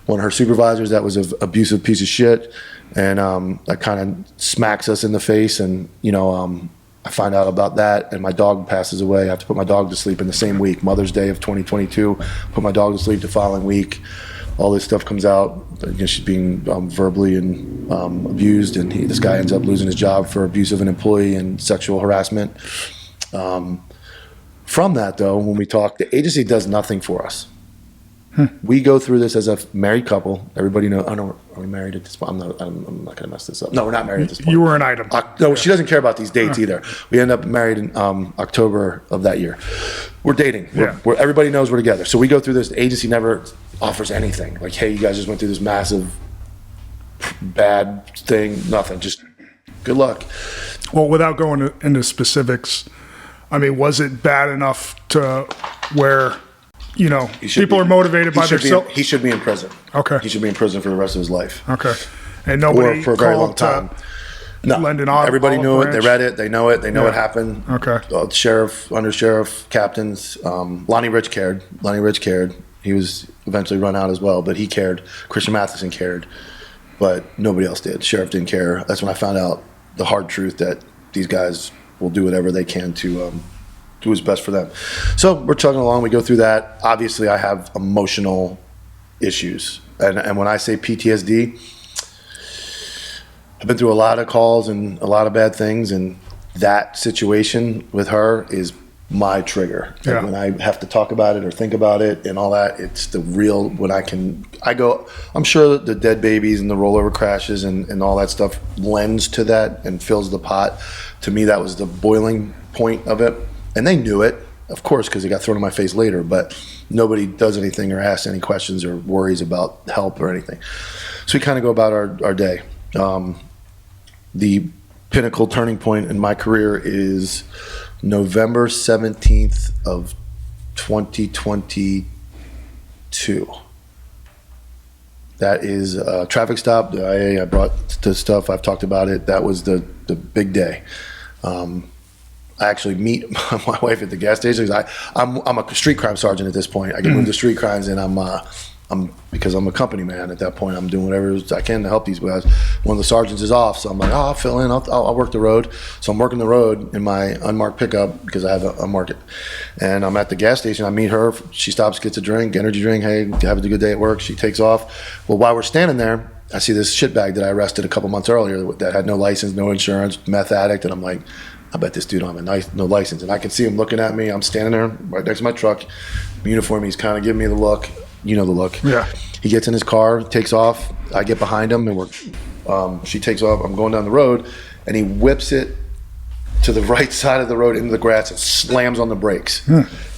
one of her supervisors that was an abusive piece of shit, and that kind of smacks us in the face. And I find out about that, and my dog passes away. I have to put my dog to sleep in the same week, Mother's Day of 2022. Put my dog to sleep the following week. All this stuff comes out. She's being verbally and abused, and this guy ends up losing his job for abuse of an employee and sexual harassment. From that, though, when we talk, the agency does nothing for us. We go through this as a married couple. Everybody knows. Are we married at this point? I'm not going to mess this up. No, we're not married at this point. You were an item. No, she doesn't care about these dates either. We end up married in October of that year. We're dating. Everybody knows we're together. So we go through this. The agency never offers anything. Like, hey, you guys just went through this massive bad thing. Nothing. Just good luck. Well, without going into specifics, I mean, was it bad enough to where, people are motivated by themselves? He should be in prison. Okay. He should be in prison for the rest of his life. Okay. And nobody for a very long time. No. Everybody knew it. They read it. They know it. They know what happened. Okay. Sheriff, under sheriff, captains. Lonnie Rich cared. He was eventually run out as well, but he cared. Christian Matheson cared, but nobody else did. Sheriff didn't care. That's when I found out the hard truth that these guys will do whatever they can to do what's best for them. So we're chugging along. We go through that. Obviously, I have emotional issues. And when I say PTSD, I've been through a lot of calls and a lot of bad things, and that situation with her is my trigger. Like when I have to talk about it or think about it and all that, it's the real, I'm sure the dead babies and the rollover crashes and all that stuff lends to that and fills the pot. To me, that was the boiling point of it. And they knew it, of course, because it got thrown in my face later, but nobody does anything or asks any questions or worries about help or anything. So we kind of go about our day. The pinnacle turning point in my career is November 17th of 2022. 2. That is a traffic stop. I brought the stuff. I've talked about it. That was the big day. I actually meet my wife at the gas station. I'm a street crime sergeant at this point. I get moved to street crimes, and I'm because I'm a company man at that point. I'm doing whatever I can to help these guys. One of the sergeants is off, so I'm like, I'll fill in. I'll work the road. So I'm working the road in my unmarked pickup because I have a market. And I'm at the gas station. I meet her. She stops, gets a drink, energy drink. Hey, have a good day at work. She takes off. Well, while we're standing there, I see this shitbag that I arrested a couple months earlier that had no license, no insurance, meth addict, and I'm like, I bet this dude don't have no license. And I can see him looking at me. I'm standing there right next to my truck. Uniform, he's kind of giving me the look. You know the look. Yeah. He gets in his car, takes off. I get behind him, and she takes off. I'm going down the road, and he whips it to the right side of the road into the grass and slams on the brakes.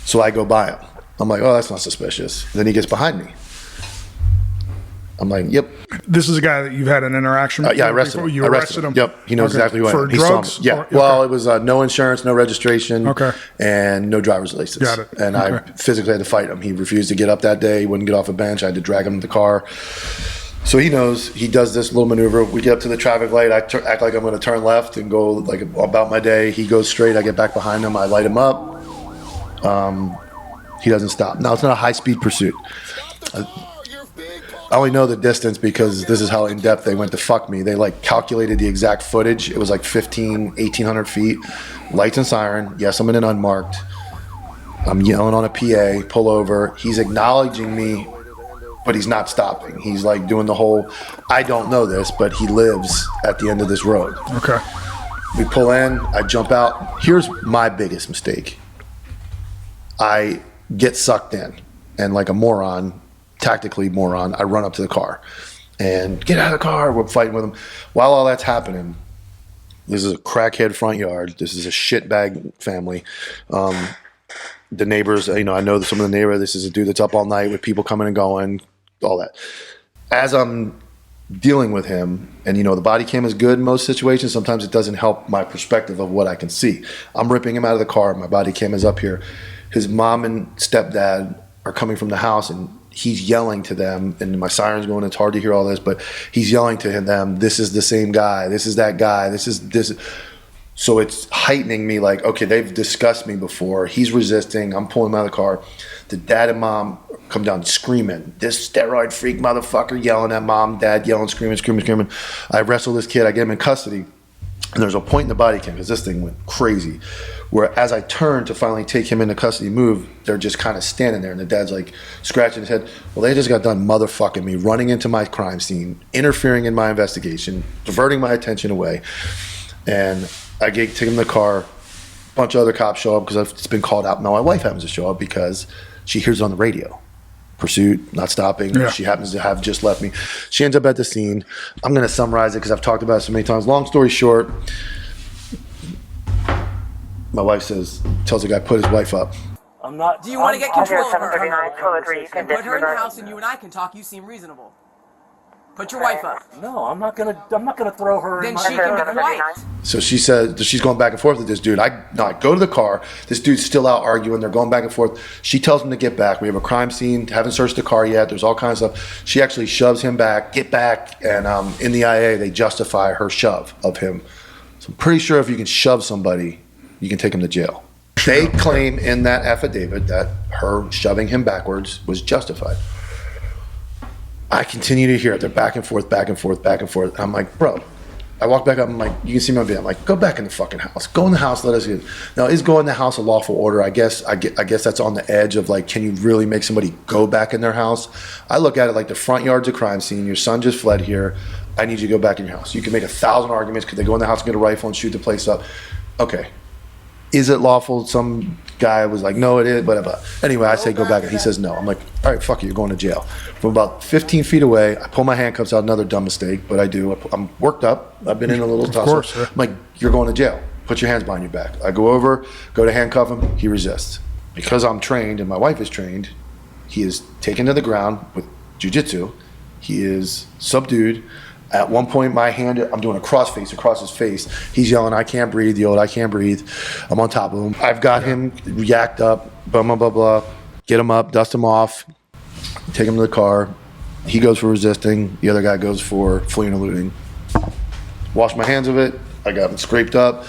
So I go by him. I'm like, oh, that's not suspicious. Then he gets behind me. I'm like, yep. This is a guy that you've had an interaction with? Yeah, I arrested him. You arrested him? Yep. He knows exactly who I am. For He saw drugs? me. Yeah. Well, it was no insurance, no registration, and no driver's license. Got it. And I physically had to fight him. He refused to get up that day. He wouldn't get off a bench. I had to drag him to the car. So he knows. He does this little maneuver. We get up to the traffic light. I act like I'm going to turn left and go like about my day. He goes straight. I get back behind him. I light him up. He doesn't stop. Now, it's not a high-speed pursuit. I only know the distance because this is how in-depth they went to fuck me. They like calculated the exact footage. It was like 1,800 feet. Lights and siren. Yes, I'm in an unmarked. I'm yelling on a PA, pull over. He's acknowledging me, but he's not stopping. He's like doing the whole, I don't know this, but he lives at the end of this road. Okay. We pull in, I jump out. Here's my biggest mistake. I get sucked in, and like a moron, tactically moron, I run up to the car and get out of the car. We're fighting with him. While all that's happening, this is a crackhead front yard. This is a shitbag family. The neighbors, I know some of the neighbors. This is a dude that's up all night with people coming and going, all that. As I'm dealing with him, and the body cam is good in most situations. Sometimes it doesn't help my perspective of what I can see. I'm ripping him out of the car. My body cam is up here. His mom and stepdad are coming from the house, and he's yelling to them, and my siren's going. It's hard to hear all this, but he's yelling to them, this is the same guy, this is that guy, this is this. So it's heightening me like, okay, they've discussed me before. He's resisting. I'm pulling him out of the car. The dad and mom come down screaming, this steroid freak motherfucker, yelling at mom, dad yelling, screaming. I wrestle this kid. I get him in custody. And there's a point in the body cam, because this thing went crazy, where as I turn to finally take him into custody move, they're just kind of standing there, and the dad's like scratching his head. Well, they just got done motherfucking me, running into my crime scene, interfering in my investigation, diverting my attention away. And I take him in the car. A bunch of other cops show up because it's been called out. Now my wife happens to show up because she hears it on the radio. Pursuit, not stopping. Yeah. She happens to have just left me. She ends up at the scene. I'm going to summarize it because I've talked about it so many times. Long story short, my wife tells the guy, put his wife up. I'm not. Do you want to get control of her? Put her in the house and you and I can talk. You seem reasonable. Put your wife up. No, I'm not gonna throw her. Then she can be quiet. So she said she's going back and forth with this dude. I go to the car. This dude's still out arguing. They're going back and forth. She tells him to get back. We have a crime scene. Haven't searched the car yet. There's all kinds of stuff. She actually shoves him back. Get back. And in the IA, they justify her shove of him. So I'm pretty sure if you can shove somebody, you can take him to jail. They claim in that affidavit that her shoving him backwards was justified. I continue to hear it. They're back and forth. I'm like, bro. I walk back up. I'm like, you can see my video. I'm like, go back in the fucking house. Go in the house. Let us get. Now, is go in the house a lawful order? I guess that's on the edge of like, can you really make somebody go back in their house? I look at it like the front yard's a crime scene. Your son just fled here. I need you to go back in your house. You can make 1,000 arguments. Could they go in the house and get a rifle and shoot the place up? Okay. Is it lawful? Some guy was like, no, it is, but anyway, I say go back, and he says no. I'm like, all right, fuck it, you're going to jail. From about 15 feet away, I pull my handcuffs out, another dumb mistake, but I do. I'm worked up. I've been in a little tussle. Of course, I'm like, you're going to jail. Put your hands behind your back. I go over, go to handcuff him. He resists. Because I'm trained and my wife is trained, he is taken to the ground with jiu-jitsu. He is subdued. At one point, my hand, I'm doing a crossface across his face. He's yelling, I can't breathe, the old I can't breathe. I'm on top of him. I've got him yacked up, blah, blah, blah, blah. Get him up, dust him off. Take him to the car. He goes for resisting. The other guy goes for fleeing and eluding. Wash my hands of it. I got it scraped up.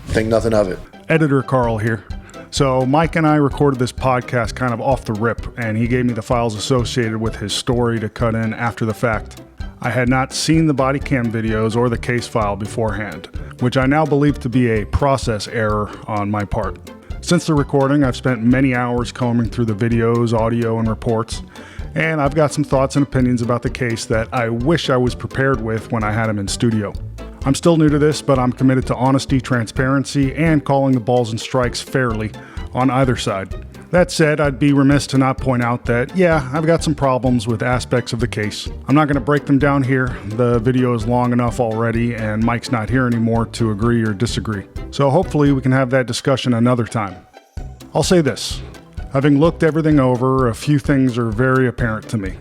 Think nothing of it. Editor Carl here. So Mike and I recorded this podcast kind of off the rip, and he gave me the files associated with his story to cut in after the fact. I had not seen the body cam videos or the case file beforehand, which I now believe to be a process error on my part. Since the recording, I've spent many hours combing through the videos, audio, and reports, and I've got some thoughts and opinions about the case that I wish I was prepared with when I had him in studio. I'm still new to this, but I'm committed to honesty, transparency, and calling the balls and strikes fairly on either side. That said, I'd be remiss to not point out that, yeah, I've got some problems with aspects of the case. I'm not going to break them down here. The video is long enough already, and Mike's not here anymore to agree or disagree. So hopefully we can have that discussion another time. I'll say this. Having looked everything over, a few things are very apparent to me.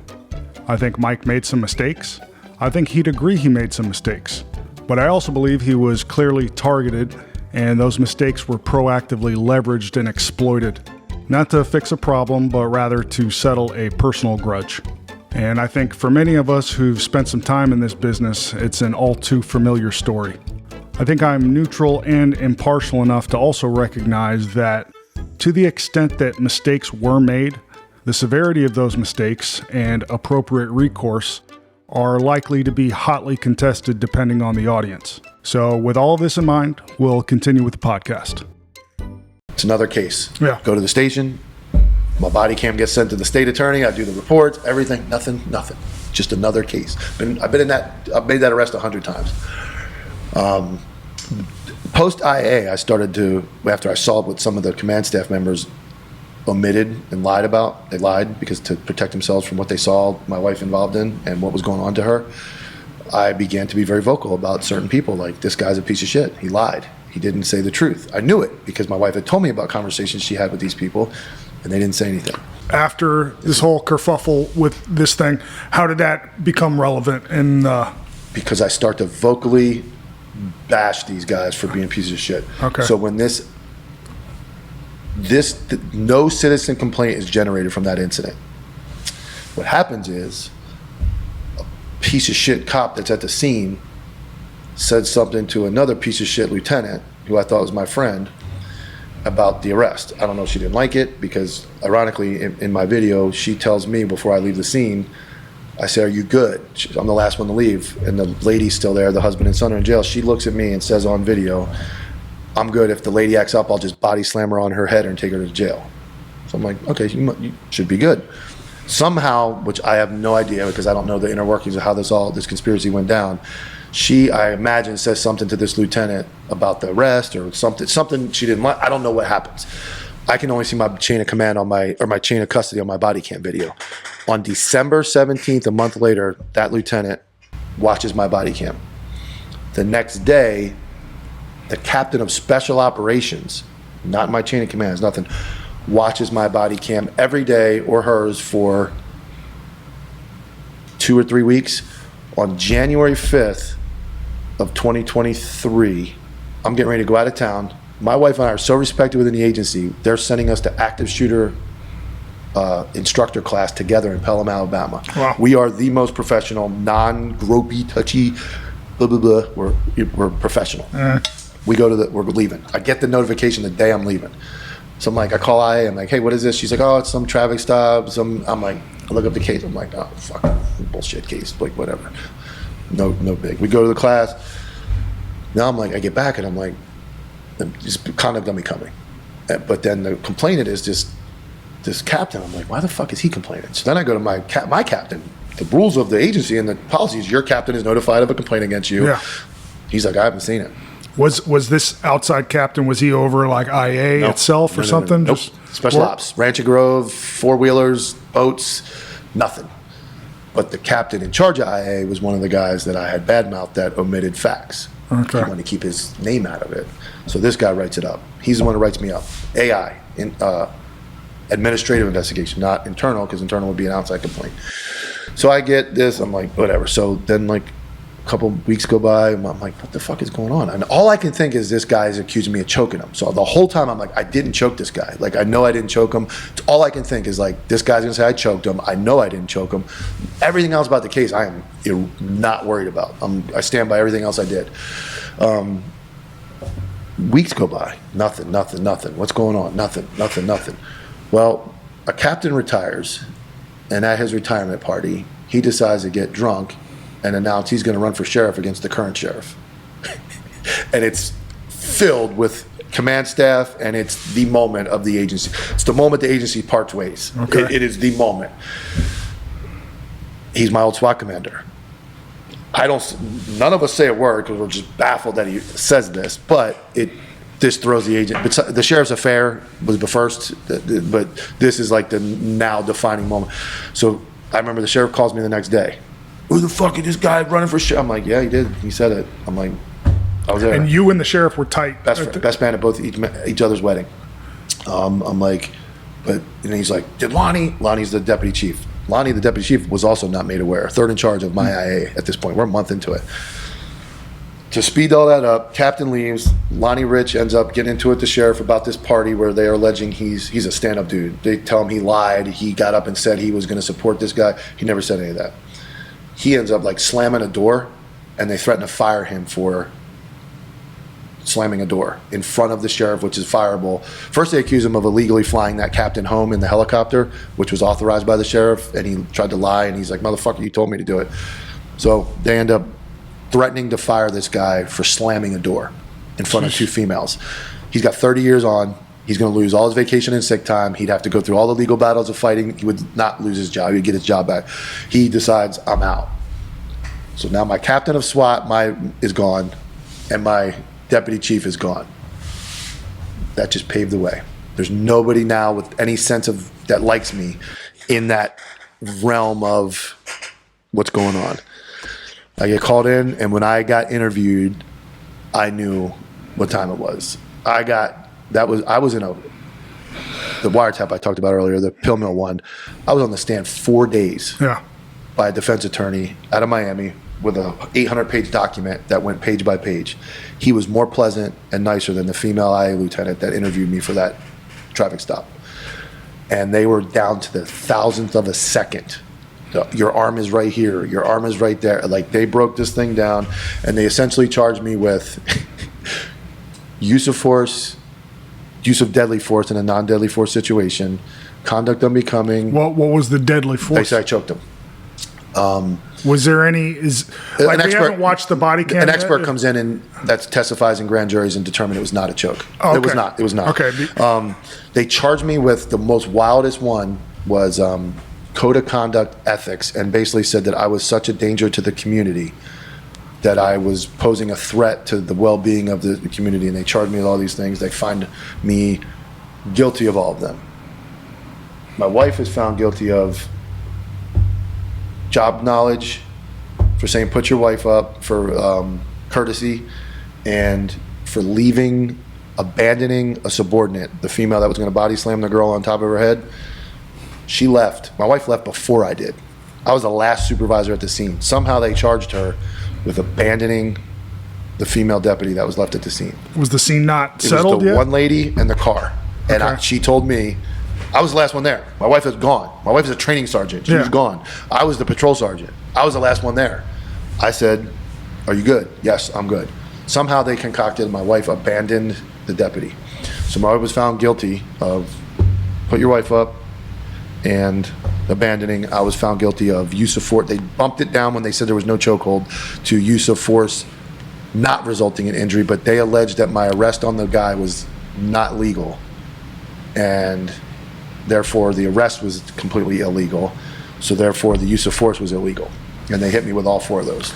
I think Mike made some mistakes. I think he'd agree he made some mistakes. But I also believe he was clearly targeted, and those mistakes were proactively leveraged and exploited. Not to fix a problem, but rather to settle a personal grudge. And I think for many of us who've spent some time in this business, it's an all too familiar story. I think I'm neutral and impartial enough to also recognize that to the extent that mistakes were made, the severity of those mistakes and appropriate recourse are likely to be hotly contested depending on the audience. So with all of this in mind, we'll continue with the podcast. It's another case. Yeah. Go to the station. My body cam gets sent to the state attorney. I do the reports, everything, nothing. Just another case. I've made that arrest 100 times. Post IA, I started to, after I saw what some of the command staff members omitted and lied about. They lied because to protect themselves from what they saw my wife involved in and what was going on to her. I began to be very vocal about certain people, like, this guy's a piece of shit. He lied. He didn't say the truth. I knew it because my wife had told me about conversations she had with these people, and they didn't say anything. After this whole kerfuffle with this thing, how did that become relevant? Because I start to vocally bash these guys for being pieces of shit. Okay. So when no citizen complaint is generated from that incident. What happens is a piece of shit cop that's at the scene said something to another piece of shit lieutenant who I thought was my friend about the arrest. I don't know if she didn't like it because, ironically, in my video, she tells me before I leave the scene, I say, "Are you good?" I'm the last one to leave, and the lady's still there, the husband and son are in jail. She looks at me and says on video, "I'm good. If the lady acts up, I'll just body slam her on her head and take her to jail." So I'm like, okay, you should be good. Somehow, which I have no idea because I don't know the inner workings of how this conspiracy went down, she, I imagine, says something to this lieutenant about the arrest or something she didn't like. I don't know what happens. I can only see my chain of command on my chain of custody on my body cam video. On December 17th, a month later, that lieutenant watches my body cam. The next day, the captain of special operations, not my chain of command, it's nothing, watches my body cam every day or hers for 2 or 3 weeks. On January 5th of 2023, I'm getting ready to go out of town. My wife and I are so respected within the agency, they're sending us to active shooter instructor class together in Pelham, Alabama. Wow. We are the most professional, non-gropey, touchy, blah, blah, blah. We're professional. We're leaving. I get the notification the day I'm leaving. So I'm like, I call IA, I'm like, "Hey, what is this?" She's like, "Oh, it's some traffic stop." I'm like, I look up the case, I'm like, "Oh, fuck, bullshit case, like, whatever. No big." We go to the class. Now I'm like, I get back and I'm like, just conduct on me coming. But then the complainant is this captain. I'm like, why the fuck is he complaining? So then I go to my captain. The rules of the agency and the policies, your captain is notified of a complaint against you. Yeah. He's like, I haven't seen it. Was this outside captain, was he over like IA itself or something? Nope. Just Special Ops, Rancho Grove, 4-wheelers, boats, nothing. But the captain in charge of IA was one of the guys that I had badmouthed that omitted facts. Okay. He wanted to keep his name out of it. So this guy writes it up. He's the one who writes me up. AI, administrative investigation, not internal, because internal would be an outside complaint. So I get this, I'm like, whatever. So then, like, couple weeks go by, and I'm like, what the fuck is going on? And all I can think is this guy is accusing me of choking him. So the whole time I'm like, I didn't choke this guy. Like, I know I didn't choke him. All I can think is like, this guy's gonna say I choked him. I know I didn't choke him. Everything else about the case, I am not worried about. I stand by everything else I did. Weeks go by, nothing. What's going on? Nothing. Well, a captain retires, and at his retirement party, he decides to get drunk and announce he's going to run for sheriff against the current sheriff. And it's filled with command staff, and it's the moment of the agency. It's the moment the agency parts ways. Okay. It is the moment. He's my old SWAT commander. None of us say a word because we're just baffled that he says this, but this throws the agent. But the sheriff's affair was the first, but this is like the now defining moment. So I remember the sheriff calls me the next day. Who the fuck is this guy running for sheriff? I'm like, yeah, he did. He said it. I'm like, I was there. And you and the sheriff were tight. Best man at both each other's wedding. I'm like, and he's like, did Lonnie's the deputy chief. Lonnie, the deputy chief, was also not made aware. Third in charge of my IA at this point. We're a month into it. To speed all that up, captain leaves. Lonnie Rich ends up getting into it with the sheriff about this party where they are alleging he's a stand-up dude. They tell him he lied. He got up and said he was going to support this guy. He never said any of that. He ends up like slamming a door, and they threaten to fire him for slamming a door in front of the sheriff, which is fireable. First, they accuse him of illegally flying that captain home in the helicopter, which was authorized by the sheriff, and he tried to lie, and he's like, motherfucker, you told me to do it. So they end up threatening to fire this guy for slamming a door in front of two females. He's got 30 years on. He's going to lose all his vacation and sick time. He'd have to go through all the legal battles of fighting. He would not lose his job. He'd get his job back. He decides, I'm out. So now my captain of SWAT is gone, and my deputy chief is gone. That just paved the way. There's nobody now with any sense of that likes me in that realm of what's going on. I get called in, and when I got interviewed, I knew what time it was. I was in the wiretap I talked about earlier, the pill mill one. I was on the stand 4 days by a defense attorney out of Miami with a 800-page document that went page by page. He was more pleasant and nicer than the female IA lieutenant that interviewed me for that traffic stop. And they were down to the thousandth of a second. Your arm is right here. Your arm is right there. Like, they broke this thing down, and they essentially charged me with use of force, use of deadly force in a non-deadly force situation, conduct unbecoming. What was the deadly force? They said I choked him. Was there any? We haven't watched the body cam. An expert comes in and that testifies in grand juries and determined it was not a choke. Oh, okay. It was not. Okay. They charged me with the most wildest one was code of conduct ethics, and basically said that I was such a danger to the community that I was posing a threat to the well-being of the community, and they charged me with all these things. They find me guilty of all of them. My wife is found guilty of job knowledge, for saying put your wife up, for courtesy, and for abandoning a subordinate, the female that was going to body slam the girl on top of her head. She left. My wife left before I did. I was the last supervisor at the scene. Somehow they charged her with abandoning the female deputy that was left at the scene. Was the scene not settled yet? It was the one lady and the car. And she told me, I was the last one there. My wife is gone. My wife is a training sergeant. She was gone. I was the patrol sergeant. I was the last one there. I said, are you good? Yes, I'm good. Somehow they concocted my wife abandoned the deputy. So my wife was found guilty of put your wife up and abandoning. I was found guilty of use of force. They bumped it down when they said there was no chokehold to use of force not resulting in injury, but they alleged that my arrest on the guy was not legal, and therefore the arrest was completely illegal, so therefore the use of force was illegal, and they hit me with all four of those.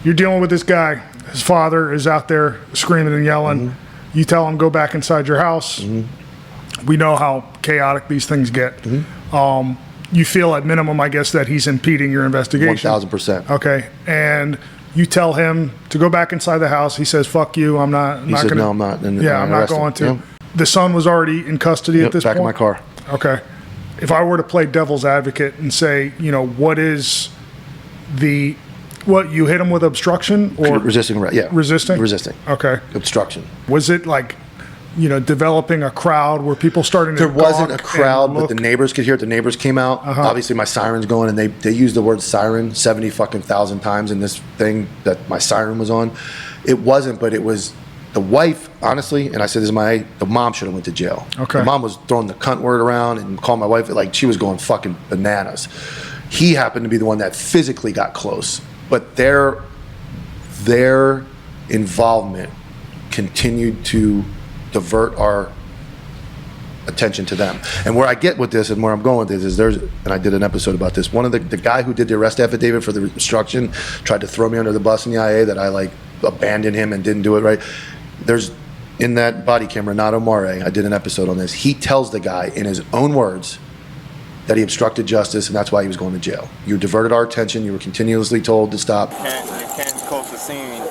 You're dealing with this guy. His father is out there screaming and yelling. Mm-hmm. You tell him, go back inside your house. Mm-hmm. We know how chaotic these things get. Mm-hmm. You feel at minimum, I guess, that he's impeding your investigation. 1,000%. Okay. And you tell him to go back inside the house. He says, fuck you. I'm not He said, no, I'm not. And I'm not going to. Yep. The son was already in custody at this back point? in my car. Okay. If I were to play devil's advocate and say, what is the What, you hit him with obstruction or Resisting, yeah. resisting? Resisting. Okay. Obstruction. Was it like, developing a crowd where people starting to There wasn't a gawk crowd, and but look? the neighbors could hear it. The neighbors came out. Obviously, my siren's going, and they used the word siren 70,000 times in this thing that my siren was on. It wasn't, but it was the wife, honestly, and I said the mom should have went to jail. Okay. The mom was throwing the cunt word around and calling my wife, like she was going fucking bananas. He happened to be the one that physically got close, but their involvement continued to divert our attention to them. And where I get with this and where I'm going with this is and I did an episode about this, one of the guy who did the arrest affidavit for the obstruction tried to throw me under the bus in the IA that I like abandoned him and didn't do it right. There's in that body camera, Renato Mare, I did an episode on this. He tells the guy in his own words that he obstructed justice and that's why he was going to jail. You diverted our attention. You were continuously told to stop. You can't close the scene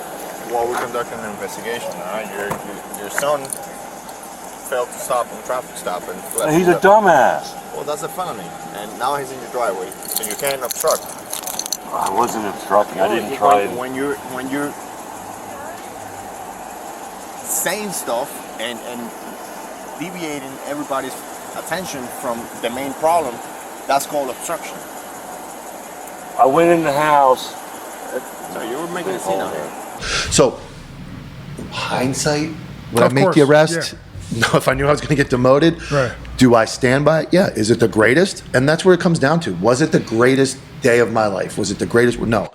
while we're conducting an investigation. All right, your son failed to stop in a traffic stop and He's a dumbass. Well, that's a felony, and now he's in your driveway, so you can't obstruct. I wasn't obstructing. I didn't try. When you're saying stuff and deviating everybody's attention from the main problem, that's called obstruction. I went in the house. So you were making a scene out here. So, hindsight, would Of I make course, the arrest? yeah. No, if I knew I was going to get demoted. Right. Do I stand by it? Yeah. Is it the greatest? And that's where it comes down to. Was it the greatest day of my life? Was it the greatest? No.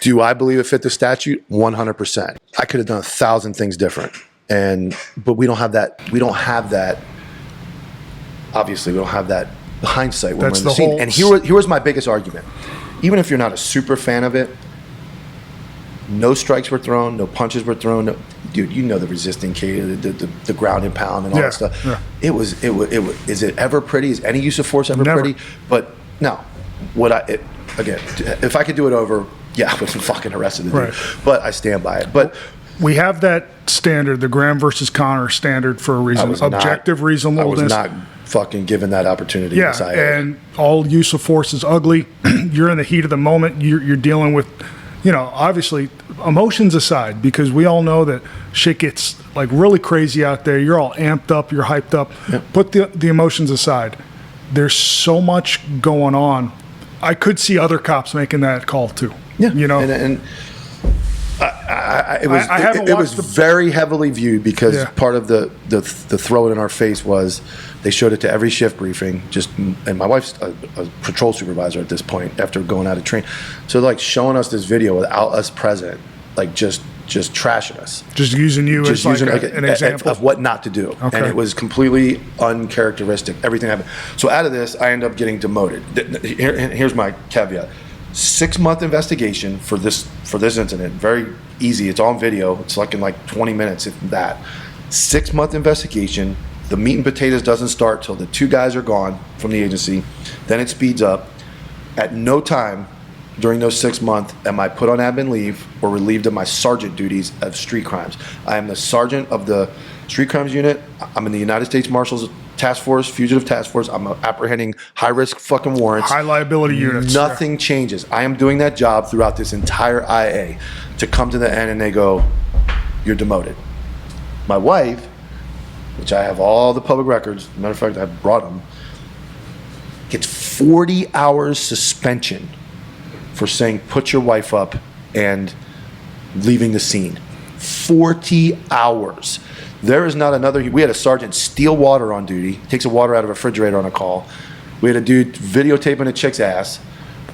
Do I believe it fit the statute? 100%. I could have done 1,000 things different. But we don't have that. We don't have that. Obviously, we don't have that hindsight when That's we're in the the scene. whole- And here was my biggest argument. Even if you're not a super fan of it, no strikes were thrown, no punches were thrown. No, dude, you know the resisting cage, the ground and pound and all Yeah, that stuff. yeah. It was. Is it ever pretty? Is any use of force ever Never. pretty? But no. Again, if I could do it over, yeah, I would have fucking arrested the dude. Right. But I stand by it. But We have that standard, the Graham versus Connor standard for a I reason. was Objective not, I reasonableness. was not fucking given that opportunity. in Yeah, this IA. and all use of force is ugly. You're in the heat of the moment. You're dealing with, obviously, emotions aside, because we all know that shit gets like really crazy out there. You're all amped up. You're hyped up. Yep. Put the emotions aside. There's so much going on. I could see other cops making that call too. Yeah, And it was I haven't it was watched the- very heavily viewed because Yeah. part of the throw it in our face was they showed it to every shift briefing. And my wife's a patrol supervisor at this point after going out of train, so like showing us this video without us present, like just trashing us. just using you Just as using like an example. of what not to do, Okay. and it was completely uncharacteristic. Everything happened. So out of this, I end up getting demoted. Here's my caveat: 6-month investigation for this incident. Very easy. It's on video. It's like in 20 minutes, if that. 6-month investigation. The meat and potatoes doesn't start till the 2 guys are gone from the agency. Then it speeds up. At no time during those 6 months am I put on admin leave or relieved of my sergeant duties of street crimes. I am the sergeant of the street crimes unit. I'm in the United States Marshals Task Force, Fugitive Task Force. I'm apprehending high-risk fucking warrants. High liability units. Nothing changes. I am doing that job throughout this entire IA to come to the end and they go, you're demoted. My wife, which I have all the public records, matter of fact, I brought them, gets 40 hours suspension for saying put your wife up and leaving the scene. 40 hours. There is not another. We had a sergeant steal water on duty, takes a water out of a refrigerator on a call. We had a dude videotaping a chick's ass.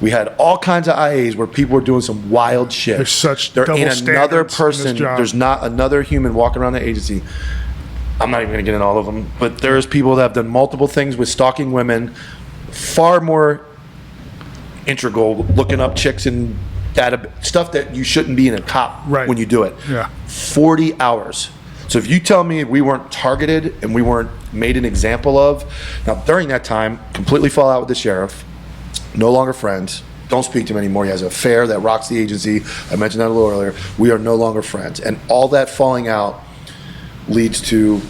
We had all kinds of IAs where people were doing some wild shit. There's such there double ain't another standards in this person. job. There's not another human walking around the agency. I'm not even going to get into all of them, but there's people that have done multiple things with stalking women, far more integral, looking up chicks and data stuff that you shouldn't be in a cop Right. when you do it. Yeah. 40 hours. So if you tell me we weren't targeted and we weren't made an example of, now during that time, completely fall out with the sheriff, no longer friends, don't speak to him anymore. He has an affair that rocks the agency. I mentioned that a little earlier. We are no longer friends. And all that falling out leads to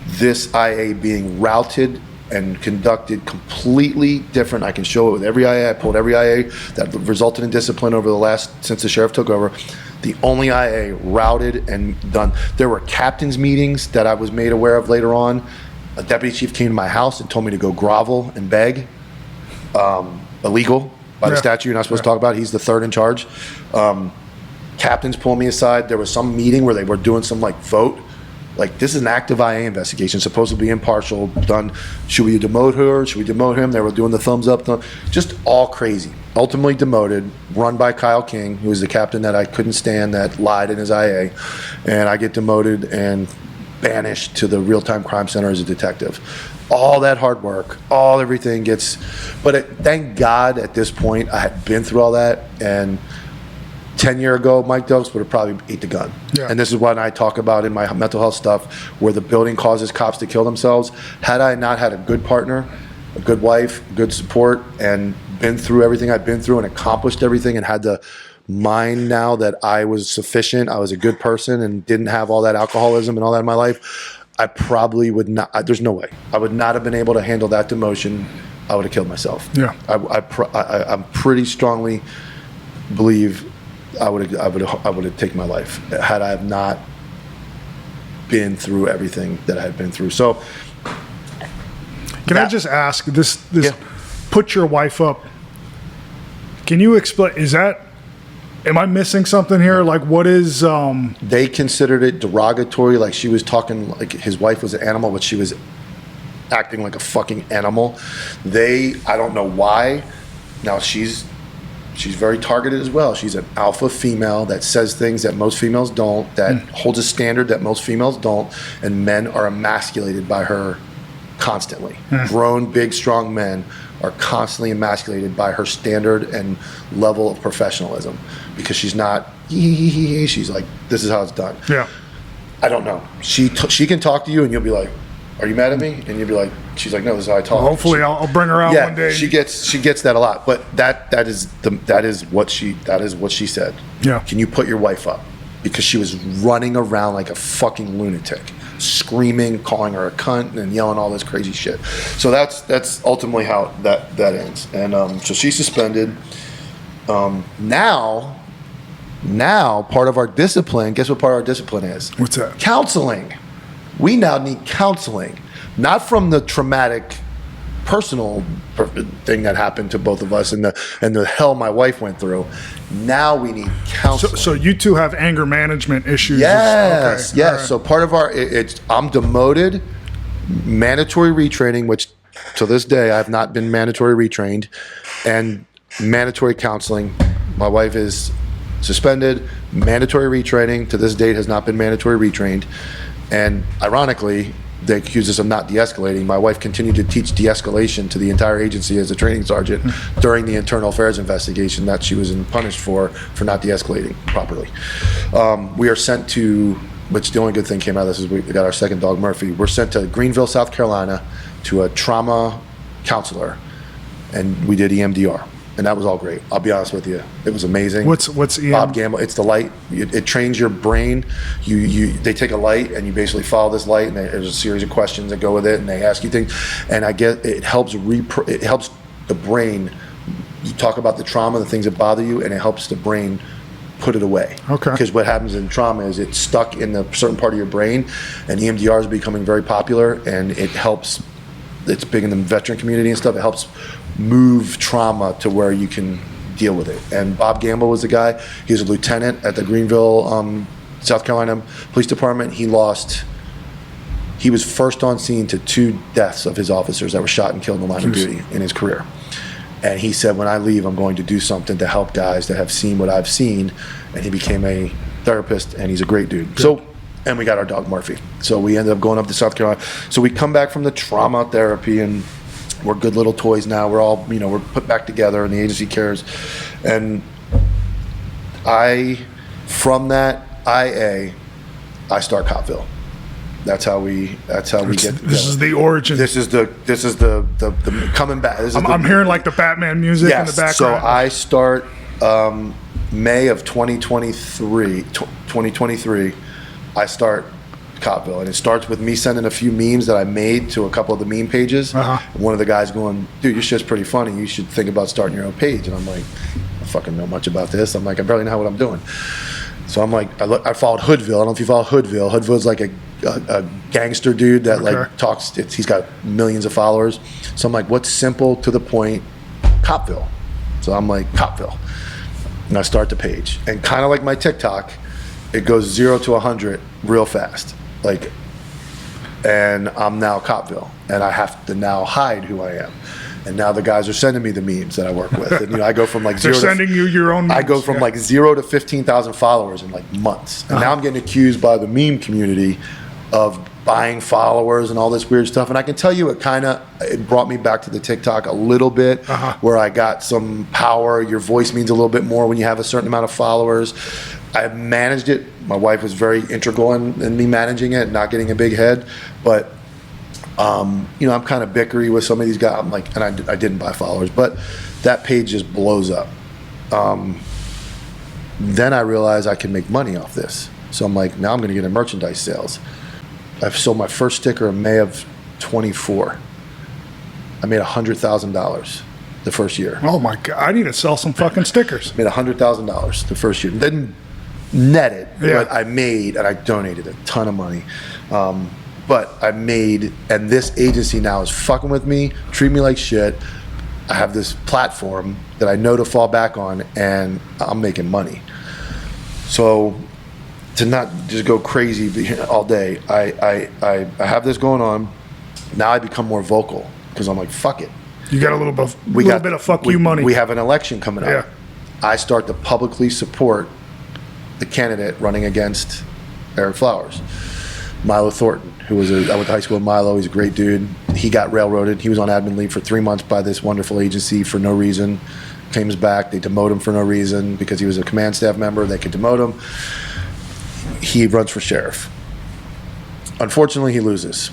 this IA being routed and conducted completely different. I can show it with every IA. I pulled every IA that resulted in discipline over the last, since the sheriff took over. The only IA routed and done. There were captains meetings that I was made aware of later on. A deputy chief came to my house and told me to go grovel and beg. Illegal by the statute. You're not supposed to talk about it. He's the third in charge. Captains pulled me aside. There was some meeting where they were doing some like vote. Like, this is an active IA investigation, supposed to be impartial, done. Should we demote her? Should we demote him? They were doing the thumbs up. Just all crazy. Ultimately demoted, run by Kyle King, who was the captain that I couldn't stand, that lied in his IA. And I get demoted and banished to the real-time crime center as a detective. All that hard work, everything gets, but thank God at this point I had been through all that, and 10 years ago, Mike Dilks would have probably ate the gun. Yeah. And this is what I talk about in my mental health stuff, where the building causes cops to kill themselves. Had I not had a good partner, a good wife, good support, and been through everything I've been through and accomplished everything and had the mind now that I was sufficient, I was a good person and didn't have all that alcoholism and all that in my life, I probably would not, there's no way. I would not have been able to handle that demotion. I would have killed myself. Yeah. I'm pretty strongly believe I would have taken my life had I have not been through everything that I had been through. So, can I just ask this? Put your wife up. Can you explain? Am I missing something here? Like, what is? They considered it derogatory. Like, she was talking like his wife was an animal, but she was acting like a fucking animal. I don't know why. Now she's very targeted as well. She's an alpha female that says things that most females don't, that holds a standard that most females don't, and men are emasculated by her constantly. Grown, big, strong men are constantly emasculated by her standard and level of professionalism, because she's not, she's like, this is how it's done. Yeah. I don't know. She can talk to you and you'll be like, are you mad at me? And you'll be like, she's like, no, this is how I talk. Well, hopefully I'll bring her out one day. She gets that a lot, but that is what she said. Yeah. Can you put your wife up? Because she was running around like a fucking lunatic, screaming, calling her a cunt, and yelling all this crazy shit. So that's ultimately how that ends. And so she's suspended. Now part of our discipline. Guess what part of our discipline is? What's that? Counseling. We now need counseling, not from the traumatic personal thing that happened to both of us and the hell my wife went through. Now we need counseling. So you two have anger management issues. Yes, okay. yes. Right. So part of I'm demoted, mandatory retraining, which to this day I have not been mandatory retrained, and mandatory counseling. My wife is suspended, mandatory retraining. To this date has not been mandatory retrained. And ironically, they accuse us of not de-escalating. My wife continued to teach de-escalation to the entire agency as a training sergeant during the internal affairs investigation that she was punished for not de-escalating properly. We are sent to, which the only good thing came out of this is we got our second dog, Murphy. We're sent to Greenville, South Carolina to a trauma counselor, and we did EMDR. And that was all great. I'll be honest with you. It was amazing. What's EM? Bob Gamble. It's the light. It trains your brain. They take a light and you basically follow this light, and there's a series of questions that go with it, and they ask you things. And I get it helps the brain. You talk about the trauma, the things that bother you, and it helps the brain put it away. Okay. Because what happens in trauma is it's stuck in a certain part of your brain, and EMDR is becoming very popular, and it helps. It's big in the veteran community and stuff. It helps move trauma to where you can deal with it. And Bob Gamble was the guy. He was a lieutenant at the Greenville, South Carolina Police Department. He was first on scene to 2 deaths of his officers that were shot and killed in the line of duty in his career. And he said, when I leave, I'm going to do something to help guys that have seen what I've seen. And he became a therapist, and he's a great dude. Good. So, and we got our dog Murphy. So we ended up going up to South Carolina. So we come back from the trauma therapy, and we're good little toys now. We're all, we're put back together, and the agency cares. And from that IA, I start Copville. That's how we get. This is the origin. This is the coming back. I'm hearing like the Batman music in the background. So I start May of 2023. I start Copville, and it starts with me sending a few memes that I made to a couple of the meme pages. And one of the guys going, dude, your shit's pretty funny. You should think about starting your own page. And I'm like, I don't fucking know much about this. I'm like, I barely know what I'm doing. So I'm like, I followed Hoodville. I don't know if you follow Hoodville. Hoodville's like a gangster dude that like talks. He's got millions of followers. So I'm like, what's simple to the point? Copville. So I'm like, Copville. And I start the page. And kind of like my TikTok, it goes 0 to 100 real fast. Like, and I'm now Copville. And I have to now hide who I am. And now the guys are sending me the memes that I work with. And I go from like They're sending you your own memes. I go from like 0 to 15,000 followers in like months. And now I'm getting accused by the meme community of buying followers and all this weird stuff. And I can tell you it brought me back to the TikTok a little bit, where I got some power. Your voice means a little bit more when you have a certain amount of followers. I managed it. My wife was very integral in me managing it, not getting a big head. But I'm kind of bickery with some of these guys. I'm like, and I didn't buy followers, but that page just blows up. Then I realized I can make money off this. So I'm like, now I'm going to get into merchandise sales. I sold my first sticker in May of 24. I made $100,000 the first year. Oh my God, I need to sell some fucking stickers. Made $100,000 the first year. Didn't net it, but I made, and I donated a ton of money. But I made, and this agency now is fucking with me, treat me like shit. I have this platform that I know to fall back on, and I'm making money. So to not just go crazy all day, I have this going on. Now I become more vocal because I'm like, fuck it. You got a little bit of fuck you money. We have an election coming up. Yeah. I start to publicly support the candidate running against Eric Flowers. Milo Thornton, I went to high school with Milo. He's a great dude. He got railroaded. He was on admin leave for 3 months by this wonderful agency for no reason. Comes back. They demote him for no reason because he was a command staff member. They could demote him. He runs for sheriff. Unfortunately, he loses.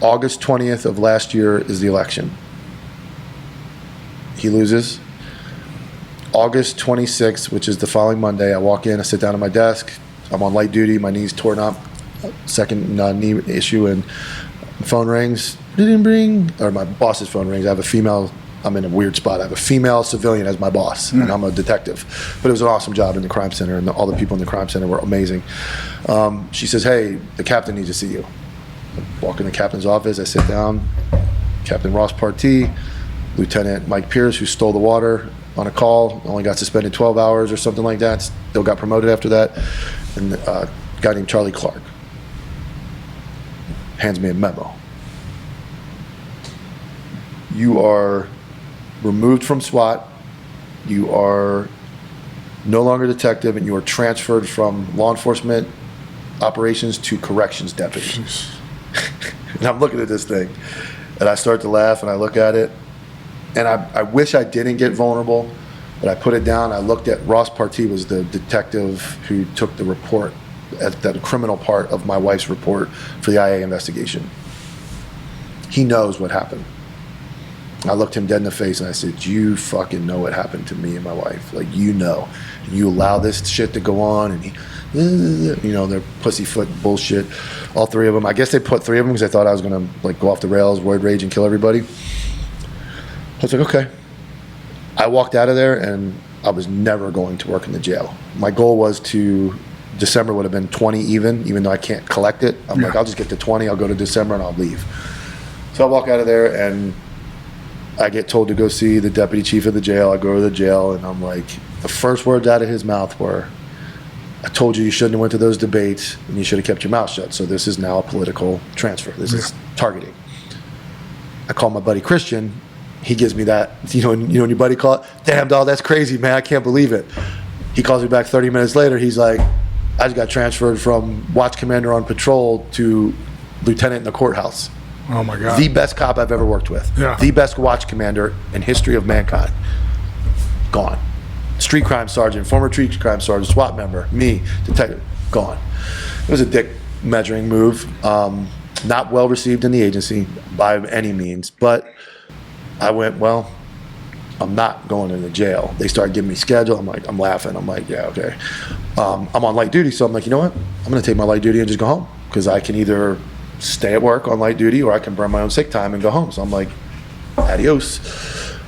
August 20th of last year is the election. He loses. August 26th, which is the following Monday, I walk in, I sit down at my desk. I'm on light duty, my knee's torn up, second knee issue, and phone rings. Didn't ring, or my boss's phone rings. I have a female, I'm in a weird spot. I have a female civilian as my boss, and I'm a detective. But it was an awesome job in the crime center, and all the people in the crime center were amazing. She says, hey, the captain needs to see you. I walk in the captain's office, I sit down. Captain Ross Partee, Lieutenant Mike Pierce, who stole the water on a call, only got suspended 12 hours or something like that, still got promoted after that, and a guy named Charlie Clark hands me a memo. You are removed from SWAT, you are no longer detective, and you are transferred from law enforcement operations to corrections deputy. And I'm looking at this thing, and I start to laugh, and I look at it, and I wish I didn't get vulnerable, but I put it down. I looked at Ross Partee, was the detective who took the report, the criminal part of my wife's report for the IA investigation. He knows what happened. I looked him dead in the face and I said, you fucking know what happened to me and my wife. Like, you know. And you allow this shit to go on, and they're pussyfoot bullshit. All three of them. I guess they put three of them because they thought I was going to like go off the rails, roid rage, and kill everybody. I was like, okay. I walked out of there, and I was never going to work in the jail. My goal was December would have been 20 even though I can't collect it. I'm like, I'll just get to 20, I'll go to December, and I'll leave. So I walk out of there, and I get told to go see the deputy chief of the jail. I go to the jail, and I'm like, the first words out of his mouth were, I told you shouldn't have went to those debates, and you should have kept your mouth shut. So this is now a political transfer. This is targeting. I call my buddy Christian. He gives me that, when your buddy call it, damn dog, that's crazy, man, I can't believe it. He calls me back 30 minutes later. He's like, I just got transferred from watch commander on patrol to lieutenant in the courthouse. Oh my God. The best cop I've ever worked with. Yeah. The best watch commander in history of mankind. Gone. Street crime sergeant, former street crime sergeant, SWAT member, me, detective, gone. It was a dick measuring move. Not well received in the agency by any means, but I went, well, I'm not going to the jail. They started giving me schedule. I'm laughing. I'm like, yeah, okay. I'm on light duty, so I'm like, you know what? I'm going to take my light duty and just go home, because I can either stay at work on light duty or I can burn my own sick time and go home. So I'm like, adios.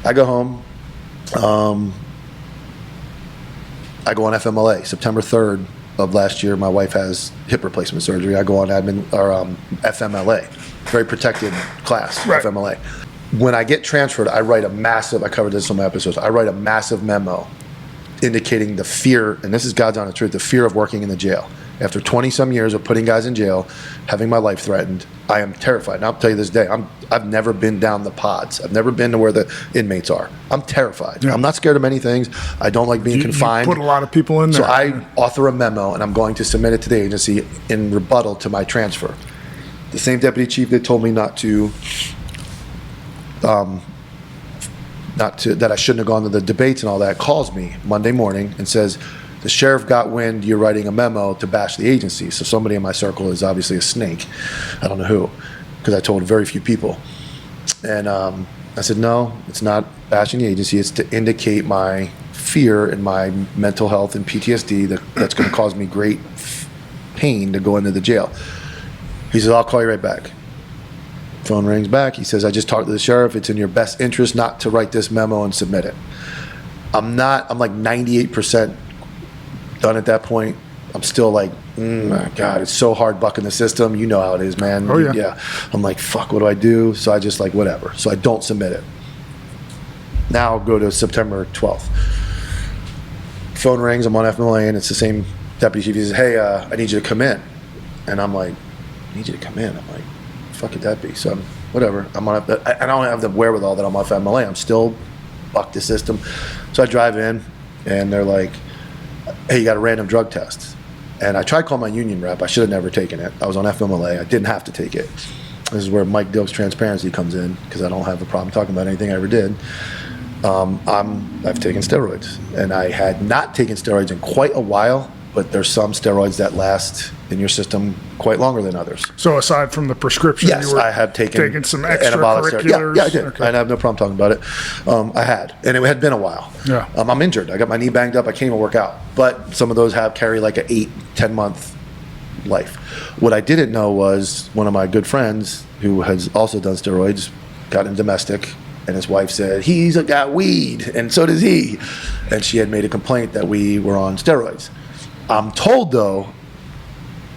I go home. I go on FMLA September 3rd of last year. My wife has hip replacement surgery. I go on FMLA, very protected class, Right. FMLA. When I get transferred, I write a massive, I covered this in my episodes, I write a massive memo indicating the fear, and this is God's honest truth, the fear of working in the jail. After 20 some years of putting guys in jail, having my life threatened, I am terrified. And I'll tell you this day, I've never been down the pods. I've never been to where the inmates are. I'm terrified. Yeah. I'm not scared of many things. I don't like being confined. You put a lot of people in there. So I author a memo, and I'm going to submit it to the agency in rebuttal to my transfer. The same deputy chief that told me that I shouldn't have gone to the debates and all that, calls me Monday morning and says, the sheriff got wind you're writing a memo to bash the agency. So somebody in my circle is obviously a snake. I don't know who, because I told very few people. And I said, no, it's not bashing the agency. It's to indicate my fear and my mental health and PTSD that's going to cause me great pain to go into the jail. He says, I'll call you right back. Phone rings back. He says, I just talked to the sheriff. It's in your best interest not to write this memo and submit it. I'm like 98% done at that point. I'm still like, my God, it's so hard bucking the system. You know how it is, man. Oh, yeah. I'm like, fuck, what do I do? So I just like, whatever. So I don't submit it. Now I'll go to September 12th. Phone rings. I'm on FMLA, and it's the same deputy chief. He says, hey, I need you to come in. And I'm like, I need you to come in. I'm like, fuck could that be? So whatever. I don't have the wherewithal that I'm off FMLA. I'm still buck the system. So I drive in, and they're like, hey, you got a random drug test. And I tried calling my union rep. I should have never taken it. I was on FMLA. I didn't have to take it. This is where Mike Dilks transparency comes in, because I don't have a problem talking about anything I ever did. I've taken steroids, and I had not taken steroids in quite a while, but there's some steroids that last in your system quite longer than others. So aside from the prescription, Yes, you were I have taken some anabolic steroids. extracurriculars? Yeah, I did. Okay. I have no problem talking about it. I had, and it had been a while. Yeah. I'm injured. I got my knee banged up. I can't even work out. But some of those carry like an 8-10 month life. What I didn't know was one of my good friends who has also done steroids got in domestic, and his wife said, he's got weed, and so does he. And she had made a complaint that we were on steroids. I'm told, though,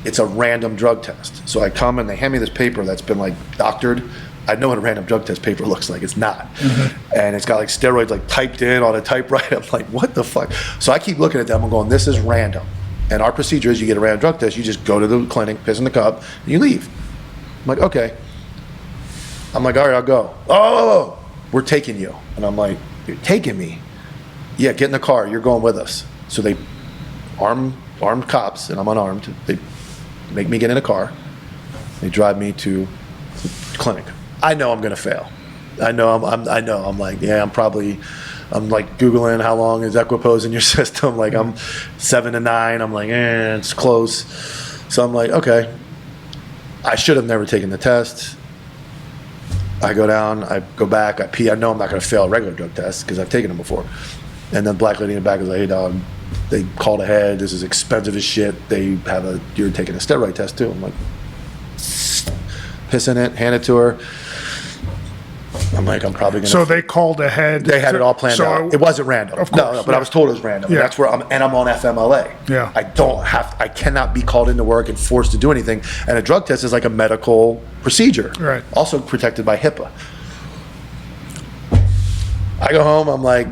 it's a random drug test. So I come and they hand me this paper that's been like doctored. I know what a random drug test paper looks like. It's not. Mm-hmm. And it's got like steroids like typed in on a typewriter. I'm like, what the fuck? So I keep looking at them and going, this is random. And our procedure is you get a random drug test, you just go to the clinic, piss in the cup, and you leave. I'm like, okay. I'm like, all right, I'll go. Oh, we're taking you. And I'm like, you're taking me? Yeah, get in the car. You're going with us. So they armed cops, and I'm unarmed. They make me get in a car. They drive me to the clinic. I know I'm gonna fail. I know I'm like, yeah, I'm like Googling how long is Equipose in your system. Like I'm 7 to 9. I'm like, it's close. So I'm like, okay. I should have never taken the test. I go down, I go back, I pee. I know I'm not gonna fail a regular drug test because I've taken them before. And then black lady in the back was like, hey dog, they called ahead, this is expensive as shit. You're taking a steroid test too. I'm like, piss in it, hand it to her. I'm like, I'm probably gonna. So they called ahead. They had it all planned out. It wasn't random. Of course, no, but I was told it was random. Yeah. And that's where I'm on FMLA. Yeah. I cannot be called into work and forced to do anything. And a drug test is like a medical procedure. Right. Also protected by HIPAA. I go home, I'm like,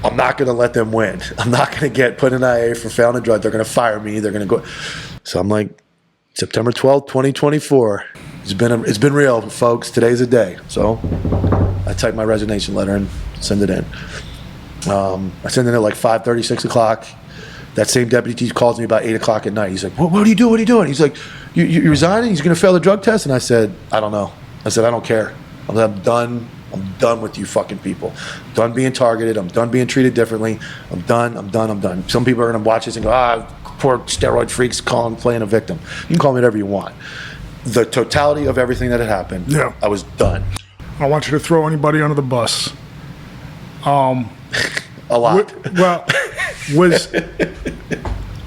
I'm not gonna let them win. I'm not gonna get put in IA for failing a drug. They're gonna fire me. They're gonna go. So I'm like, September 12th, 2024. It's been real, folks. Today's the day. So I type my resignation letter and send it in. I send it at like 5:30, 6 o'clock. That same deputy chief calls me about 8 o'clock at night. He's like, what are you doing? What are you doing? He's like, you resigning? He's going to fail the drug test? And I said, I don't know. I said, I don't care. I'm done. I'm done with you fucking people. I'm done being targeted. I'm done being treated differently. I'm done. Some people are going to watch this and go, poor steroid freaks playing a victim. You can call me whatever you want. The totality of everything that had happened, Yeah. I was done. I don't want you to throw anybody under the bus. A lot. Was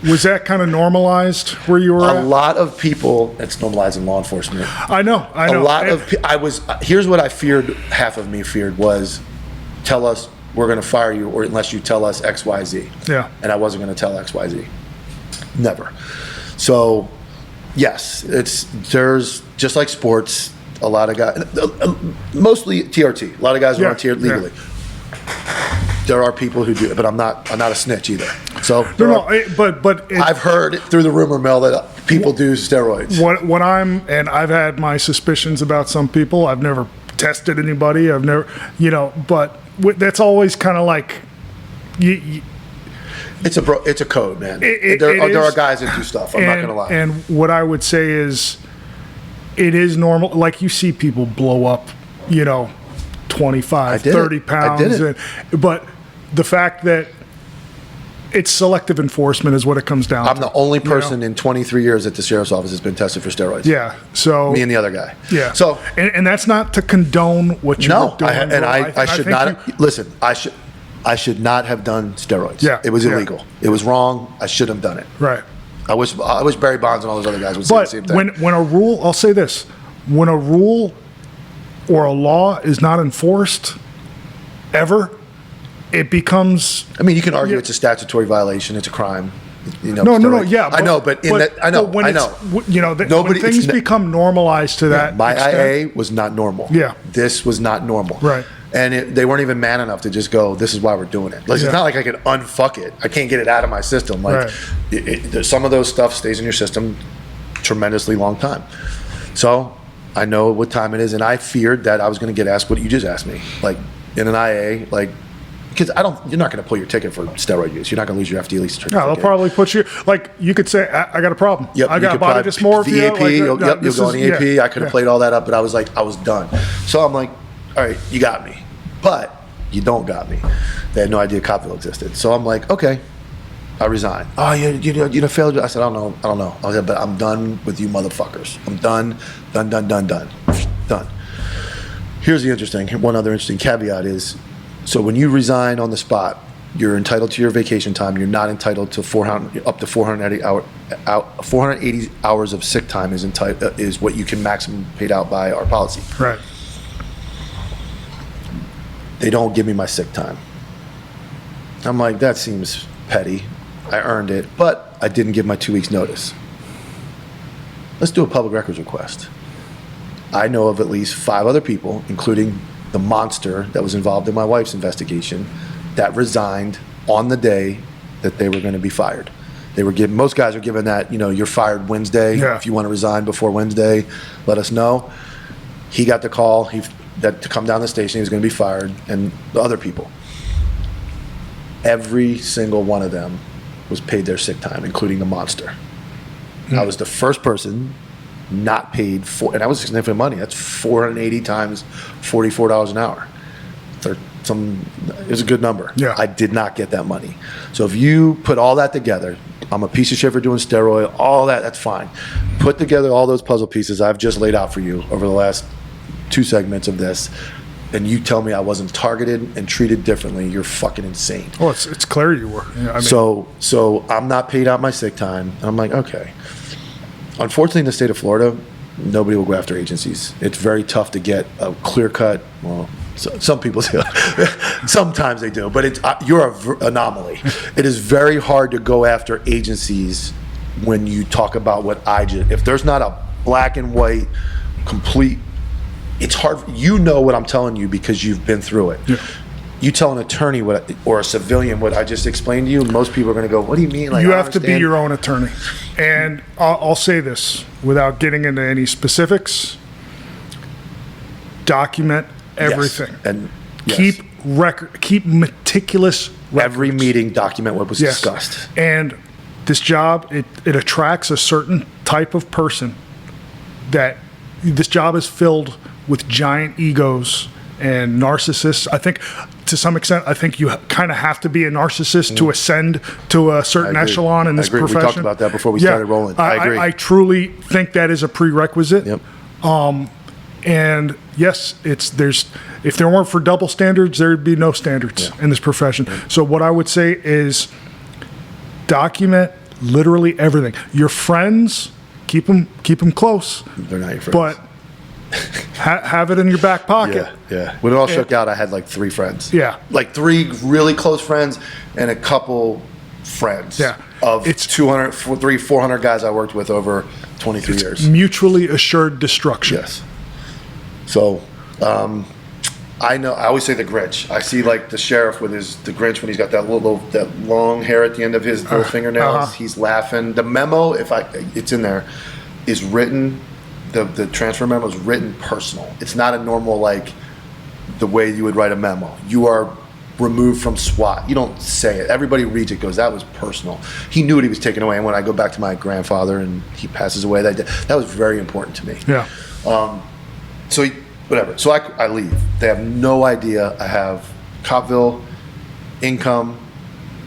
Was that kind of normalized where you were A at? lot of people, it's normalized in law enforcement. I know. A lot of, here's what I feared, half of me feared was, tell us we're going to fire you, or unless you tell us X, Y, Z. Yeah. And I wasn't going to tell X, Y, Z. Never. So, yes, there's, just like sports, a lot of guys, mostly TRT, a lot of guys are on TRT legally. There are people who do it, but I'm not a snitch either. So but I've heard through the rumor mill that people do steroids. When and I've had my suspicions about some people. I've never tested anybody. I've never, but that's always kind of like, it's a code, man. There are guys that do stuff. I'm not gonna lie. And what I would say is, it is normal. Like, you see people blow up, 25, 30 pounds. But the fact that it's selective enforcement is what it comes down to. I'm the only person in 23 years at the sheriff's office that's been tested for steroids. Yeah. So me and the other guy. Yeah. So and that's not to condone what you're doing. I should not listen. I should not have done steroids. Yeah. It was illegal. It was wrong. I shouldn't have done it. Right. I wish Barry Bonds and all those other guys would say the same thing. But when a rule, I'll say this: when a rule or a law is not enforced ever, it becomes. I mean, you can argue it's a statutory violation. It's a crime. No. Yeah, I know, but I know. When things become normalized to that. My extent, IA was not normal. Yeah. This was not normal. Right. And they weren't even man enough to just go, this is why we're doing it. Like, it's not like I can unfuck it. I can't get it out of my system. Like, some of those stuff stays in your system tremendously long time. So I know what time it is, and I feared that I was going to get asked what you just asked me. Like, in an IA, like, because you're not going to pull your ticket for steroid use. You're not going to lose your FD lease certificate. No, they'll probably put you, like, you could say, I got a problem. Yep, I got body dysmorphia. VAP, you'll go on the AP. Yeah, I could have played all that up, but I was done. So I'm like, all right, you got me. But you don't got me. They had no idea Copville existed. So I'm like, okay, I resign. Oh, you failed. I said, I don't know. I said, but I'm done with you motherfuckers. I'm done. Here's the one other interesting caveat is, so when you resign on the spot, you're entitled to your vacation time. You're not entitled to 480 hours of sick time is what you can maximum paid out by our policy. Right. They don't give me my sick time. I'm like, that seems petty. I earned it, but I didn't give my 2 weeks notice. Let's do a public records request. I know of at least 5 other people, including the monster that was involved in my wife's investigation, that resigned on the day that they were going to be fired. Most guys are given that, you're fired Wednesday. Yeah. If you want to resign before Wednesday, let us know. He got the call. That to come down the station, he was going to be fired, and the other people. Every single one of them was paid their sick time, including the monster. I was the first person not paid for, and that was significant money. That's 480 times $44 an hour. It was a good number. Yeah. I did not get that money. So if you put all that together, I'm a piece of shit for doing steroid, all that's fine. Put together all those puzzle pieces I've just laid out for you over the last 2 segments of this, and you tell me I wasn't targeted and treated differently, you're fucking insane. Well, it's clear you were. Yeah, So I'm not paid out my sick time, and I'm like, okay. Unfortunately, in the state of Florida, nobody will go after agencies. It's very tough to get a clear cut. Well, some people do. Sometimes they do, but you're an anomaly. It is very hard to go after agencies when you talk about what I did. If there's not a black and white, complete. It's hard. You know what I'm telling you because you've been through it. Yeah. You tell an attorney or a civilian what I just explained to you, most people are going to go, what do you mean? Like, you have to be your own attorney. And I'll say this without getting into any specifics. Document everything. Yes. And keep meticulous records. Every meeting, document what was discussed. And this job, it attracts a certain type of person that this job is filled with giant egos and narcissists. I think to some extent, you kind of have to be a narcissist to ascend to a certain echelon in this profession. We talked about that before we started rolling. I agree. I truly think that is a prerequisite. Yep. And yes, if there weren't for double standards, there'd be no standards in this profession. So what I would say is document literally everything. Your friends, keep them close. They're not your friends. But have it in your back pocket. Yeah. When it all shook out, I had like 3 friends. Yeah. Like 3 really close friends and a couple friends. Yeah. Of It's 400 guys I worked with over 23 years. Mutually assured destruction. Yes. So, I know. I always say the Grinch. I see like the sheriff with the Grinch when he's got that long hair at the end of his little fingernails. He's laughing. The memo, it's in there, is written. The transfer memo is written personal. It's not a normal like the way you would write a memo. You are removed from SWAT. You don't say it. Everybody reads it, goes, that was personal. He knew what he was taking away. And when I go back to my grandfather and he passes away, that was very important to me. Yeah. So whatever. So I leave. They have no idea I have Copville, income,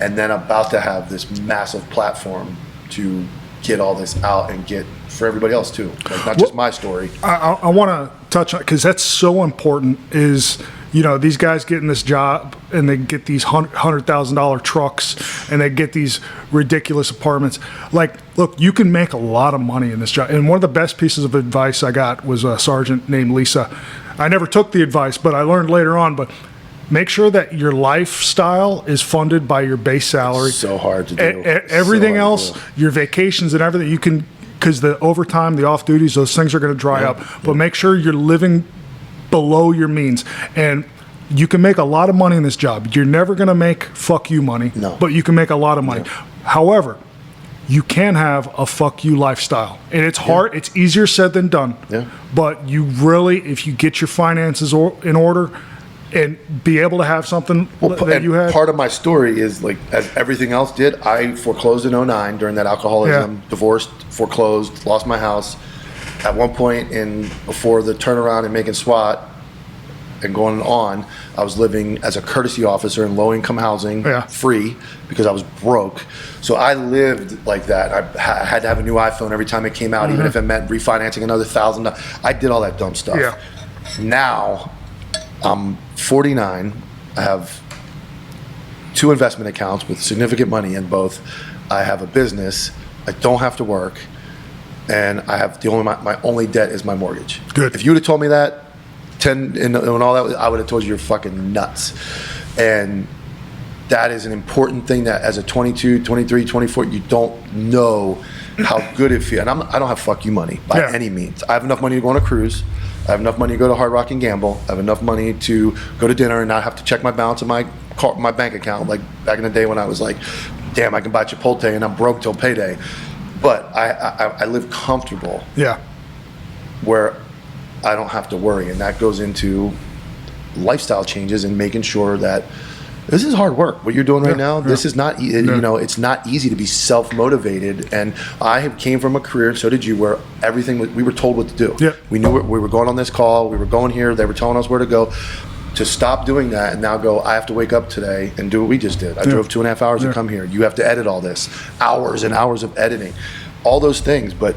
and then about to have this massive platform to get all this out and get for everybody else too. Like not just my story. I want to touch on, because that's so important, is, these guys get in this job and they get these $100,000 trucks and they get these ridiculous apartments. Like, look, you can make a lot of money in this job. And one of the best pieces of advice I got was a sergeant named Lisa. I never took the advice, but I learned later on, but make sure that your lifestyle is funded by your base salary. It's so hard to do. Everything else, your vacations and everything, you can, because the overtime, the off duties, those things are going to dry up. But make sure you're living below your means. And you can make a lot of money in this job. You're never going to make fuck you money, but you can make a lot of money. However, you can have a fuck you lifestyle. And it's hard. It's easier said than done. But you really, if you get your finances in order and be able to have something that you had. Part of my story is, like, as everything else did, I foreclosed in 2009 during that alcoholism, divorced, foreclosed, lost my house. At one point before the turnaround and making SWAT and going on, I was living as a courtesy officer in low-income housing, free, because I was broke. So I lived like that. I had to have a new iPhone every time it came out, even if it meant refinancing another $1,000. I did all that dumb stuff. Now, I'm 49. I have 2 investment accounts with significant money in both. I have a business. I don't have to work. And I have my only debt is my mortgage. Good. If you would have told me that, and all that, I would have told you you're fucking nuts. And that is an important thing that as a 22, 23, 24, you don't know how good it feels. And I don't have fuck you money by any means. I have enough money to go on a cruise. I have enough money to go to Hard Rock and gamble. I have enough money to go to dinner and not have to check my balance in my bank account, like back in the day when I was like, damn, I can buy Chipotle and I'm broke till payday. But I live comfortable. Where I don't have to worry, and that goes into lifestyle changes and making sure that this is hard work. What you're doing right now, this is not, it's not easy to be self-motivated. And I came from a career, and so did you, where we were told what to do. We knew we were going on this call, we were going here, they were telling us where to go. To stop doing that and now go, I have to wake up today and do what we just did. I drove 2.5 hours to come here. You have to edit all this, hours and hours of editing, all those things. But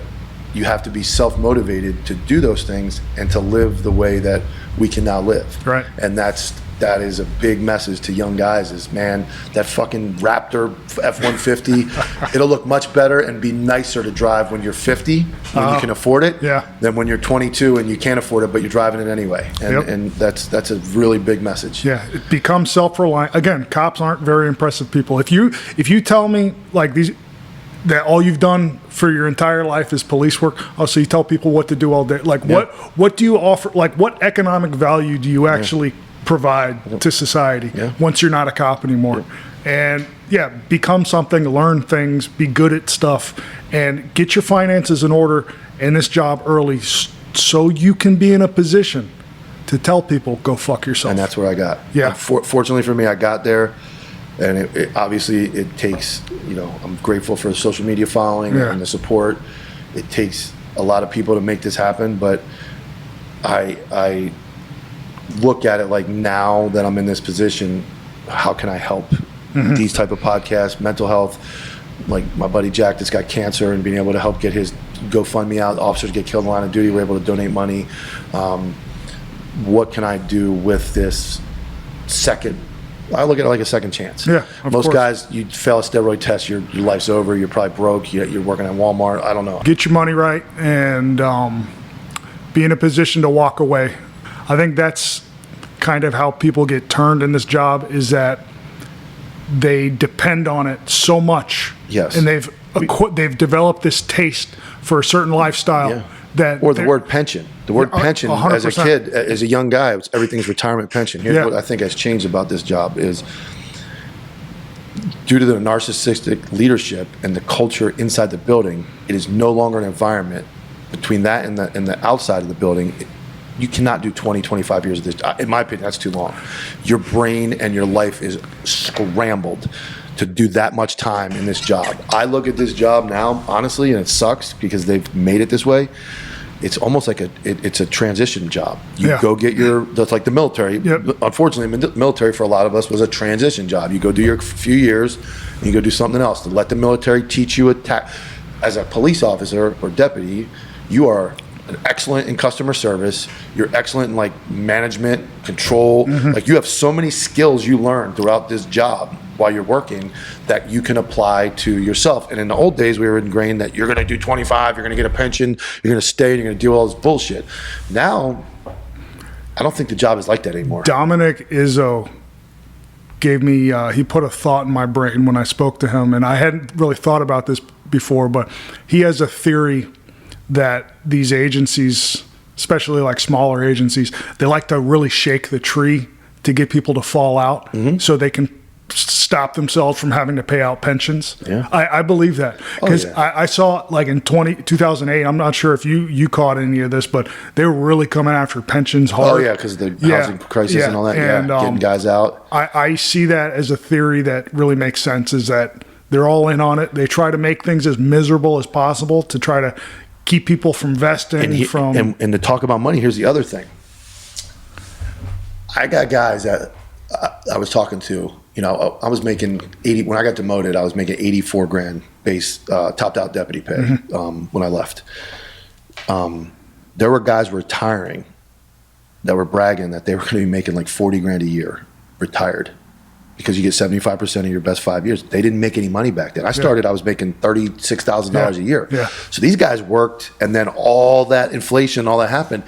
you have to be self-motivated to do those things and to live the way that we can now live. And that is a big message to young guys is, man, that fucking Raptor F-150, it'll look much better and be nicer to drive when you're 50, when you can afford it, than when you're 22 and you can't afford it, but you're driving it anyway. And that's a really big message. It becomes self-reliant. Again, cops aren't very impressive people. If you tell me like that all you've done for your entire life is police work, so you tell people what to do all day. Like what do you offer? Like what economic value do you actually provide to society once you're not a cop anymore? And become something, learn things, be good at stuff, and get your finances in order in this job early so you can be in a position to tell people, go fuck yourself. And that's where I got. Fortunately for me, I got there. And it obviously it takes, I'm grateful for the social media following and the support. It takes a lot of people to make this happen, but I look at it like, now that I'm in this position, how can I help these type of podcasts, mental health, like my buddy Jack that's got cancer and being able to help get his GoFundMe out, officers get killed in the line of duty, we're able to donate money. What can I do with this second I look at it like a second chance. Yeah, of Most course. guys, you fail a steroid test, your life's over. You're probably broke. You're working at Walmart. I don't know. Get your money right and be in a position to walk away. I think that's kind of how people get turned in this job, is that they depend on it so much. Yes. And they've developed this taste for a certain lifestyle. Yeah. That Or the word pension. The word Yeah, pension, 100%. as a kid, as a young guy, everything's retirement pension. Here's Yeah. what I think has changed about this job is due to the narcissistic leadership and the culture inside the building, it is no longer an environment between that and the outside of the building. You cannot do 20, 25 years of this. In my opinion, that's too long. Your brain and your life is scrambled to do that much time in this job. I look at this job now, honestly, and it sucks because they've made it this way. It's almost like it's a transition job. You Yeah. go get that's like the military. Yep. Unfortunately, the military for a lot of us was a transition job. You go do your few years and you go do something else. To let the military teach you as a police officer or deputy, you are excellent in customer service. You're excellent in like management, control. Like you have so many skills you learn throughout this job while you're working that you can apply to yourself. And in the old days, we were ingrained that you're going to do 25, you're going to get a pension, you're going to stay, you're going to do all this bullshit. Now, I don't think the job is like that anymore. Dominic Izzo gave me, he put a thought in my brain when I spoke to him, and I hadn't really thought about this before, but he has a theory that these agencies, especially like smaller agencies, they like to really shake the tree to get people to fall out so they can stop themselves from having to pay out pensions. Yeah. I believe that because yeah. I saw like in 2008, I'm not sure if you caught any of this, but they were really coming after pensions hard. Oh, yeah, because of the housing crisis and all that. And, getting guys out. I see that as a theory that really makes sense, is that they're all in on it. They try to make things as miserable as possible to try to keep people from vesting. And to talk about money, here's the other thing. I got guys that I was talking to, you know, I was making 80, when I got demoted, I was making 84 grand base, topped out deputy pay when I left. There were guys retiring that were bragging that they were going to be making like 40 grand a year retired, because you get 75% of your best 5 years. They didn't make any money back then. I started, I was making $36,000 a year. Yeah. So these guys worked, and then all that inflation, all that happened.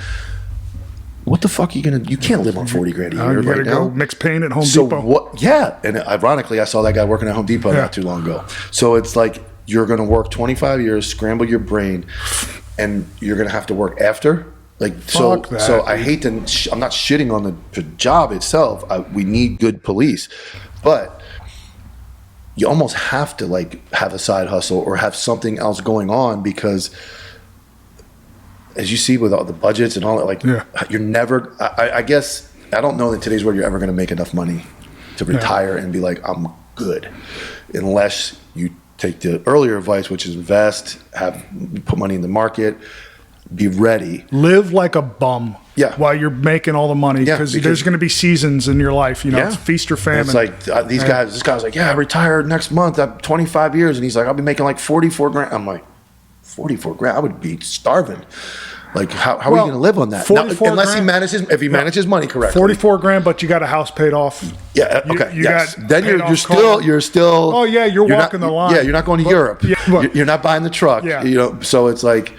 What the fuck are you gonna? You can't live on 40 grand a year you gotta right now. go mix paint at Home So Depot. what? Yeah, and ironically, I saw that guy working at Home Depot not too long ago. So it's like you're gonna work 25 years, scramble your brain, and you're gonna have to work after. Like Fuck that, so I hate to. I'm not shitting on the job itself. We need good police, but you almost have to like have a side hustle or have something else going on, because as you see with all the budgets and all that, like you're never. I guess I don't know in today's world you're ever going to make enough money to retire and be like, I'm good, unless you take the earlier advice, which is invest, put money in the market. Be ready. Live like a bum. Yeah. While you're making all the money, because there's going to be seasons in your life. You know, it's feast or famine. It's like these guys. This guy's like, yeah, I retired next month. I'm 25 years, and he's like, I'll be making like 44 grand. I'm like, 44 grand. I would be starving. Like, how are you going to live on that? Now, unless he manages, if he manages money correctly. 44 grand, but you got a house paid off. Yeah. Okay. You yes. got Then you're still. Oh yeah, you're walking the line. Yeah, you're not going to Europe. Yeah, You're not buying the truck. Yeah. You know. So it's like,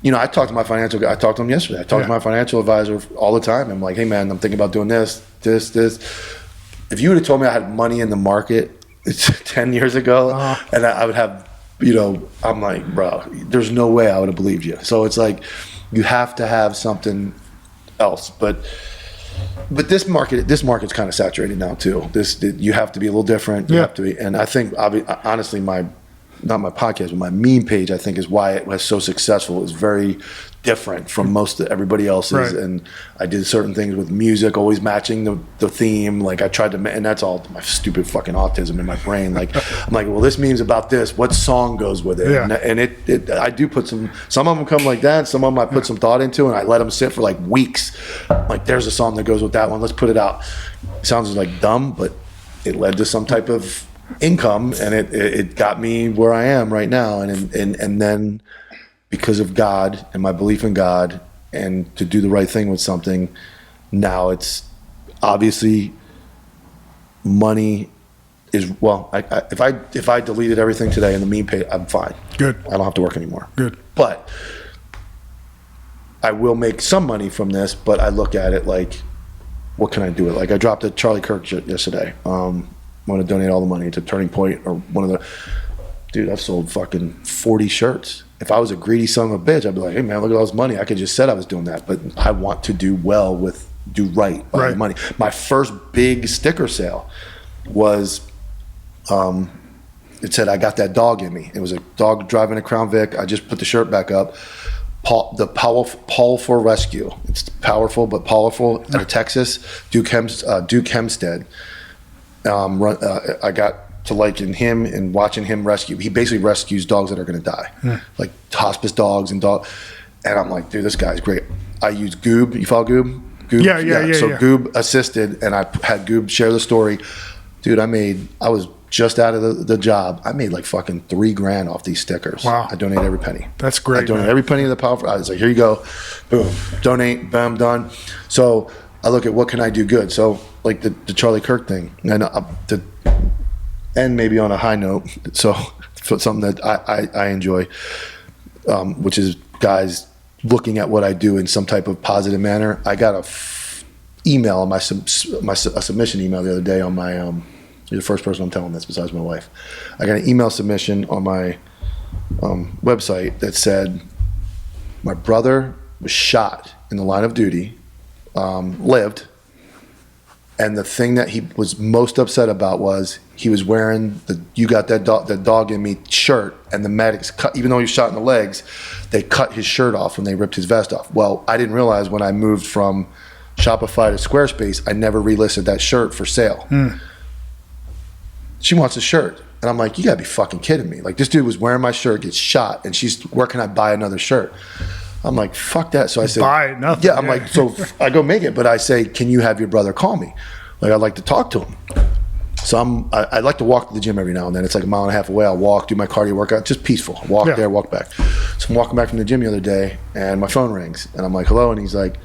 you know, I talked to my financial guy. I talked to him yesterday. I talked to my financial advisor all the time. I'm like, hey man, I'm thinking about doing this. If you would have told me I had money in the market 10 years ago, and I would have, you know, I'm like, bro, there's no way I would have believed you. So it's like, you have to have something else. But this market's kind of saturated now too. You have to be a little different. You have to be, and I think honestly, not my podcast, but my meme page, I think, is why it was so successful. It's very different from most of everybody else's. Right. And I did certain things with music, always matching the theme. Like I tried to, and that's all my stupid fucking autism in my brain. Like I'm like, well, this meme's about this. What song goes with it? Yeah. And it I do put some of them come like that. Some of them I put some thought into, and I let them sit for like weeks. Like there's a song that goes with that one. Let's put it out. It sounds like dumb, but it led to some type of income, and it got me where I am right now. And then because of God and my belief in God and to do the right thing with something, now it's obviously money is, well, if I deleted everything today and the meme page, I'm fine. Good. I don't have to work anymore. Good. But I will make some money from this, but I look at it like, what can I do with it? Like I dropped a Charlie Kirk yesterday. I'm going to donate all the money to Turning Point or one of the, dude, I've sold fucking 40 shirts. If I was a greedy son of a bitch, I'd be like, hey man, look at all this money. I could just said I was doing that, but I want to do right by the money. My first big sticker sale was, it said, I got that dog in me. It was a dog driving a Crown Vic. I just put the shirt back up. The powerful rescue. It's powerful but powerful out of Texas. Duke Hempstead. I got to liking him and watching him rescue. He basically rescues dogs that are going to die, like hospice dogs and And I'm like, dude, this guy's great. I use Goob. You follow Goob? Goob? So Goob assisted, and I had Goob share the story. Dude, I was just out of the job. I made like fucking $3,000 off these stickers. Wow. I donate every penny. That's great. I donate every penny of the powerful. I was like, here you go. Boom. Donate. Bam. Done. So I look at what can I do good. So like the Charlie Kirk thing. And maybe on a high note. So something that I enjoy, which is guys looking at what I do in some type of positive manner. I got a email on a submission email the other day on my you're the first person I'm telling this besides my wife. I got an email submission on my website that said my brother was shot in the line of duty, lived, and the thing that he was most upset about was he was wearing the "You Got That Dog in Me" shirt, and the medics cut, even though he was shot in the legs, they cut his shirt off when they ripped his vest off. Well, I didn't realize when I moved from Shopify to Squarespace, I never relisted that shirt for sale. She wants a shirt. And I'm like, you gotta be fucking kidding me. Like, this dude was wearing my shirt, gets shot, and where can I buy another shirt? I'm like, fuck that. So I said, buy nothing. Yeah, I'm like, so I go make it, but I say, can you have your brother call me? Like, I'd like to talk to him. So I like to walk to the gym every now and then. It's like a mile and a half away. I'll walk, do my cardio workout, just peaceful. Walk there, walk back. So I'm walking back from the gym the other day, and my phone rings, and I'm like, hello, and he's like,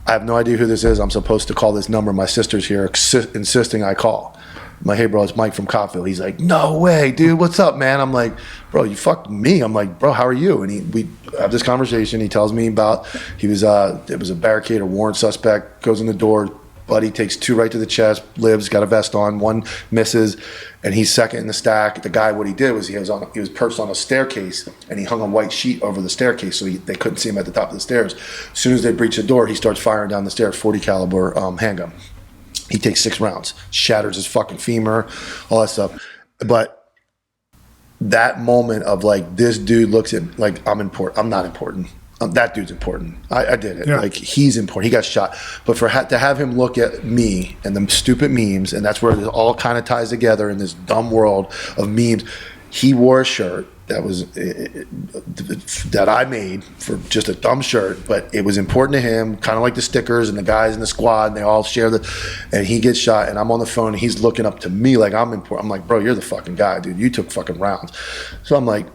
I have no idea who this is. I'm supposed to call this number. My sister's here insisting I call. I'm like, hey, bro, it's Mike from Copville. He's like, no way, dude. What's up, man? I'm like, bro, you fucked me. I'm like, bro, how are you? And we have this conversation. He tells me about it was a barricade, a warrant suspect, goes in the door. Buddy takes 2 right to the chest, lives, got a vest on, 1 misses, and he's second in the stack. The guy, what he did was he was perched on a staircase, and he hung a white sheet over the staircase so they couldn't see him at the top of the stairs. As soon as they breach the door, he starts firing down the stairs, 40 caliber handgun. He takes 6 rounds, shatters his fucking femur, all that stuff. But that moment of like, this dude looks at like, I'm important. I'm not important. That dude's important. I did it. Like, he's important. He got shot. But to have him look at me and the stupid memes, and that's where it all kind of ties together in this dumb world of memes. He wore a shirt that I made for just a dumb shirt, but it was important to him, kind of like the stickers and the guys in the squad, and they all share and he gets shot, and I'm on the phone, and he's looking up to me like I'm important. I'm like, bro, you're the fucking guy, dude. You took fucking rounds. So I'm like,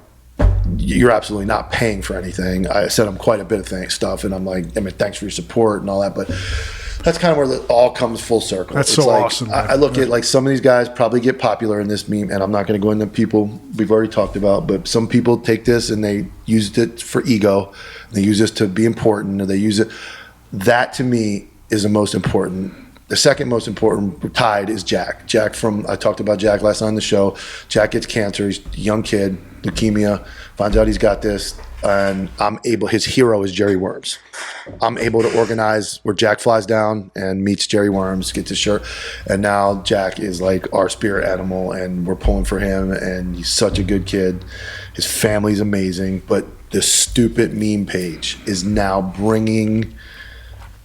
you're absolutely not paying for anything. I sent him quite a bit of stuff, and I'm like, I mean, thanks for your support and all that, but that's kind of where it all comes full circle. That's it's so like, awesome. I look at like some of these guys probably get popular in this meme, and I'm not going to go into people we've already talked about, but some people take this and they used it for ego. They use this to be important, or they use it. That to me is the most important. The second most important tied is Jack. I talked about Jack last night on the show. Jack gets cancer. He's a young kid, leukemia, finds out he's got this, and his hero is Jerry Worms. I'm able to organize where Jack flies down and meets Jerry Worms, gets his shirt, and now Jack is like our spirit animal, and we're pulling for him, and he's such a good kid. His family's amazing, but this stupid meme page is now bringing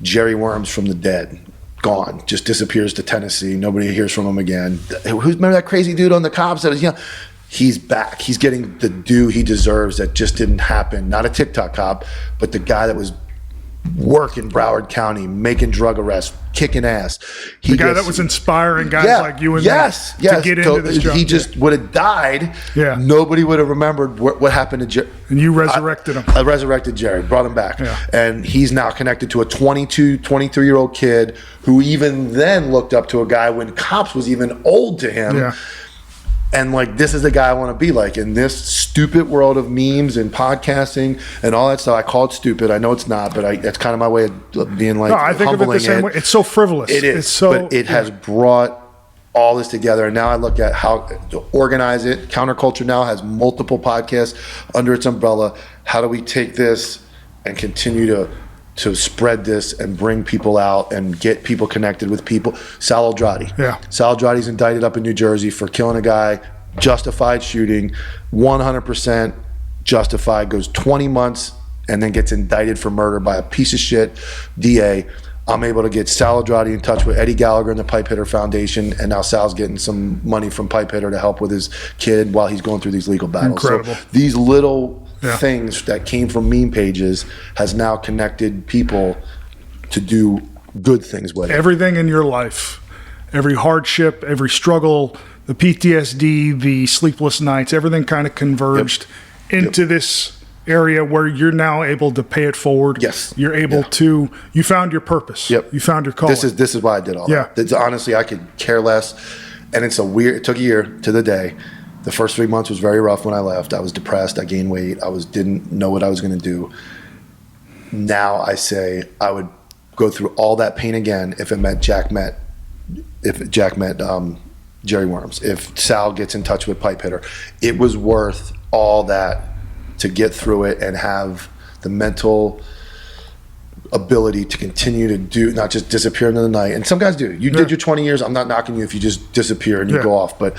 Jerry Worms from the dead. Gone, just disappears to Tennessee. Nobody hears from him again. Remember that crazy dude on the cops that was young? He's back. He's getting the due he deserves that just didn't happen. Not a TikTok cop, but the guy that was work in Broward County, making drug arrests, kicking ass. The guy that was inspiring guys like you and me to get into this job. He just would have died. Yeah. Nobody would have remembered what happened to Jerry. And you resurrected him. I resurrected Jerry, brought him back. Yeah. And he's now connected to a 22, 23-year-old kid who even then looked up to a guy when cops was even old to him. Yeah. And like, this is the guy I want to be like in this stupid world of memes and podcasting and all that stuff. I call it stupid. I know it's not, but that's kind of my way of being like, no, I think of it the same way. It's so frivolous. It is. It's so, but it has brought all this together. And now I look at how to organize it. Counterculture now has multiple podcasts under its umbrella. How do we take this and continue to spread this and bring people out and get people connected with people? Sal Aldradi. Yeah. Sal Aldradi's indicted up in New Jersey for killing a guy, justified shooting, 100% justified, goes 20 months and then gets indicted for murder by a piece of shit DA. I'm able to get Sal Aldradi in touch with Eddie Gallagher and the Pipe Hitter Foundation, and now Sal's getting some money from Pipe Hitter to help with his kid while he's going through these legal battles. Incredible. So these little things that came from meme pages has now connected people to do good things with it. Everything in your life, every hardship, every struggle, the PTSD, the sleepless nights, everything kind of converged into this area where you're now able to pay it forward. Yes. You're able to, you found your purpose. Yep. You found your calling. This is why I did all that. It's, honestly, I could care less. And it took a year to the day. The first 3 months was very rough when I left. I was depressed. I gained weight. didn't know what I was going to do. Now I say I would go through all that pain again if Jack met Jerry Worms, if Sal gets in touch with Pipe Hitter. It was worth all that to get through it and have the mental ability to continue to do, not just disappear into the night. And some guys do. You did your 20 years. I'm not knocking you if you just disappear and you go off, but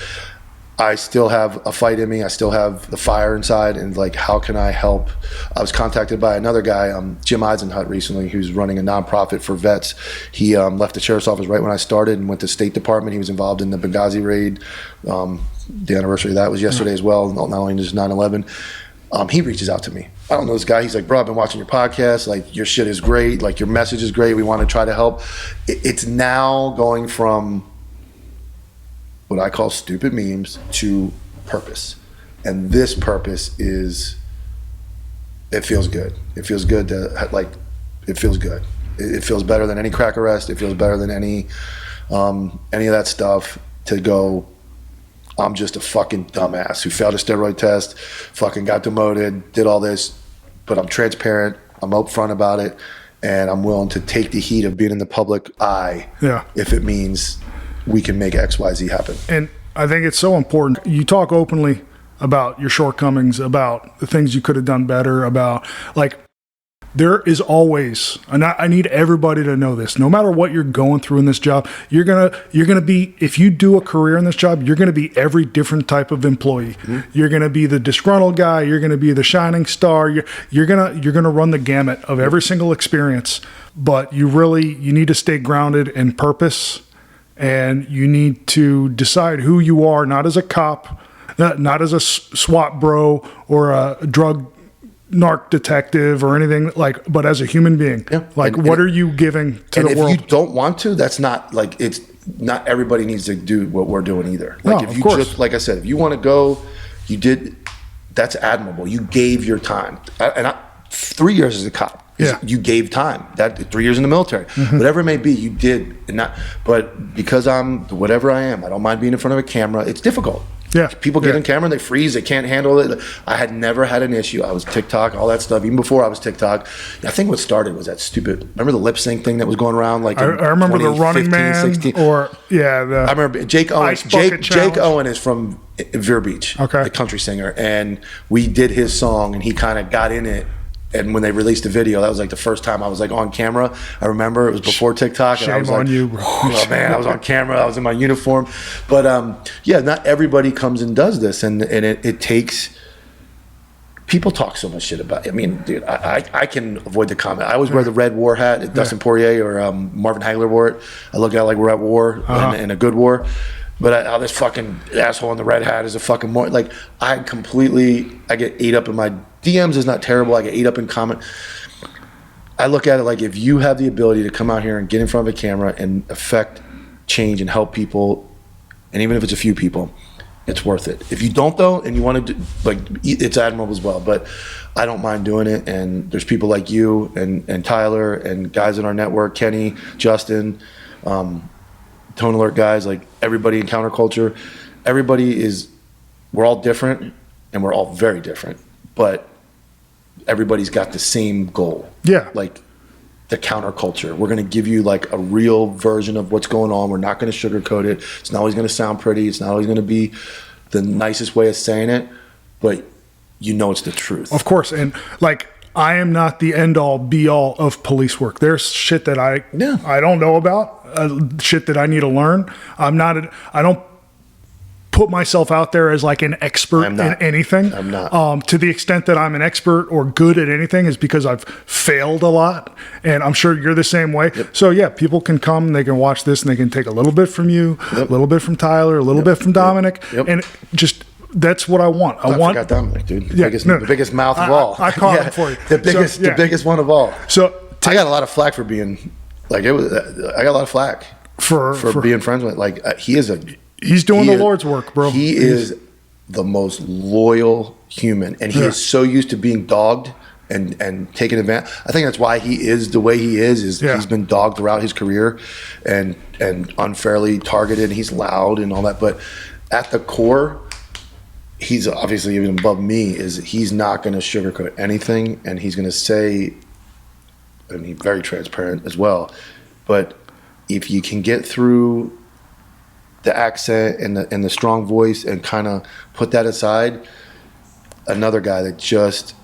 I still have a fight in me. I still have the fire inside, and like, how can I help? I was contacted by another guy, Jim Eisenhut, recently, who's running a nonprofit for vets. He left the sheriff's office right when I started and went to State Department. He was involved in the Benghazi raid. The anniversary of that was yesterday as well, not only just 9/11. He reaches out to me. I don't know this guy. He's like, bro, I've been watching your podcast. Like, your shit is great. Like, your message is great. We want to try to help. It's now going from what I call stupid memes to purpose. And this purpose is, it feels good. It feels good to, like, it feels good. It feels better than any crack arrest. It feels better than any of that stuff to go, I'm just a fucking dumbass who failed a steroid test, fucking got demoted, did all this, but I'm transparent, I'm upfront about it, and I'm willing to take the heat of being in the public eye if it means we can make XYZ happen. And I think it's so important. You talk openly about your shortcomings, about the things you could have done better, about, like, there is always, and I need everybody to know this, no matter what you're going through in this job, you're gonna be, if you do a career in this job, you're gonna be every different type of employee. Mm-hmm. You're gonna be the disgruntled guy, you're gonna be the shining star, you're gonna run the gamut of every single experience, but you need to stay grounded in purpose, and you need to decide who you are, not as a cop, not as a SWAT bro or a drug narc detective or anything, like, but as a human being. Yeah. Like, what are you giving to the world? And if you don't want to, that's not, like, it's not everybody needs to do what we're doing either. Like, no, if you just, like I said, if you want to go, you did, that's admirable. You gave your time. 3 years as a cop. You gave time. That 3 years in the military, whatever it may be, you did. But because I'm whatever I am, I don't mind being in front of a camera. It's difficult. Yeah, people get in camera and they freeze. They can't handle it. I had never had an issue. I was TikTok, all that stuff. Even before I was TikTok, I think what started was that stupid. Remember the lip sync thing that was going around? Like, I remember the Running Man, 16. I remember Jake Owen. Jake Owen is from Vero Beach, the country singer, and we did his song, and he kind of got in it. And when they released the video, that was like the first time I was like on camera. I remember it was before TikTok. And I was on like, you, bro. Oh man, I was on camera. I was in my uniform. But not everybody comes and does this, and it takes. People talk so much shit about it. I mean, dude, I can avoid the comment. I always wear the red war hat. Dustin Poirier or Marvin Hagler wore it. I look at it like we're at war and a good war. But this fucking asshole in the red hat is a fucking more, like, I get ate up in my DMs is not terrible. I get ate up in comment. I look at it like if you have the ability to come out here and get in front of a camera and affect change and help people, and even if it's a few people, it's worth it. If you don't though, and you want to do, like, it's admirable as well, but I don't mind doing it. And there's people like you and Tyler and guys in our network, Kenny, Justin, Tone Alert guys, like everybody in counterculture, we're all different and we're all very different, but everybody's got the same goal. Yeah. Like the counterculture. We're going to give you like a real version of what's going on. We're not going to sugarcoat it. It's not always going to sound pretty. It's not always going to be the nicest way of saying it, but you know it's the truth. Of course. And like, I am not the end all be all of police work. There's shit that I don't know about, shit that I need to learn. I don't put myself out there as like an expert in anything. I'm not. To the extent that I'm an expert or good at anything is because I've failed a lot, and I'm sure you're the same way. Yep. So yeah, people can come, they can watch this, and they can take a little bit from you, Yep. a little bit from Tyler, a little bit from Dominic, Yep. and just that's what I want. I want forgot Dominic, dude. Yeah, The biggest mouth of all. I caught him for you. The biggest one of all. So I got a lot of flack for being like it was. I got a lot of flack for being friends with. Like he's doing the Lord's work, bro. He is the most loyal human, and he is so used to being dogged and taken advantage. I think that's why he is the way he is. He's been dogged throughout his career and unfairly targeted. And he's loud and all that, but at the core, he's obviously even above me. He's not going to sugarcoat anything, and he's going to say, I mean, very transparent as well. But if you can get through the accent and the strong voice and kind of put that aside, another guy that just,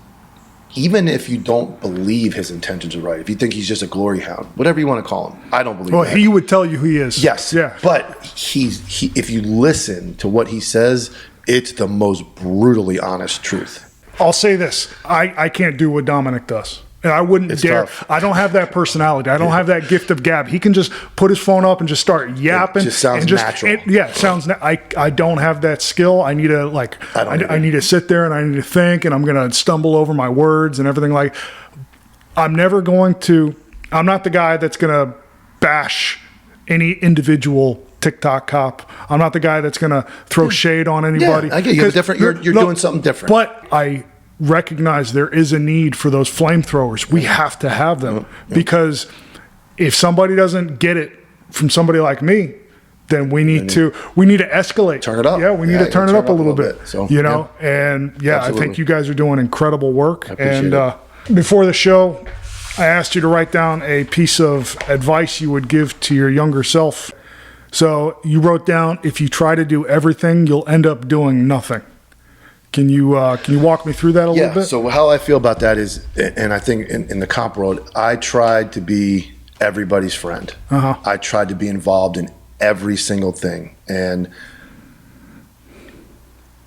even if you don't believe his intentions are right, if you think he's just a glory hound, whatever you want to call him, I don't believe that. He would tell you who he is. Yes. Yeah. But if you listen to what he says, it's the most brutally honest truth. I'll say this. I can't do what Dominic does. And I wouldn't dare. Tough. I don't have that personality. I don't have that gift of gab. He can just put his phone up and just start yapping. It just sounds natural. It sounds. I don't have that skill. I need to I need to sit there and I need to think, and I'm going to stumble over my words and everything. Like, I'm never going to. I'm not the guy that's going to bash any individual TikTok cop. I'm not the guy that's going to throw shade on anybody. Yeah, I get you. You're doing something different. But I recognize there is a need for those flamethrowers. We have to have them because if somebody doesn't get it from somebody like me, then we need to escalate. Turn it up. Yeah, we need to turn it up a little bit. So, you know, and I Absolutely. think you guys are doing incredible work. appreciate And before the show, I asked you to write down a piece of advice you would give to your younger self. So you wrote down, if you try to do everything, you'll end up doing nothing. Can you walk me through that a little bit? So how I feel about that is, and I think in the comp world, I tried to be everybody's friend. I tried to be involved in every single thing. And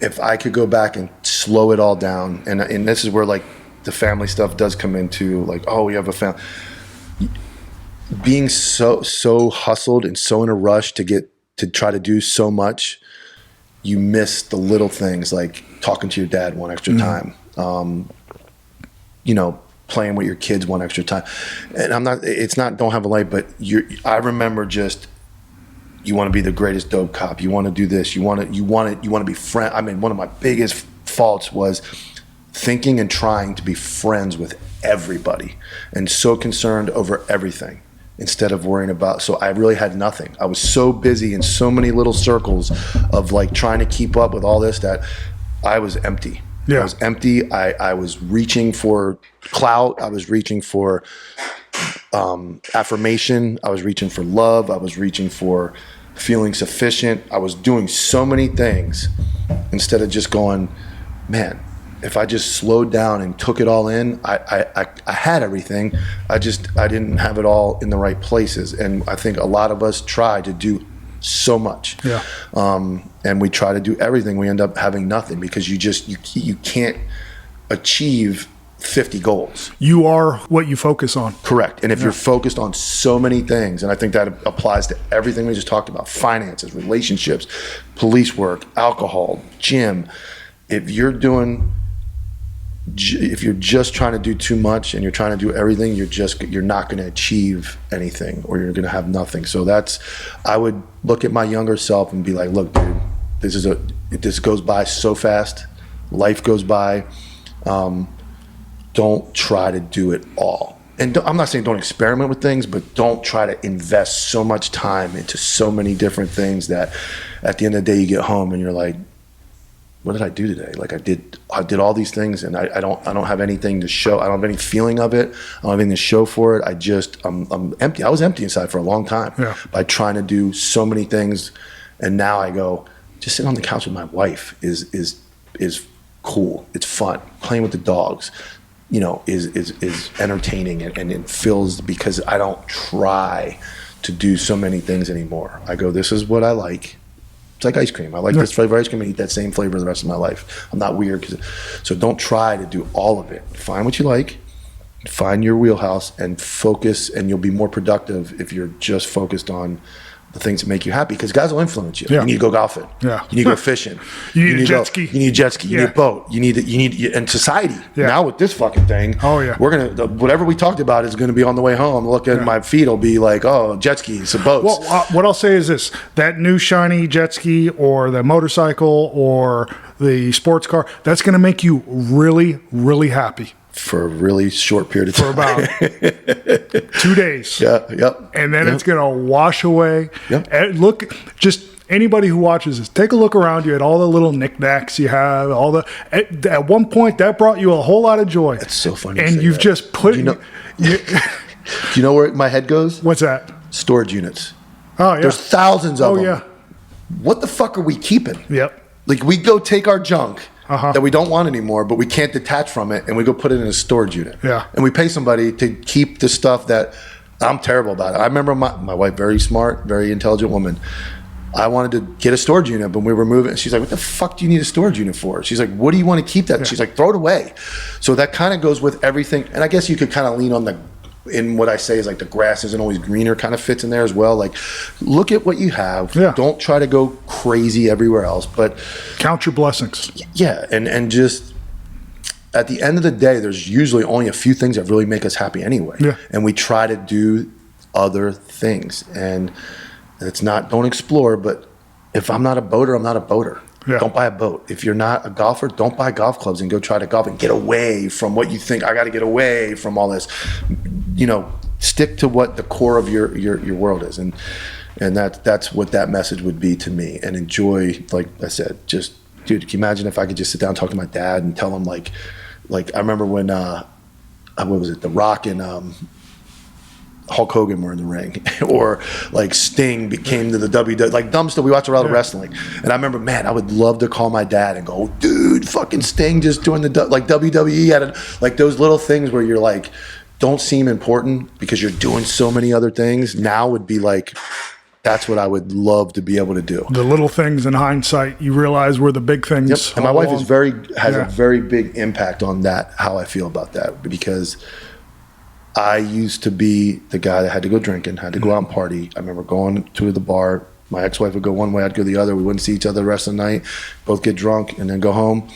if I could go back and slow it all down, and this is where like the family stuff does come into, like, oh, we have a family. Being so hustled and so in a rush to try to do so much, you miss the little things like talking to your dad one extra time, playing with your kids one extra time. And it's not don't have a light, but I remember just, you want to be the greatest dope cop. You want to do this. You want to be friend. I mean, one of my biggest faults was thinking and trying to be friends with everybody and so concerned over everything, instead of worrying about, so I really had nothing. I was so busy in so many little circles of like trying to keep up with all this that I was empty. Yeah. I was empty. I was reaching for clout. I was reaching for affirmation. I was reaching for love. I was reaching for feeling sufficient. I was doing so many things instead of just going, man, if I just slowed down and took it all in, I had everything. I didn't have it all in the right places. And I think a lot of us try to do so much. Yeah. And we try to do everything. We end up having nothing because you can't achieve 50 goals. You are what you focus on. Correct. And if you're focused on so many things, and I think that applies to everything we just talked about, finances, relationships, police work, alcohol, gym, if you're doing if you're just trying to do too much and you're trying to do everything, you're not going to achieve anything, or you're going to have nothing. So I would look at my younger self and be like, look, dude, this goes by so fast. Life goes by. Don't try to do it all. And I'm not saying don't experiment with things, but don't try to invest so much time into so many different things that at the end of the day you get home and you're like, what did I do today? Like I did all these things, and I don't have anything to show. I don't have any feeling of it. I don't have anything to show for it. I'm empty. I was empty inside for a long time by trying to do so many things. And now I go, just sitting on the couch with my wife is cool. It's fun. Playing with the dogs, is entertaining and it fills, because I don't try to do so many things anymore. I go, this is what I like. It's like ice cream. I like this flavor of ice cream and eat that same flavor the rest of my life. I'm not weird. So don't try to do all of it. Find what you like, find your wheelhouse, and focus, and you'll be more productive if you're just focused on the things that make you happy, because guys will influence you. You need to go golfing. You need to go fishing. You need a jet ski. You need a jet ski. You need a boat. You need and society. Now with this fucking thing, we're gonna whatever we talked about is gonna be on the way home. Look at my feet will be like, oh, jet skis, boats. Well, what I'll say is this: that new shiny jet ski or the motorcycle or the sports car, that's gonna make you really, really happy. For a really short period of time. For about 2 days. And then it's going to wash away. And look, just anybody who watches this, take a look around you at all the little knickknacks you have. At one point, that brought you a whole lot of joy. That's so funny. And you've just put... Do you know where my head goes? What's that? Storage units. Oh, yeah. There's thousands of them. Yeah. What the fuck are we keeping? Yep. Like, we go take our junk that we don't want anymore, but we can't detach from it, and we go put it in a storage unit. And we pay somebody to keep the stuff that I'm terrible about it. I remember my wife, very smart, very intelligent woman. I wanted to get a storage unit, but we were moving, and she's like, what the fuck do you need a storage unit for? She's like, what do you want to keep that? She's like, throw it away. So that kind of goes with everything. And I guess you could kind of lean on in what I say is like the grass isn't always greener kind of fits in there as well. Like, look at what you have. Don't try to go crazy everywhere else, but count your blessings. And just at the end of the day, there's usually only a few things that really make us happy anyway. And we try to do other things, and it's not, don't explore, but if I'm not a boater, I'm not a boater. Don't buy a boat. If you're not a golfer, don't buy golf clubs and go try to golf and get away from what you think. I got to get away from all this. Stick to what the core of your world is, and that's what that message would be to me. And enjoy, like I said, just dude. Can you imagine if I could just sit down and talk to my dad and tell him like I remember when what was it, The Rock and Hulk Hogan were in the ring, or like Sting came to the WWE, like dumb stuff. We watch a lot of wrestling, and I remember, man, I would love to call my dad and go, dude, fucking Sting just joined like WWE had like those little things where you're like, don't seem important because you're doing so many other things. Now would be like, that's what I would love to be able to do. The little things in hindsight, you realize were the big things. And my wife has a very big impact on that, how I feel about that, because I used to be the guy that had to go drinking, had to go out and party. I remember going to the bar. My ex-wife would go one way, I'd go the other. We wouldn't see each other the rest of the night, both get drunk and then go home.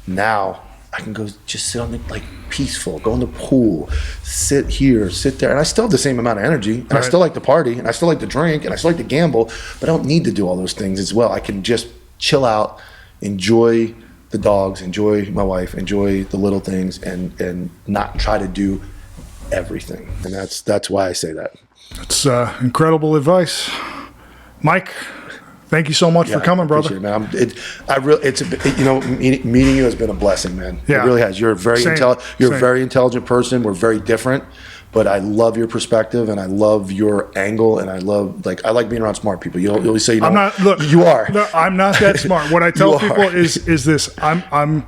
Now I can go just sit on the, like, peaceful, go in the pool, sit here, sit there. And I still have the same amount of energy, and I still like to party, and I still like to drink, and I still like to gamble, but I don't need to do all those things as well. I can just chill out, enjoy the dogs, enjoy my wife, enjoy the little things, and not try to do everything. And that's why I say that. It's incredible advice, Mike. Thank you so much for coming, brother. It, man. Meeting you has been a blessing, man. It really has. You're a very very intelligent person. We're very different, but I love your perspective and I love your angle, and I like being around smart people. You always say, I'm not. Look, you are. No, I'm not that smart. What I tell people is this: I'm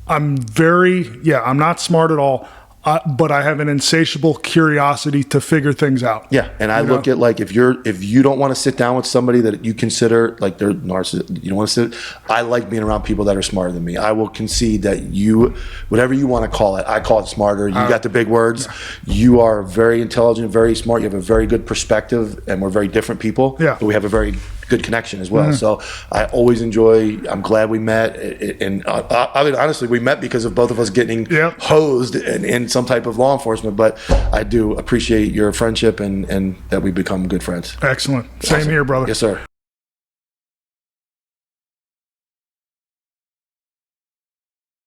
very I'm not smart at all. But I have an insatiable curiosity to figure things out. Yeah, and I look at, like, if you don't want to sit down with somebody that you consider like they're narcissistic, you don't want to sit. I like being around people that are smarter than me. I will concede that whatever you want to call it, I call it smarter. You got the big words. Yeah. You are very intelligent, very smart. You have a very good perspective, and we're very different people. Yeah, but we have a very good connection as well. So I always enjoy. I'm glad we met, and I mean, honestly, we met because of both of us getting hosed in some type of law enforcement. But I do appreciate your friendship and that we become good friends. Excellent. Same here, brother. Yes, sir.